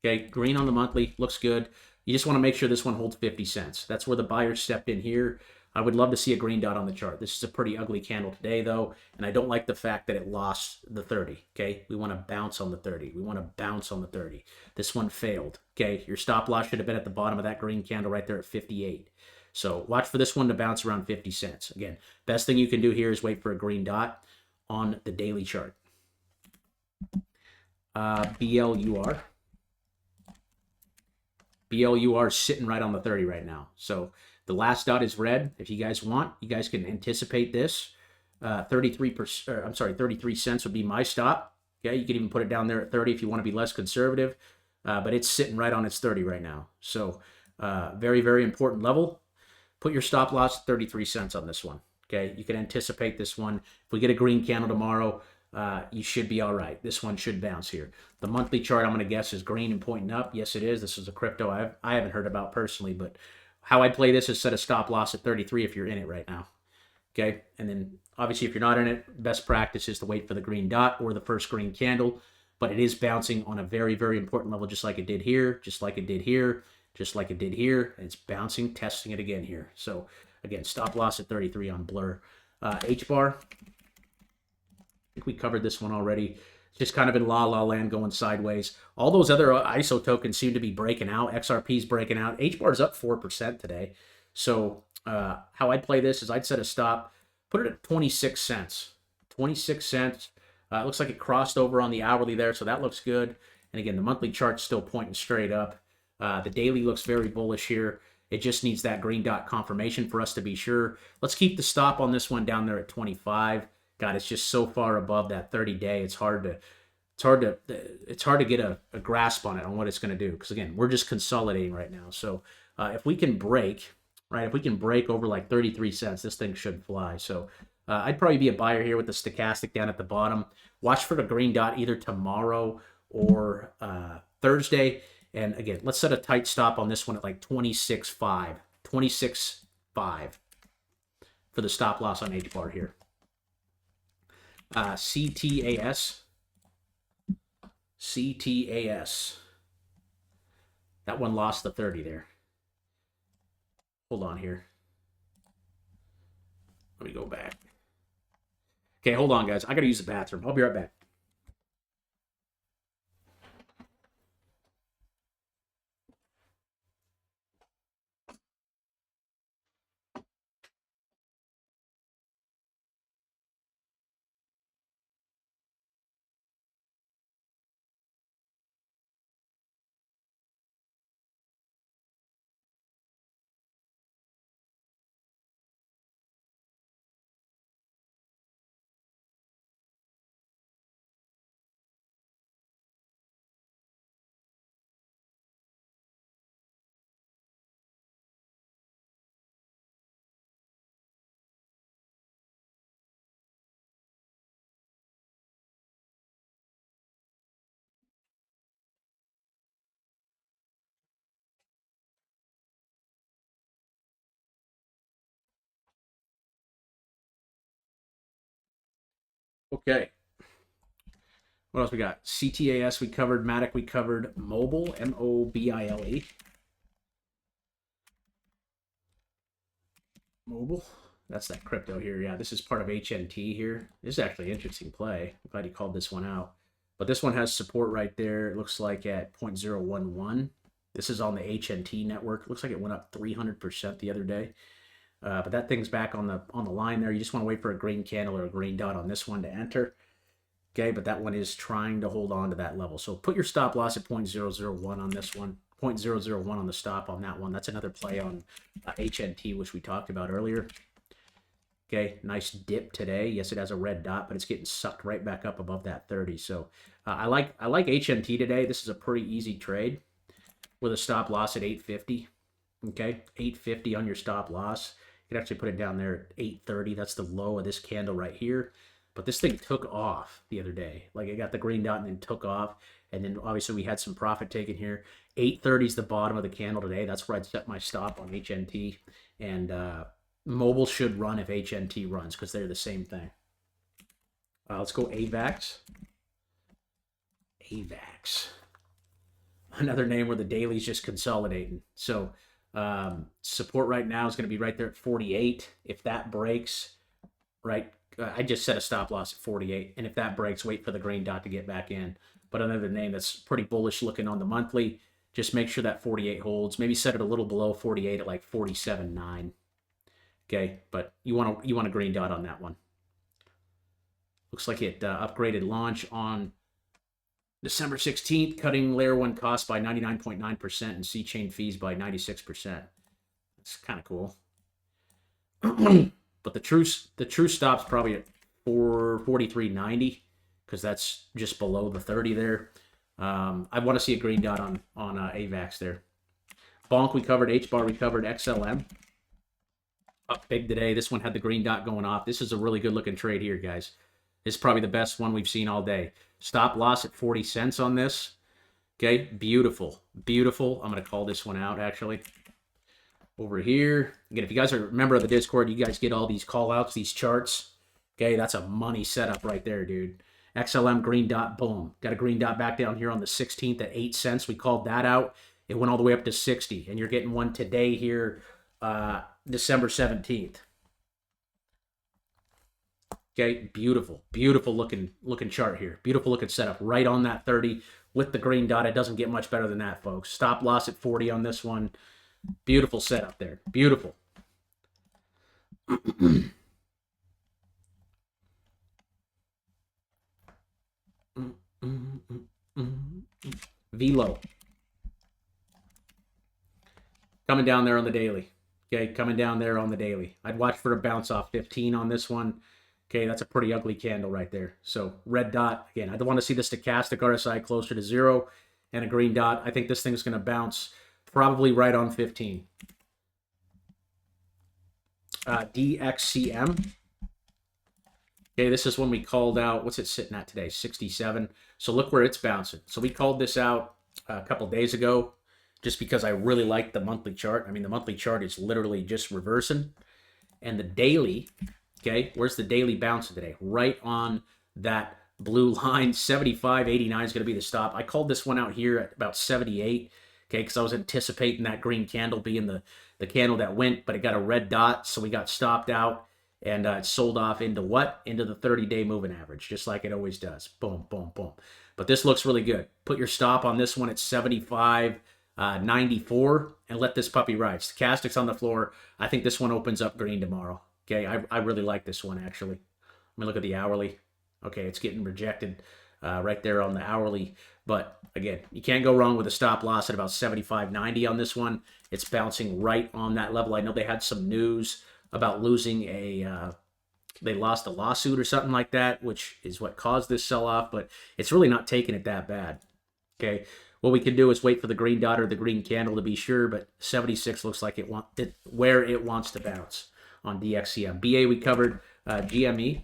Okay, green on the monthly. Looks good. You just want to make sure this one holds 50 cents. That's where the buyer stepped in here. I would love to see a green dot on the chart. This is a pretty ugly candle today, though, and I don't like the fact that it lost the 30, okay? We want to bounce on the 30. We want to bounce on the 30. This one failed, okay? Your stop loss should have been at the bottom of that green candle right there at 58. So watch for this one to bounce around 50 cents. Again, best thing you can do here is wait for a green dot on the daily chart. BLUR. BLUR is sitting right on the 30 right now. So the last dot is red. If you guys want, you guys can anticipate this. 33 cents would be my stop. Okay, you can even put it down there at 30 if you want to be less conservative. But it's sitting right on its 30 right now. So very, very important level. Put your stop loss at 33 cents on this one. Okay, you can anticipate this one. If we get a green candle tomorrow, you should be all right. This one should bounce here. The monthly chart, I'm going to guess, is green and pointing up. Yes, it is. This is a crypto I haven't heard about personally, but how I play this is set a stop loss at 33 if you're in it right now. Okay, and then obviously if you're not in it, best practice is to wait for the green dot or the first green candle, but it is bouncing on a very, very important level, just like it did here, just like it did here, just like it did here, and it's bouncing, testing it again here. So again, stop loss at 33 on Blur. H-bar, I think we covered this one already. It's just kind of in la land going sideways. All those other ISO tokens seem to be breaking out. XRP's breaking out. H-bar's up 4% today. So how I'd play this is I'd set a stop, put it at 26 cents. 26 cents. It looks like it crossed over on the hourly there, so that looks good. And again, the monthly chart's still pointing straight up. The daily looks very bullish here. It just needs that green dot confirmation for us to be sure. Let's keep the stop on this one down there at 25. God, it's just so far above that 30-day. It's hard to get a grasp on it, on what it's going to do. Because again, we're just consolidating right now. So if we can break, right, if we can break over like 33 cents, this thing should fly. So I'd probably be a buyer here with the stochastic down at the bottom. Watch for the green dot either tomorrow or Thursday. And again, let's set a tight stop on this one at like 26.5. 26.5 for the stop loss on H-bar here. CTAS. CTAS. That one lost the 30 there. Hold on here. Let me go back. Okay, hold on, guys. I got to use the bathroom. I'll be right back. Okay. What else we got? CTAS we covered. Matic we covered. Mobile, M-O-B-I-L-E. Mobile. That's that crypto here. Yeah, this is part of HNT here. This is actually an interesting play. I'm glad you called this one out. But this one has support right there. It looks like at 0.011. This is on the HNT network. It looks like it went up 300% the other day. But that thing's back on the line there. You just want to wait for a green candle or a green dot on this one to enter. Okay, but that one is trying to hold on to that level. So put your stop loss at 0.001 on this one. 0.001 on the stop on that one. That's another play on HNT, which we talked about earlier. Okay, nice dip today. Yes, it has a red dot, but it's getting sucked right back up above that 30. So I like HMT today. This is a pretty easy trade with a stop loss at 850. Okay, 850 on your stop loss. You can actually put it down there at 830. That's the low of this candle right here. But this thing took off the other day. Like it got the green dot and then took off. And then obviously we had some profit taken here. 830 is the bottom of the candle today. That's where I'd set my stop on HNT. And mobile should run if HNT runs because they're the same thing. Let's go AVAX. AVAX. Another name where the daily's just consolidating. So support right now is going to be right there at 48. If that breaks, right, I just set a stop loss at 48. And if that breaks, wait for the green dot to get back in. But another name that's pretty bullish looking on the monthly, just make sure that 48 holds. Maybe set it a little below 48 at like 47.9. Okay, but you want a green dot on that one. Looks like it upgraded launch on December 16th, cutting layer 1 costs by 99.9% and C-chain fees by 96%. It's kind of cool. But the true stop's probably at 43.90 because that's just below the 30 there. I want to see a green dot on AVAX there. Bonk we covered, H-bar we covered, XLM up big today. This one had the green dot going off. This is a really good looking trade here, guys. This is probably the best one we've seen all day. Stop loss at 40 cents on this. Okay, beautiful, beautiful. I'm going to call this one out, actually. Over here. Again, if you guys are a member of the Discord, you guys get all these call-outs, these charts. Okay, that's a money setup right there, dude. XLM green dot, boom. Got a green dot back down here on the 16th at 8 cents. We called that out. It went all the way up to 60. And you're getting one today here, December 17th. Okay, beautiful, beautiful looking chart here. Beautiful looking setup right on that 30 with the green dot. It doesn't get much better than that, folks. Stop loss at 40 on this one. Beautiful setup there. Beautiful. Velo. Coming down there on the daily. Okay, coming down there on the daily. I'd watch for a bounce off 15 on this one. Okay, that's a pretty ugly candle right there. So red dot, again, I don't want to see the stochastic RSI closer to 0 and a green dot. I think this thing's going to bounce probably right on 15. DXCM. Okay, this is when we called out, what's it sitting at today? 67. So look where it's bouncing. So we called this out a couple days ago just because I really like the monthly chart. I mean, the monthly chart is literally just reversing. And the daily, okay, where's the daily bouncing today? Right on that blue line. 75.89 is going to be the stop. I called this one out here at about 78, okay, because I was anticipating that green candle being the candle that went, but it got a red dot, so we got stopped out, and it sold off into what? Into the 30-day moving average, just like it always does. Boom, boom, boom. But this looks really good. Put your stop on this one at 75.94 and let this puppy ride. Stochastics on the floor. I think this one opens up green tomorrow. Okay, I really like this one, actually. Let me look at the hourly. Okay, it's getting rejected right there on the hourly. But, again, you can't go wrong with a stop loss at about 75.90 on this one. It's bouncing right on that level. I know they had some news about losing they lost a lawsuit or something like that, which is what caused this sell-off. But it's really not taking it that bad. Okay, what we can do is wait for the green dot or the green candle to be sure. But 76 looks like where it wants to bounce on DXCM. BA we covered, GME.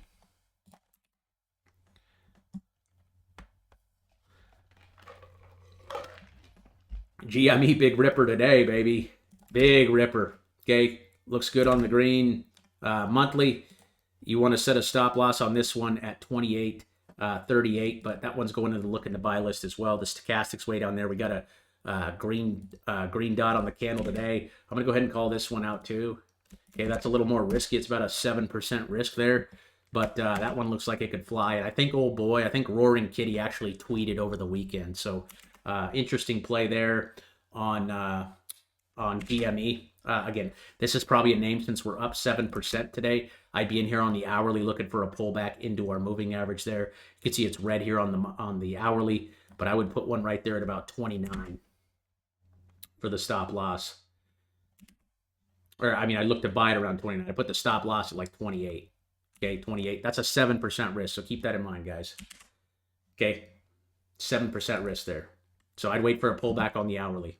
GME big ripper today, baby. Big ripper. Okay, looks good on the green. Monthly, you want to set a stop loss on this one at 28.38, but that one's going to the look in the buy list as well. The stochastics way down there. We got a green dot on the candle today. I'm going to go ahead and call this one out too. Okay, that's a little more risky. It's about a 7% risk there, but that one looks like it could fly. And I think, oh boy, I think Roaring Kitty actually tweeted over the weekend. So interesting play there on GME. Again, this is probably a name since we're up 7% today. I'd be in here on the hourly looking for a pullback into our moving average there. You can see it's red here on the hourly, but I would put one right there at about 29 for the stop loss. or I mean, I looked to buy it around 29. I put the stop loss at like 28. Okay, 28. That's a 7% risk. So keep that in mind, guys. Okay, 7% risk there. So I'd wait for a pullback on the hourly.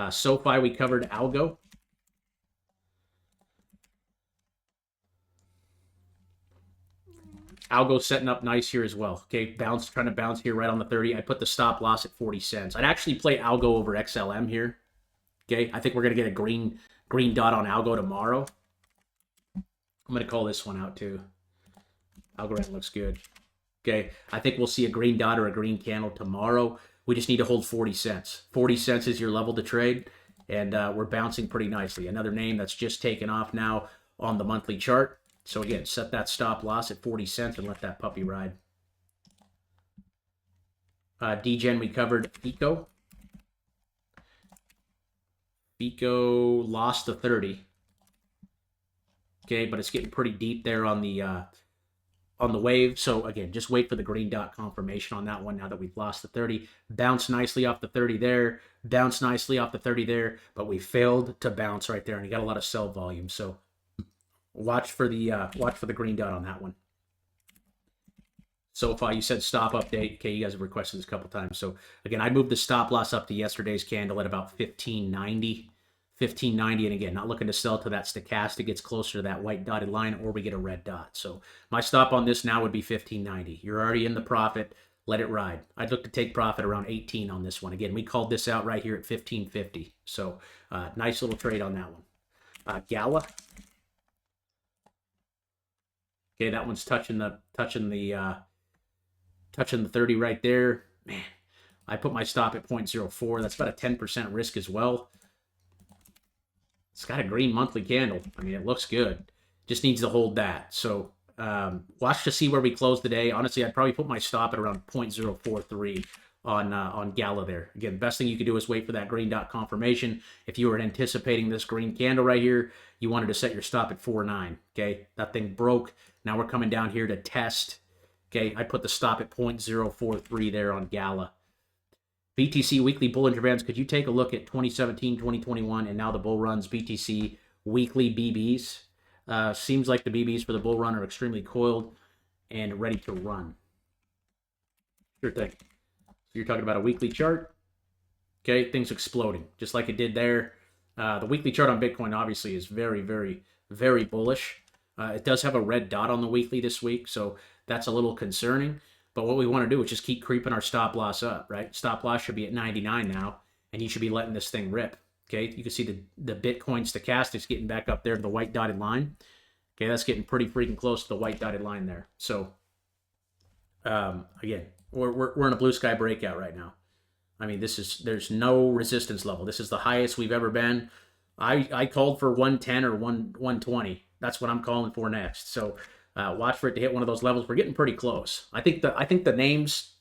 SoFi, we covered Algo. Algo setting up nice here as well. Okay, trying to bounce here right on the 30. I put the stop loss at 40 cents. I'd actually play Algo over XLM here. Okay, I think we're gonna get a green dot on Algo tomorrow. I'm gonna call this one out too. Algorithm looks good. Okay, I think we'll see a green dot or a green candle tomorrow. We just need to hold 40 cents. 40 cents is your level to trade, and we're bouncing pretty nicely. Another name that's just taken off now on the monthly chart. So again, set that stop loss at 40 cents and let that puppy ride. DGen, we covered Eco. Eco lost the 30. Okay, but it's getting pretty deep there on the wave. So again, just wait for the green dot confirmation on that one now that we've lost the 30. Bounce nicely off the 30 there. Bounce nicely off the 30 there, but we failed to bounce right there, and you got a lot of sell volume. So watch for the green dot on that one. SoFi, you said stop update. Okay, you guys have requested this a couple times. So again, I moved the stop loss up to yesterday's candle at about 1590. 1590, and again, not looking to sell till that stochastic gets closer to that white dotted line or we get a red dot. So my stop on this now would be 1590. You're already in the profit. Let it ride. I'd look to take profit around 18 on this one. Again, we called this out right here at 1550. So nice little trade on that one. Gala. Okay, that one's touching the 30 right there. Man, I put my stop at 0.04. That's about a 10% risk as well. It's got a green monthly candle. I mean, it looks good. Just needs to hold that. So watch to see where we close today. Honestly, I'd probably put my stop at around 0.043 on Gala there. Again, best thing you could do is wait for that green dot confirmation. If you were anticipating this green candle right here, you wanted to set your stop at 4.9. Okay, that thing broke. Now we're coming down here to test. Okay, I put the stop at 0.043 there on Gala. BTC weekly Bollinger Bands. Could you take a look at 2017, 2021, and now the bull runs BTC weekly BBs? Seems like the BBs for the bull run are extremely coiled and ready to run. Sure thing. So you're talking about a weekly chart. Okay, things exploding just like it did there. The weekly chart on Bitcoin obviously is very, very, very bullish. It does have a red dot on the weekly this week, so that's a little concerning. But what we want to do is just keep creeping our stop loss up, right? Stop loss should be at 99 now, and you should be letting this thing rip. Okay, you can see the Bitcoin stochastics getting back up there to the white dotted line. Okay, that's getting pretty freaking close to the white dotted line there. So, again, we're in a blue sky breakout right now. I mean, there's no resistance level. This is the highest we've ever been. I called for 110 or 120. That's what I'm calling for next. So watch for it to hit one of those levels. We're getting pretty close. I think the names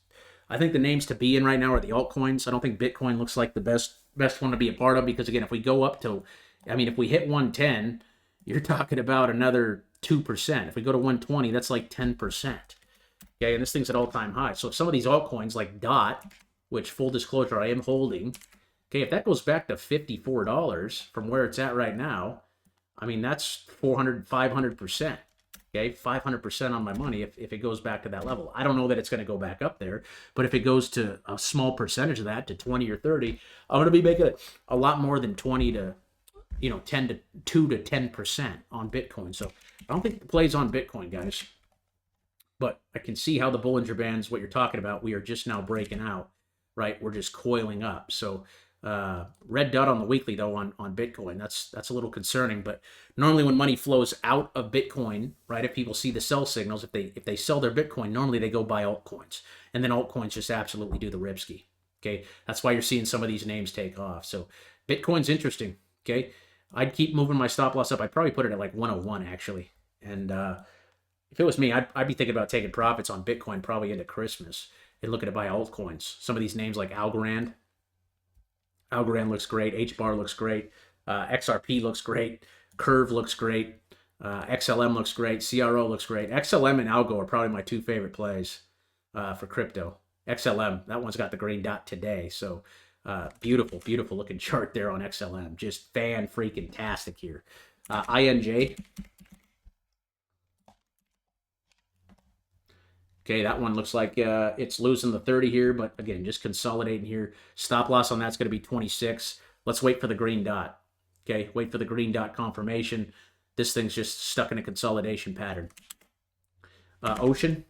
to be in right now are the altcoins. I don't think Bitcoin looks like the best one to be a part of, because again, if we go up to, I mean, if we hit 110, you're talking about another 2%. If we go to 120, that's like 10%. Okay, and this thing's at all-time high. So if some of these altcoins like DOT, which full disclosure I am holding, okay, if that goes back to $54 from where it's at right now, I mean, that's 500%. Okay, 500% on my money if it goes back to that level. I don't know that it's going to go back up there, but if it goes to a small percentage of that, to 20 or 30, I'm going to be making a lot more than 20 to, 10 to 2 to 10% on Bitcoin. So I don't think the play's on Bitcoin, guys. But I can see how the Bollinger Bands, what you're talking about, we are just now breaking out, right? We're just coiling up. So red dot on the weekly though on Bitcoin, that's a little concerning. But normally when money flows out of Bitcoin, right, if people see the sell signals, if they sell their Bitcoin, normally they go buy altcoins, and then altcoins just absolutely do the ribski. Okay, that's why you're seeing some of these names take off. So Bitcoin's interesting. Okay, I'd keep moving my stop loss up. I'd probably put it at like 101 actually, and if it was me, I'd be thinking about taking profits on Bitcoin probably into Christmas and looking to buy altcoins. Some of these names like Algorand looks great. HBAR looks great. XRP looks great. Curve looks great. XLM looks great. CRO looks great. XLM and Algo are probably my two favorite plays for crypto. XLM, that one's got the green dot today. So Beautiful, beautiful looking chart there on XLM. Just fan-freaking-tastic here. INJ. Okay, that one looks like it's losing the 30 here, but again, just consolidating here. Stop loss on that's going to be 26. Let's wait for the green dot. Okay, wait for the green dot confirmation. This thing's just stuck in a consolidation pattern. Ocean.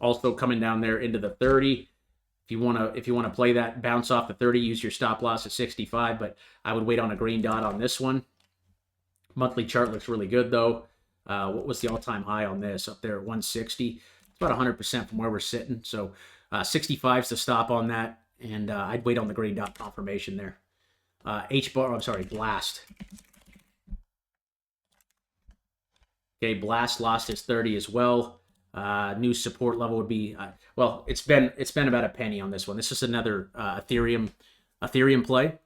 Also coming down there into the 30. If you want to play that bounce off the 30, use your stop loss at 65, but I would wait on a green dot on this one. Monthly chart looks really good though. What was the all-time high on this? Up there at 160. It's about 100% from where we're sitting. So 65 is the stop on that, and I'd wait on the green dot confirmation there. Blast. Okay, Blast lost his 30 as well. New support level would be well, it's been about a penny on this one. This is another Ethereum play.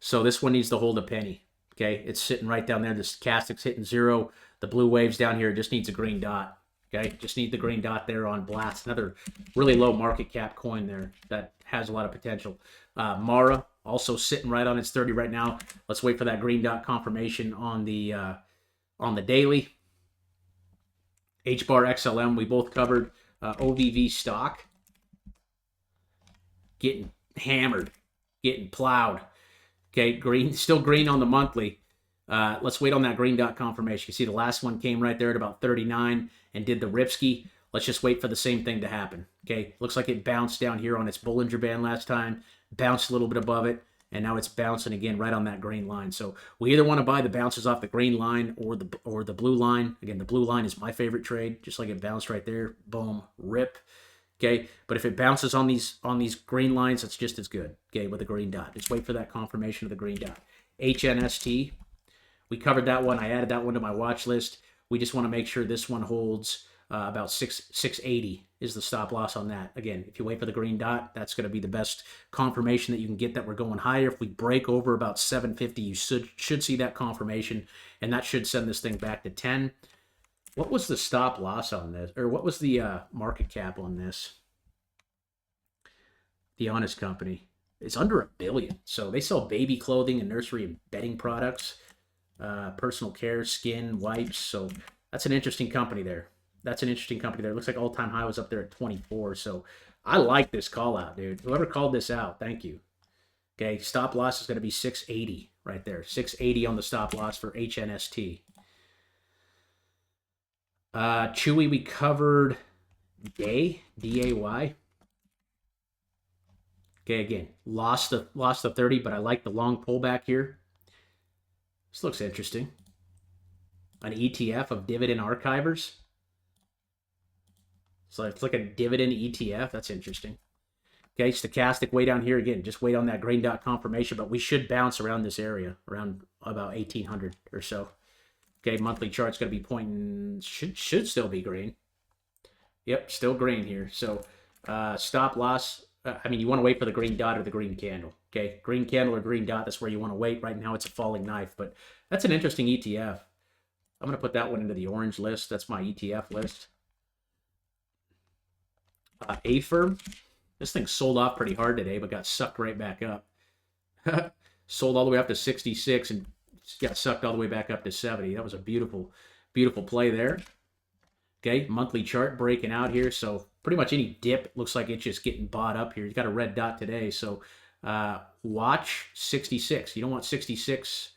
So this one needs to hold a penny. Okay, it's sitting right down there. The stochastic's hitting 0. The blue waves down here just needs a green dot. Okay, just need the green dot there on Blast. Another really low market cap coin there that has a lot of potential. Mara also sitting right on its 30 right now. Let's wait for that green dot confirmation on the daily. HBAR XLM we both covered. OVV stock getting hammered, getting plowed. Okay, green, still green on the monthly. Let's wait on that green dot confirmation. You see the last one came right there at about 39 and did the Ripsky. Let's just wait for the same thing to happen. Okay, looks like it bounced down here on its Bollinger Band last time, bounced a little bit above it, and now it's bouncing again right on that green line. So we either want to buy the bounces off the green line or the blue line. Again, the blue line is my favorite trade, just like it bounced right there. Boom, rip. Okay, but if it bounces on these green lines, it's just as good. Okay, with a green dot. Just wait for that confirmation of the green dot. HNST. We covered that one. I added that one to my watch list. We just want to make sure this one holds about 680 is the stop loss on that. Again, if you wait for the green dot, that's going to be the best confirmation that you can get that we're going higher. If we break over about 750, you should see that confirmation, and that should send this thing back to 10. What was the stop loss on this? Or what was the market cap on this? The Honest Company. It's under $1 billion. So they sell baby clothing and nursery and bedding products, personal care, skin, wipes. So that's an interesting company there. It looks like all-time high was up there at 24. So I like this call out, dude. Whoever called this out, thank you. Okay, stop loss is going to be 680 right there. 680 on the stop loss for HNST. CHWY we covered. D-A-Y. Okay, again, lost the 30, but I like the long pullback here. This looks interesting. An ETF of dividend archivers. So it's like a dividend ETF. That's interesting. Okay, stochastic way down here again. Just wait on that green dot confirmation, but we should bounce around this area, around about 1800 or so. Okay, monthly chart's going to be pointing, should still be green. Yep, still green here. So stop loss, you want to wait for the green dot or the green candle. Okay, green candle or green dot, that's where you want to wait. Right now it's a falling knife, but that's an interesting ETF. I'm going to put that one into the orange list. That's my ETF list. A-Firm. This thing sold off pretty hard today, but got sucked right back up. Sold all the way up to 66 and got sucked all the way back up to 70. That was a beautiful, beautiful play there. Okay, monthly chart breaking out here. So pretty much any dip looks like it's just getting bought up here. You got a red dot today. So watch 66. You don't want 66.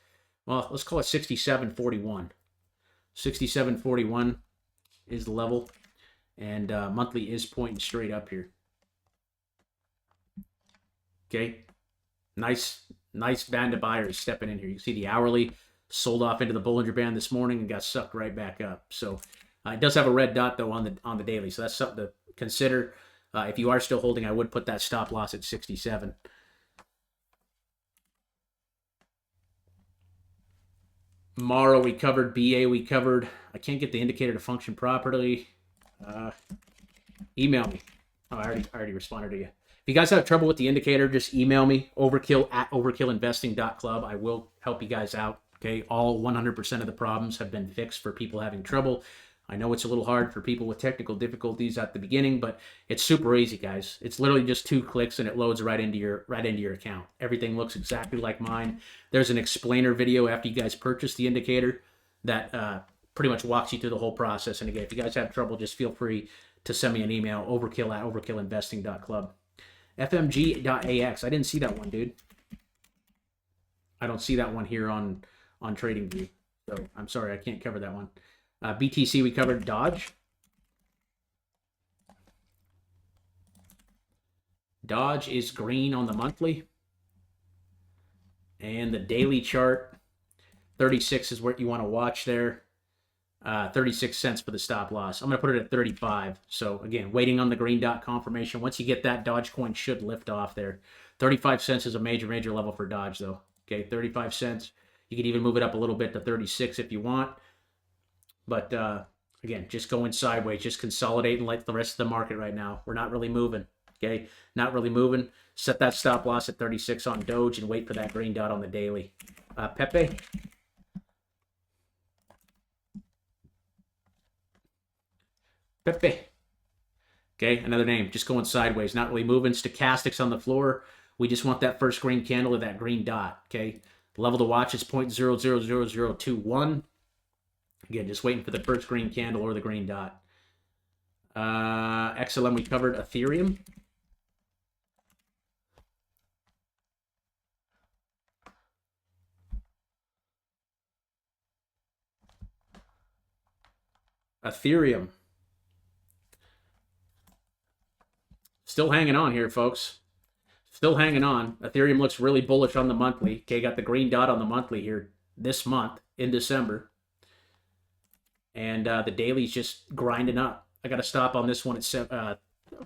Well, let's call it 67.41. 67.41 is the level. And monthly is pointing straight up here. Okay, nice band of buyers stepping in here. You see the hourly sold off into the Bollinger Band this morning and got sucked right back up. So it does have a red dot though on the daily, so that's something to consider. If you are still holding, I would put that stop loss at 67. Mara we covered, BA we covered. I can't get the indicator to function properly. Email me. Oh, I already responded to you. If you guys have trouble with the indicator, just email me, overkill@overkillinvesting.club. I will help you guys out. Okay, all 100% of the problems have been fixed for people having trouble. I know it's a little hard for people with technical difficulties at the beginning, but it's super easy, guys. It's literally just 2 clicks and it loads right into your account. Everything looks exactly like mine. There's an explainer video after you guys purchase the indicator that pretty much walks you through the whole process. And again, if you guys have trouble, just feel free to send me an email, overkill@overkillinvesting.club. FMG.AX. I didn't see that one, dude. I don't see that one here on TradingView. So I'm sorry, I can't cover that one. BTC, we covered. Dodge. Dodge is green on the monthly. And the daily chart, 36 is what you want to watch there. 36 cents for the stop loss. I'm going to put it at 35. So again, waiting on the green dot confirmation. Once you get that, Dogecoin should lift off there. 35 cents is a major level for Dodge though. Okay, 35 cents. You can even move it up a little bit to 36 if you want. But again, just going sideways, just consolidating like the rest of the market right now. We're not really moving. Okay, not really moving. Set that stop loss at 36 on Doge and wait for that green dot on the daily. Pepe. Pepe. Okay, another name, just going sideways, not really moving. Stochastics on the floor. We just want that first green candle or that green dot. Okay, the level to watch is 0.000021. Again, just waiting for the first green candle or the green dot. XLM, we covered. Ethereum. Ethereum. Still hanging on here, folks. Still hanging on. Ethereum looks really bullish on the monthly. Okay, got the green dot on the monthly here this month in December. And the daily's just grinding up. I got to stop on this one at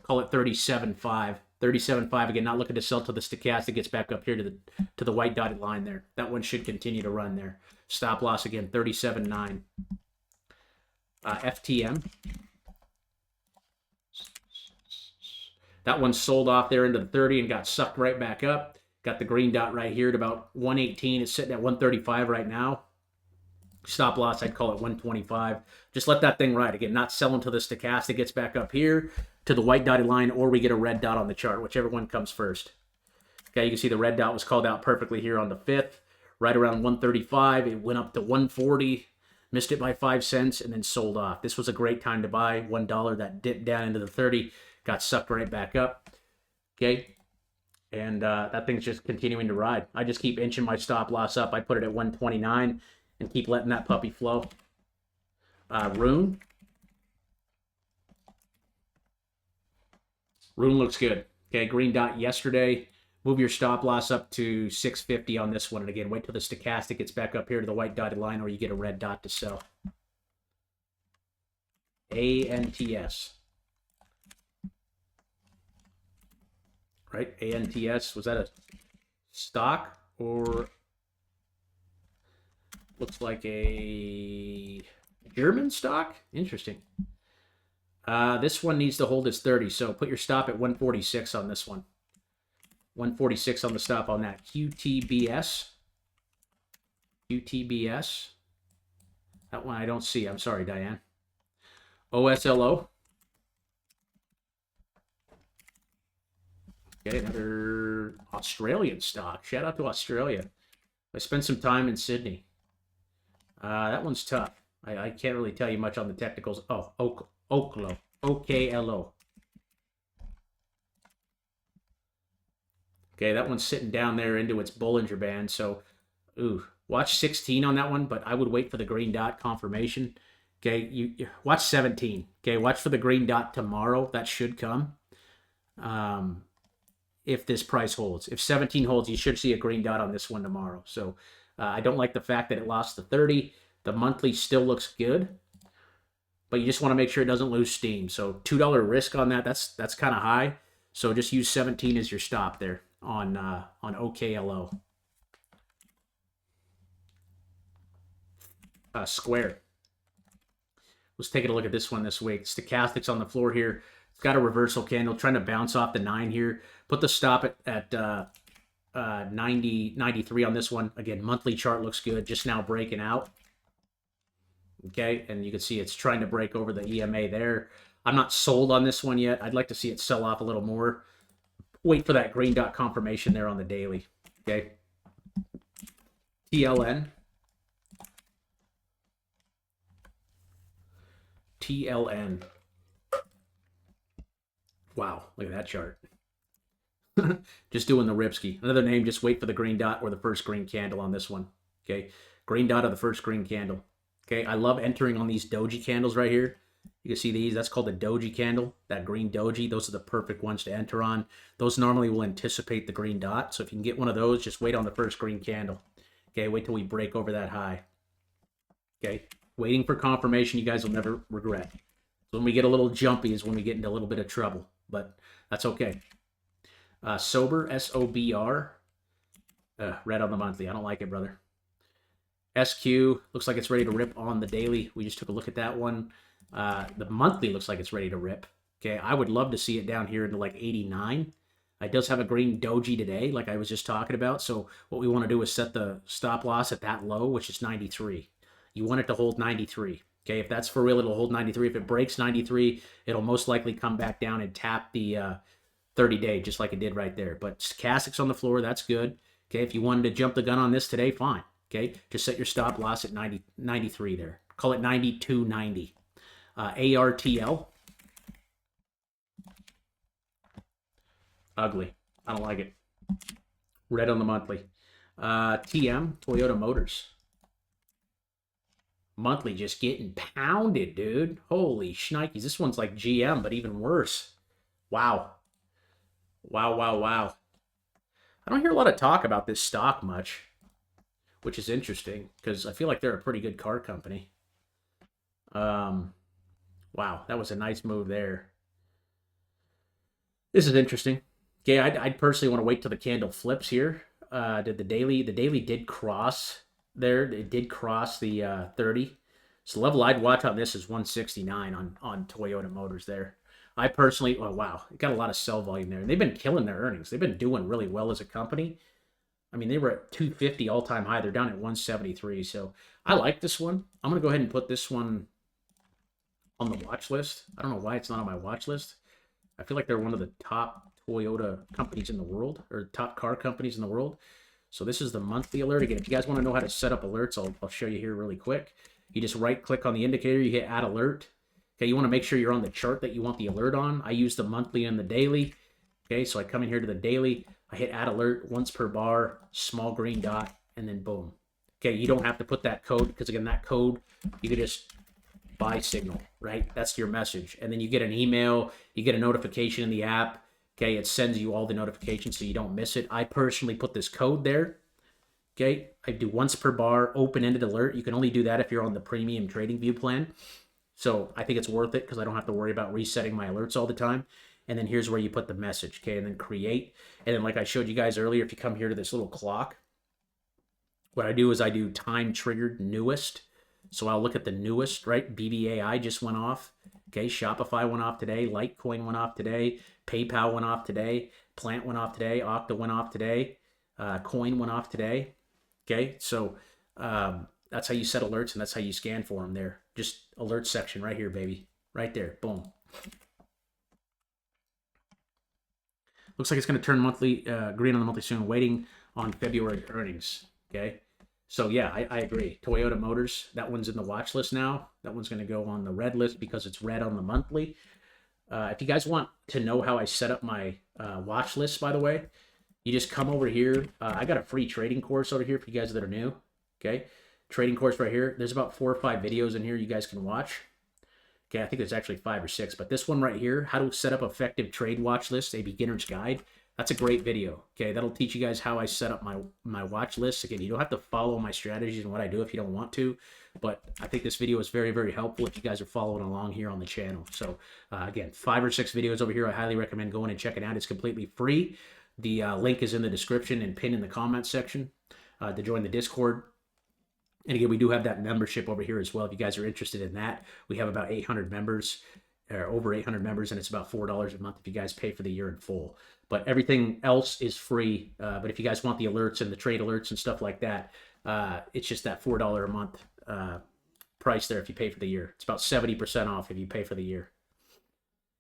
call it 37.5. 37.5 again. Not looking to sell till the stochastic gets back up here to the white dotted line there. That one should continue to run there. Stop loss again 37.9. FTM. That one sold off there into the 30 and got sucked right back up. Got the green dot right here at about 118. It's sitting at 135 right now. Stop loss, I'd call it 125. Just let that thing ride. Again, not selling till the stochastic gets back up here to the white dotted line, or we get a red dot on the chart, whichever one comes first. Okay, you can see the red dot was called out perfectly here on the 5th, right around 135. It went up to 140, missed it by 5 cents, and then sold off. This was a great time to buy. $1 that dipped down into the 30, got sucked right back up. Okay, and that thing's just continuing to ride. I just keep inching my stop loss up. I put it at 129 and keep letting that puppy flow. Rune. Rune looks good. Okay, green dot yesterday. Move your stop loss up to 650 on this one. And again, wait till the stochastic gets back up here to the white dotted line, or you get a red dot to sell. ANTS. Right? ANTS. Was that a stock or... Looks like a German stock. Interesting. This one needs to hold its 30, so put your stop at 146 on this one. 146 on the stop on that. QTBS. QTBS. That one I don't see. I'm sorry, Diane. OSLO. Okay, another Australian stock. Shout out to Australia. I spent some time in Sydney. That one's tough. I can't really tell you much on the technicals. Oh, Oklo. OKLO. Okay, that one's sitting down there into its Bollinger Band. So, watch 16 on that one, but I would wait for the green dot confirmation. Okay, you watch 17. Okay, watch for the green dot tomorrow. That should come. If this price holds. If 17 holds, you should see a green dot on this one tomorrow. So, I don't like the fact that it lost the 30. The monthly still looks good, but you just want to make sure it doesn't lose steam. So $2 risk on that, that's kind of high. So just use 17 as your stop there on OKLO. Square. Let's take a look at this one this week. Stochastics on the floor here. It's got a reversal candle trying to bounce off the 9 here. Put the stop at 93 on this one. Again, monthly chart looks good. Just now breaking out. Okay, and you can see it's trying to break over the EMA there. I'm not sold on this one yet. I'd like to see it sell off a little more. Wait for that green dot confirmation there on the daily. Okay. TLN. TLN. Wow, look at that chart. Just doing the Ripsky. Another name, just wait for the green dot or the first green candle on this one. Okay. Green dot or the first green candle. Okay. I love entering on these doji candles right here. You can see these. That's called a doji candle. That green doji. Those are the perfect ones to enter on. Those normally will anticipate the green dot. So if you can get one of those, just wait on the first green candle. Okay. Wait till we break over that high. Okay. Waiting for confirmation. You guys will never regret. So when we get a little jumpy is when we get into a little bit of trouble. But that's okay. Sober, SOBR. Red on the monthly. I don't like it, brother. SQ looks like it's ready to rip on the daily. We just took a look at that one. The monthly looks like it's ready to rip. Okay, I would love to see it down here into like 89. It does have a green doji today, like I was just talking about. So what we want to do is set the stop loss at that low, which is 93. You want it to hold 93. Okay, if that's for real, it'll hold 93. If it breaks 93, it'll most likely come back down and tap the 30-day, just like it did right there. But stochastics on the floor, that's good. Okay, if you wanted to jump the gun on this today, fine. Okay, just set your stop loss at 93 there. Call it 92.90. ARTL. Ugly. I don't like it. Red on the monthly. TM, Toyota Motors. Monthly just getting pounded, dude. Holy shnikes. This one's like GM, but even worse. Wow. Wow, wow, wow. I don't hear a lot of talk about this stock much, which is interesting because I feel like they're a pretty good car company. Wow, that was a nice move there. This is interesting. Okay, I'd personally want to wait till the candle flips here. Did the daily did cross there. It did cross the 30. So the level I'd watch on this is 169 on Toyota Motors there. I personally, oh wow, it got a lot of sell volume there. And they've been killing their earnings. They've been doing really well as a company. I mean, they were at 250 all-time high. They're down at 173. So I like this one. I'm going to go ahead and put this one on the watch list. I don't know why it's not on my watch list. I feel like they're one of the top Toyota companies in the world, or top car companies in the world. So this is the monthly alert. Again, if you guys want to know how to set up alerts, I'll show you here really quick. You just right-click on the indicator. You hit Add Alert. Okay, you want to make sure you're on the chart that you want the alert on. I use the monthly and the daily. Okay, so I come in here to the daily. I hit Add Alert once per bar, small green dot, and then boom. Okay, you don't have to put that code because, again, that code, you could just buy signal, right? That's your message. And then you get an email, you get a notification in the app. Okay, it sends you all the notifications so you don't miss it. I personally put this code there. Okay, I do once per bar, open-ended alert. You can only do that if you're on the premium trading view plan. So I think it's worth it because I don't have to worry about resetting my alerts all the time. And then here's where you put the message, okay? And then create. And then like I showed you guys earlier, if you come here to this little clock, what I do is I do time-triggered newest. So I'll look at the newest, right? BBAI just went off. Okay, Shopify went off today. Litecoin went off today. PayPal went off today. Plant went off today. Okta went off today. Coin went off today. Okay, so that's how you set alerts, and that's how you scan for them there. Just alert section right here, baby. Right there. Boom. Looks like it's going to turn monthly green on the monthly soon, waiting on February earnings. Okay, so yeah, I agree. Toyota Motors, that one's in the watch list now. That one's going to go on the red list because it's red on the monthly. If you guys want to know how I set up my watch list, by the way, you just come over here. I got a free trading course over here for you guys that are new. Okay, trading course right here. There's about 4 or 5 videos in here you guys can watch. Okay, I think there's actually 5 or 6, but this one right here, how to set up effective trade watch list, a beginner's guide. That's a great video. Okay, that'll teach you guys how I set up my watch list. Again, you don't have to follow my strategies and what I do if you don't want to, but I think this video is very, very helpful if you guys are following along here on the channel. So again, 5 or 6 videos over here. I highly recommend going and checking out. It's completely free. The link is in the description and pinned in the comment section to join the Discord. And again, we do have that membership over here as well. If you guys are interested in that, we have about 800 members, or over 800 members, and it's about $4 a month if you guys pay for the year in full. But everything else is free. But if you guys want the alerts and the trade alerts and stuff like that, it's just that $4 a month price there if you pay for the year. It's about 70% off if you pay for the year.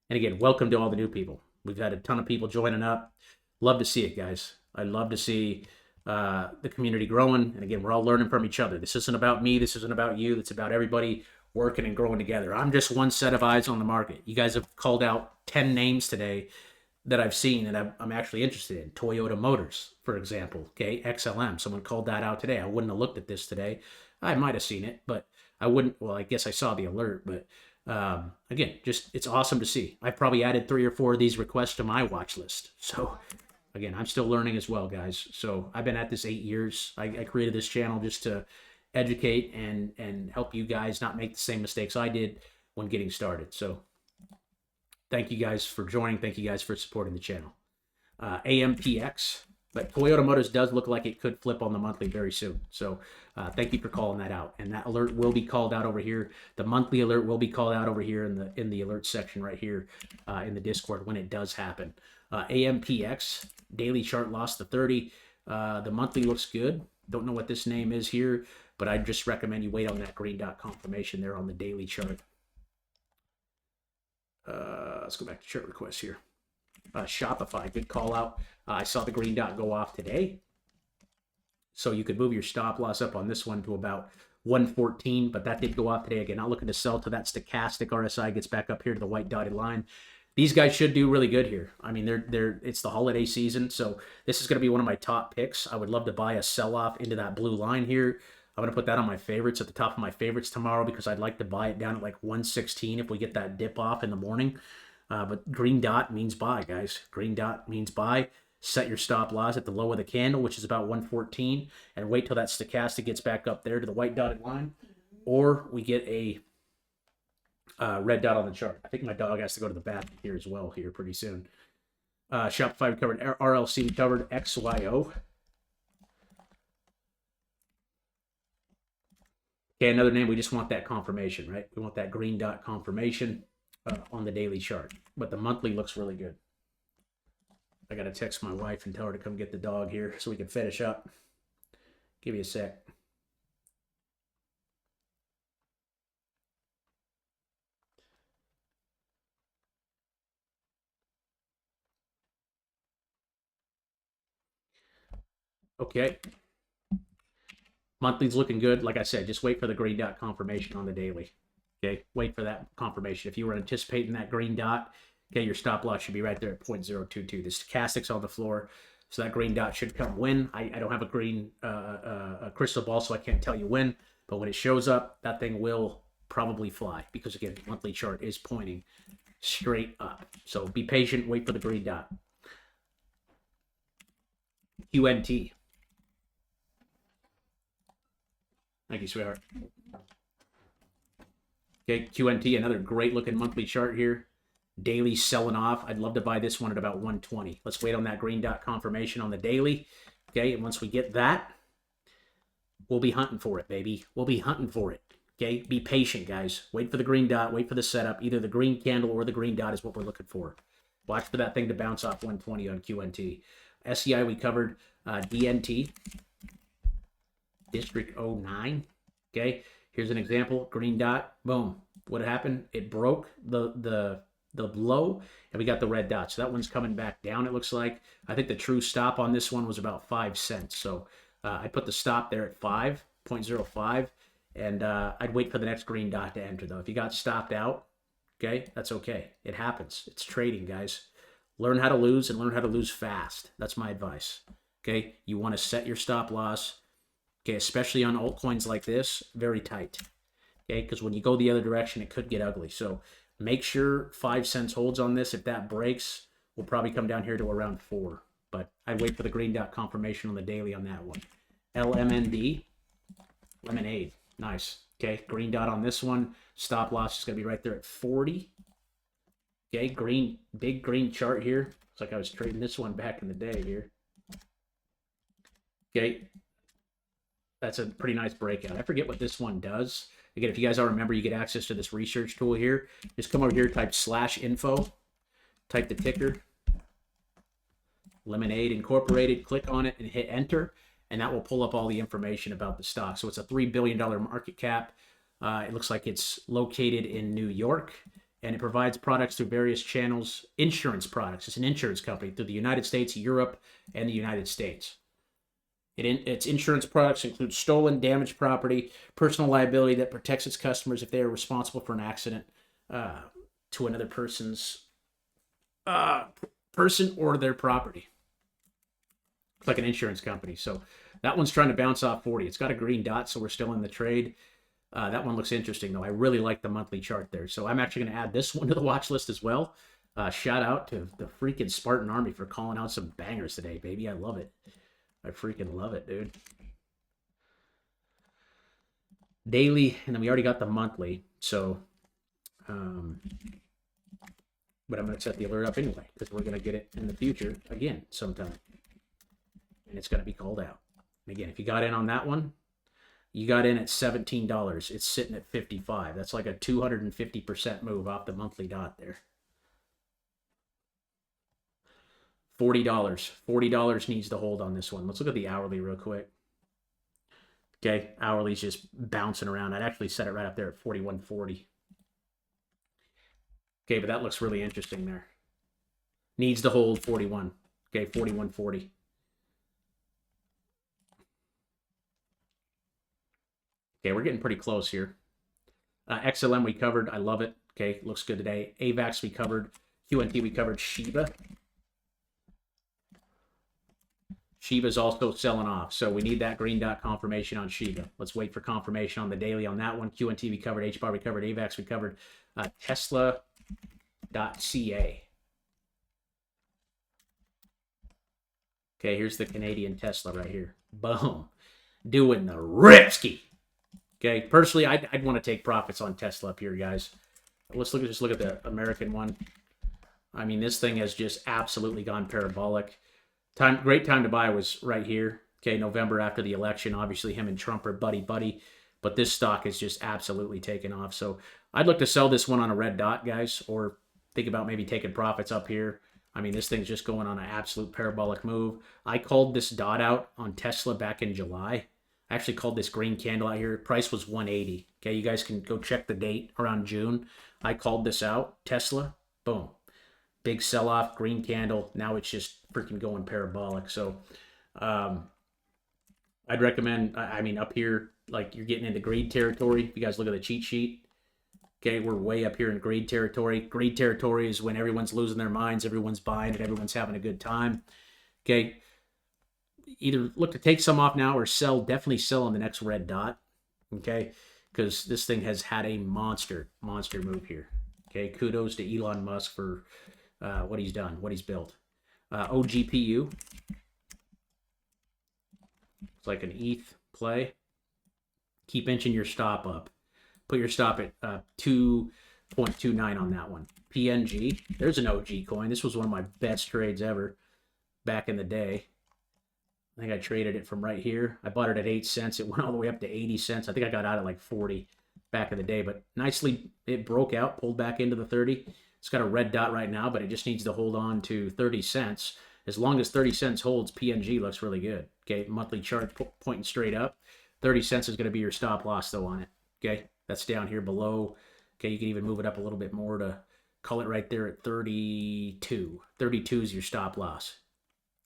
And again, welcome to all the new people. We've had a ton of people joining up. Love to see it, guys. I love to see the community growing. And again, we're all learning from each other. This isn't about me. This isn't about you. It's about everybody working and growing together. I'm just one set of eyes on the market. You guys have called out 10 names today that I've seen and I'm actually interested in. Toyota Motors, for example. Okay, XLM. Someone called that out today. I wouldn't have looked at this today. I might have seen it, but I wouldn't. Well, I guess I saw the alert, but again, just it's awesome to see. I've probably added 3 or 4 of these requests to my watch list. So again, I'm still learning as well, guys. So I've been at this 8 years. I created this channel just to educate and help you guys not make the same mistakes I did when getting started. So thank you guys for joining. Thank you guys for supporting the channel. AMPX. But Toyota Motors does look like it could flip on the monthly very soon. So thank you for calling that out. And that alert will be called out over here. The monthly alert will be called out over here in the alert section right here in the Discord when it does happen. AMPX, daily chart lost to 30. The monthly looks good. Don't know what this name is here, but I just recommend you wait on that green dot confirmation there on the daily chart. Let's go back to chart requests here. Shopify, good call out. I saw the green dot go off today. So you could move your stop loss up on this one to about 114, but that did go off today. Again, not looking to sell till that stochastic RSI gets back up here to the white dotted line. These guys should do really good here. I mean, it's the holiday season, so this is going to be one of my top picks. I would love to buy a sell-off into that blue line here. I'm going to put that on my favorites at the top of my favorites tomorrow because I'd like to buy it down at like 116 if we get that dip off in the morning. But green dot means buy, guys. Green dot means buy. Set your stop loss at the low of the candle, which is about 114, and wait till that stochastic gets back up there to the white dotted line, or we get a red dot on the chart. I think my dog has to go to the bathroom here as well here pretty soon. Shopify we covered, RLC we covered, XYO. Okay, another name, we just want that confirmation, right? We want that green dot confirmation on the daily chart, but the monthly looks really good. I got to text my wife and tell her to come get the dog here so we can finish up. Give me a sec. Okay. Monthly's looking good. Like I said, just wait for the green dot confirmation on the daily. Okay, wait for that confirmation. If you were anticipating that green dot, okay, your stop loss should be right there at 0.022. The stochastic's on the floor, so that green dot should come when. I don't have a green a crystal ball, so I can't tell you when. But when it shows up, that thing will probably fly because, again, the monthly chart is pointing straight up. So be patient. Wait for the green dot. QNT. Thank you, sweetheart. Okay, QNT, another great-looking monthly chart here. Daily selling off. I'd love to buy this one at about 120. Let's wait on that green dot confirmation on the daily. Okay, and once we get that, we'll be hunting for it, baby. We'll be hunting for it. Okay, be patient, guys. Wait for the green dot. Wait for the setup. Either the green candle or the green dot is what we're looking for. Watch for that thing to bounce off 120 on QNT. SEI we covered. DNT. District 09. Okay, here's an example. Green dot. Boom. What happened? It broke the low, and we got the red dot. So that one's coming back down, it looks like. I think the true stop on this one was about 5 cents. So I put the stop there at 5.05, and I'd wait for the next green dot to enter, though. If you got stopped out, okay, that's okay. It happens. It's trading, guys. Learn how to lose and learn how to lose fast. That's my advice. Okay, you want to set your stop loss, okay, especially on altcoins like this, very tight. Okay, because when you go the other direction, it could get ugly. So make sure 5 cents holds on this. If that breaks, we'll probably come down here to around 4. But I'd wait for the green dot confirmation on the daily on that one. LMND, lemonade, nice. Okay, green dot on this one. Stop loss is going to be right there at 40. Okay, green, big green chart here. Looks like I was trading this one back in the day here. Okay, that's a pretty nice breakout. I forget what this one does. Again, if you guys all remember, you get access to this research tool here. Just come over here, type /info, type the ticker, Lemonade Incorporated, click on it and hit enter, and that will pull up all the information about the stock. So it's a $3 billion market cap. It looks like it's located in New York, and it provides products through various channels, insurance products. It's an insurance company through the United States, Europe, and the United States. Its insurance products include stolen, damaged property, personal liability that protects its customers if they are responsible for an accident to another person's person or their property. It's like an insurance company. So that one's trying to bounce off 40. It's got a green dot, so we're still in the trade. That one looks interesting, though. I really like the monthly chart there. So I'm actually going to add this one to the watch list as well. Shout out to the freaking Spartan Army for calling out some bangers today, baby. I love it. I freaking love it, dude. Daily, and then we already got the monthly. So, but I'm going to set the alert up anyway, because we're going to get it in the future again sometime. And it's going to be called out. And again, if you got in on that one, you got in at $17. It's sitting at 55. That's like a 250% move off the monthly dot there. $40. $40 needs to hold on this one. Let's look at the hourly real quick. Okay, hourly's just bouncing around. I'd actually set it right up there at 41.40. Okay, but that looks really interesting there. Needs to hold 41. Okay, 41.40. Okay, we're getting pretty close here. XLM we covered. I love it. Okay, looks good today. AVAX we covered. QNT we covered. Shiba. Shiba's also selling off, so we need that green dot confirmation on Shiba. Let's wait for confirmation on the daily on that one. QNT we covered. HBAR we covered. AVAX we covered. Tesla.ca. Okay, here's the Canadian Tesla right here. Boom. Doing the ripski. Okay, personally, I'd want to take profits on Tesla up here, guys. Let's just look at the American one. I mean, this thing has just absolutely gone parabolic. Great time to buy was right here. Okay, November after the election. Obviously, him and Trump are buddy-buddy. But this stock is just absolutely taken off. So I'd look to sell this one on a red dot, guys, or think about maybe taking profits up here. I mean, this thing's just going on an absolute parabolic move. I called this dot out on Tesla back in July. I actually called this green candle out here. Price was 180. Okay, you guys can go check the date around June. I called this out. Tesla, boom. Big sell-off, green candle. Now it's just freaking going parabolic. So I'd recommend, I mean, up here, like you're getting into greed territory. If you guys look at the cheat sheet, okay, we're way up here in greed territory. Greed territory is when everyone's losing their minds, everyone's buying it, everyone's having a good time. Okay, either look to take some off now or sell, definitely sell on the next red dot, okay, because this thing has had a monster move here. Okay, kudos to Elon Musk for what he's done, what he's built. OGPU. It's like an ETH play. Keep inching your stop up. Put your stop at 2.29 on that one. PNG. There's an OG coin. This was one of my best trades ever back in the day. I think I traded it from right here. I bought it at 8 cents. It went all the way up to 80 cents. I think I got out at like 40 back in the day. But nicely, it broke out, pulled back into the 30. It's got a red dot right now, but it just needs to hold on to 30 cents. As long as 30 cents holds, PNG looks really good. Okay, monthly chart pointing straight up. 30 cents is going to be your stop loss, though, on it. Okay, that's down here below. Okay, you can even move it up a little bit more to call it right there at 32. 32 is your stop loss.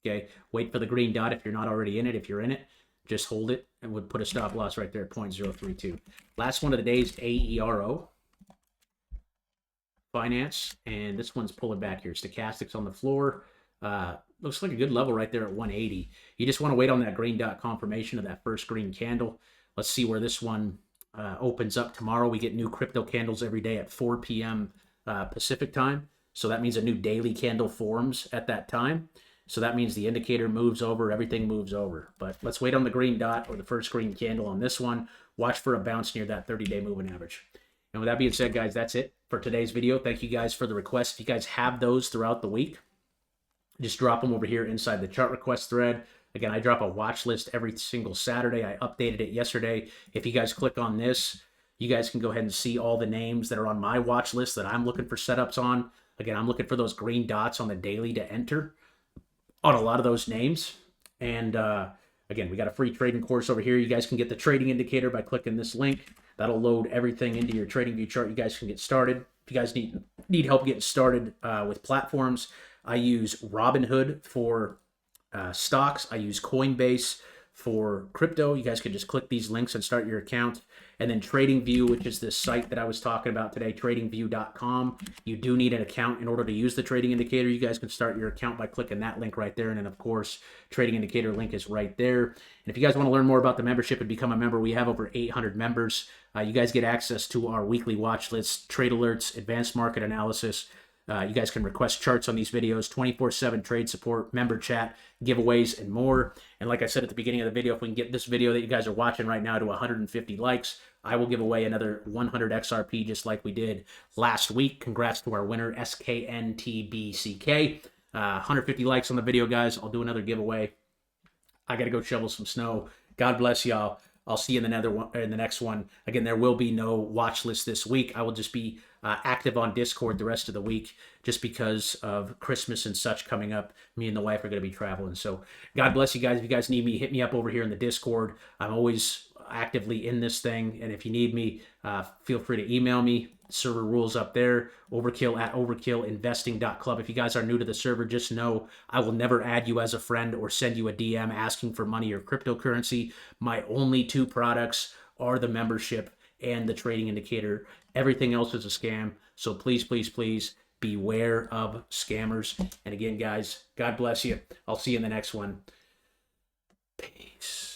Okay, wait for the green dot if you're not already in it. If you're in it, just hold it and would put a stop loss right there at 0.032. Last one of the day is AERO. Finance, and this one's pulling back here. Stochastics on the floor. Looks like a good level right there at 180. You just want to wait on that green dot confirmation of that first green candle. Let's see where this one opens up tomorrow. We get new crypto candles every day at 4 p.m. Pacific time. So that means a new daily candle forms at that time. So that means the indicator moves over, everything moves over. But let's wait on the green dot or the first green candle on this one. Watch for a bounce near that 30-day moving average. And with that being said, guys, that's it for today's video. Thank you guys for the requests. If you guys have those throughout the week, just drop them over here inside the chart request thread. Again, I drop a watch list every single Saturday. I updated it yesterday. If you guys click on this, you guys can go ahead and see all the names that are on my watch list that I'm looking for setups on. Again, I'm looking for those green dots on the daily to enter on a lot of those names. And again, we got a free trading course over here. You guys can get the trading indicator by clicking this link. That'll load everything into your TradingView chart. You guys can get started. If you guys need help getting started with platforms, I use Robinhood for stocks. I use Coinbase for crypto. You guys can just click these links and start your account. And then TradingView, which is this site that I was talking about today, tradingview.com. You do need an account in order to use the trading indicator. You guys can start your account by clicking that link right there. And then, of course, trading indicator link is right there. And if you guys want to learn more about the membership and become a member, we have over 800 members. You guys get access to our weekly watch list, trade alerts, advanced market analysis. You guys can request charts on these videos, 24/7 trade support, member chat, giveaways, and more. And like I said at the beginning of the video, if we can get this video that you guys are watching right now to 150 likes, I will give away another 100 XRP just like we did last week. Congrats to our winner, SKNTBCK. 150 likes on the video, guys. I'll do another giveaway. I got to go shovel some snow. God bless y'all. I'll see you in the next one. Again, there will be no watch list this week. I will just be active on Discord the rest of the week just because of Christmas and such coming up. Me and the wife are going to be traveling. So God bless you guys. If you guys need me, hit me up over here in the Discord. I'm always actively in this thing. And if you need me, feel free to email me. Server rules up there, overkill@overkillinvesting.club. If you guys are new to the server, just know I will never add you as a friend or send you a DM asking for money or cryptocurrency. My only two products are the membership and the trading indicator. Everything else is a scam. So please, please, please beware of scammers. And again, guys, God bless you. I'll see you in the next one. Peace.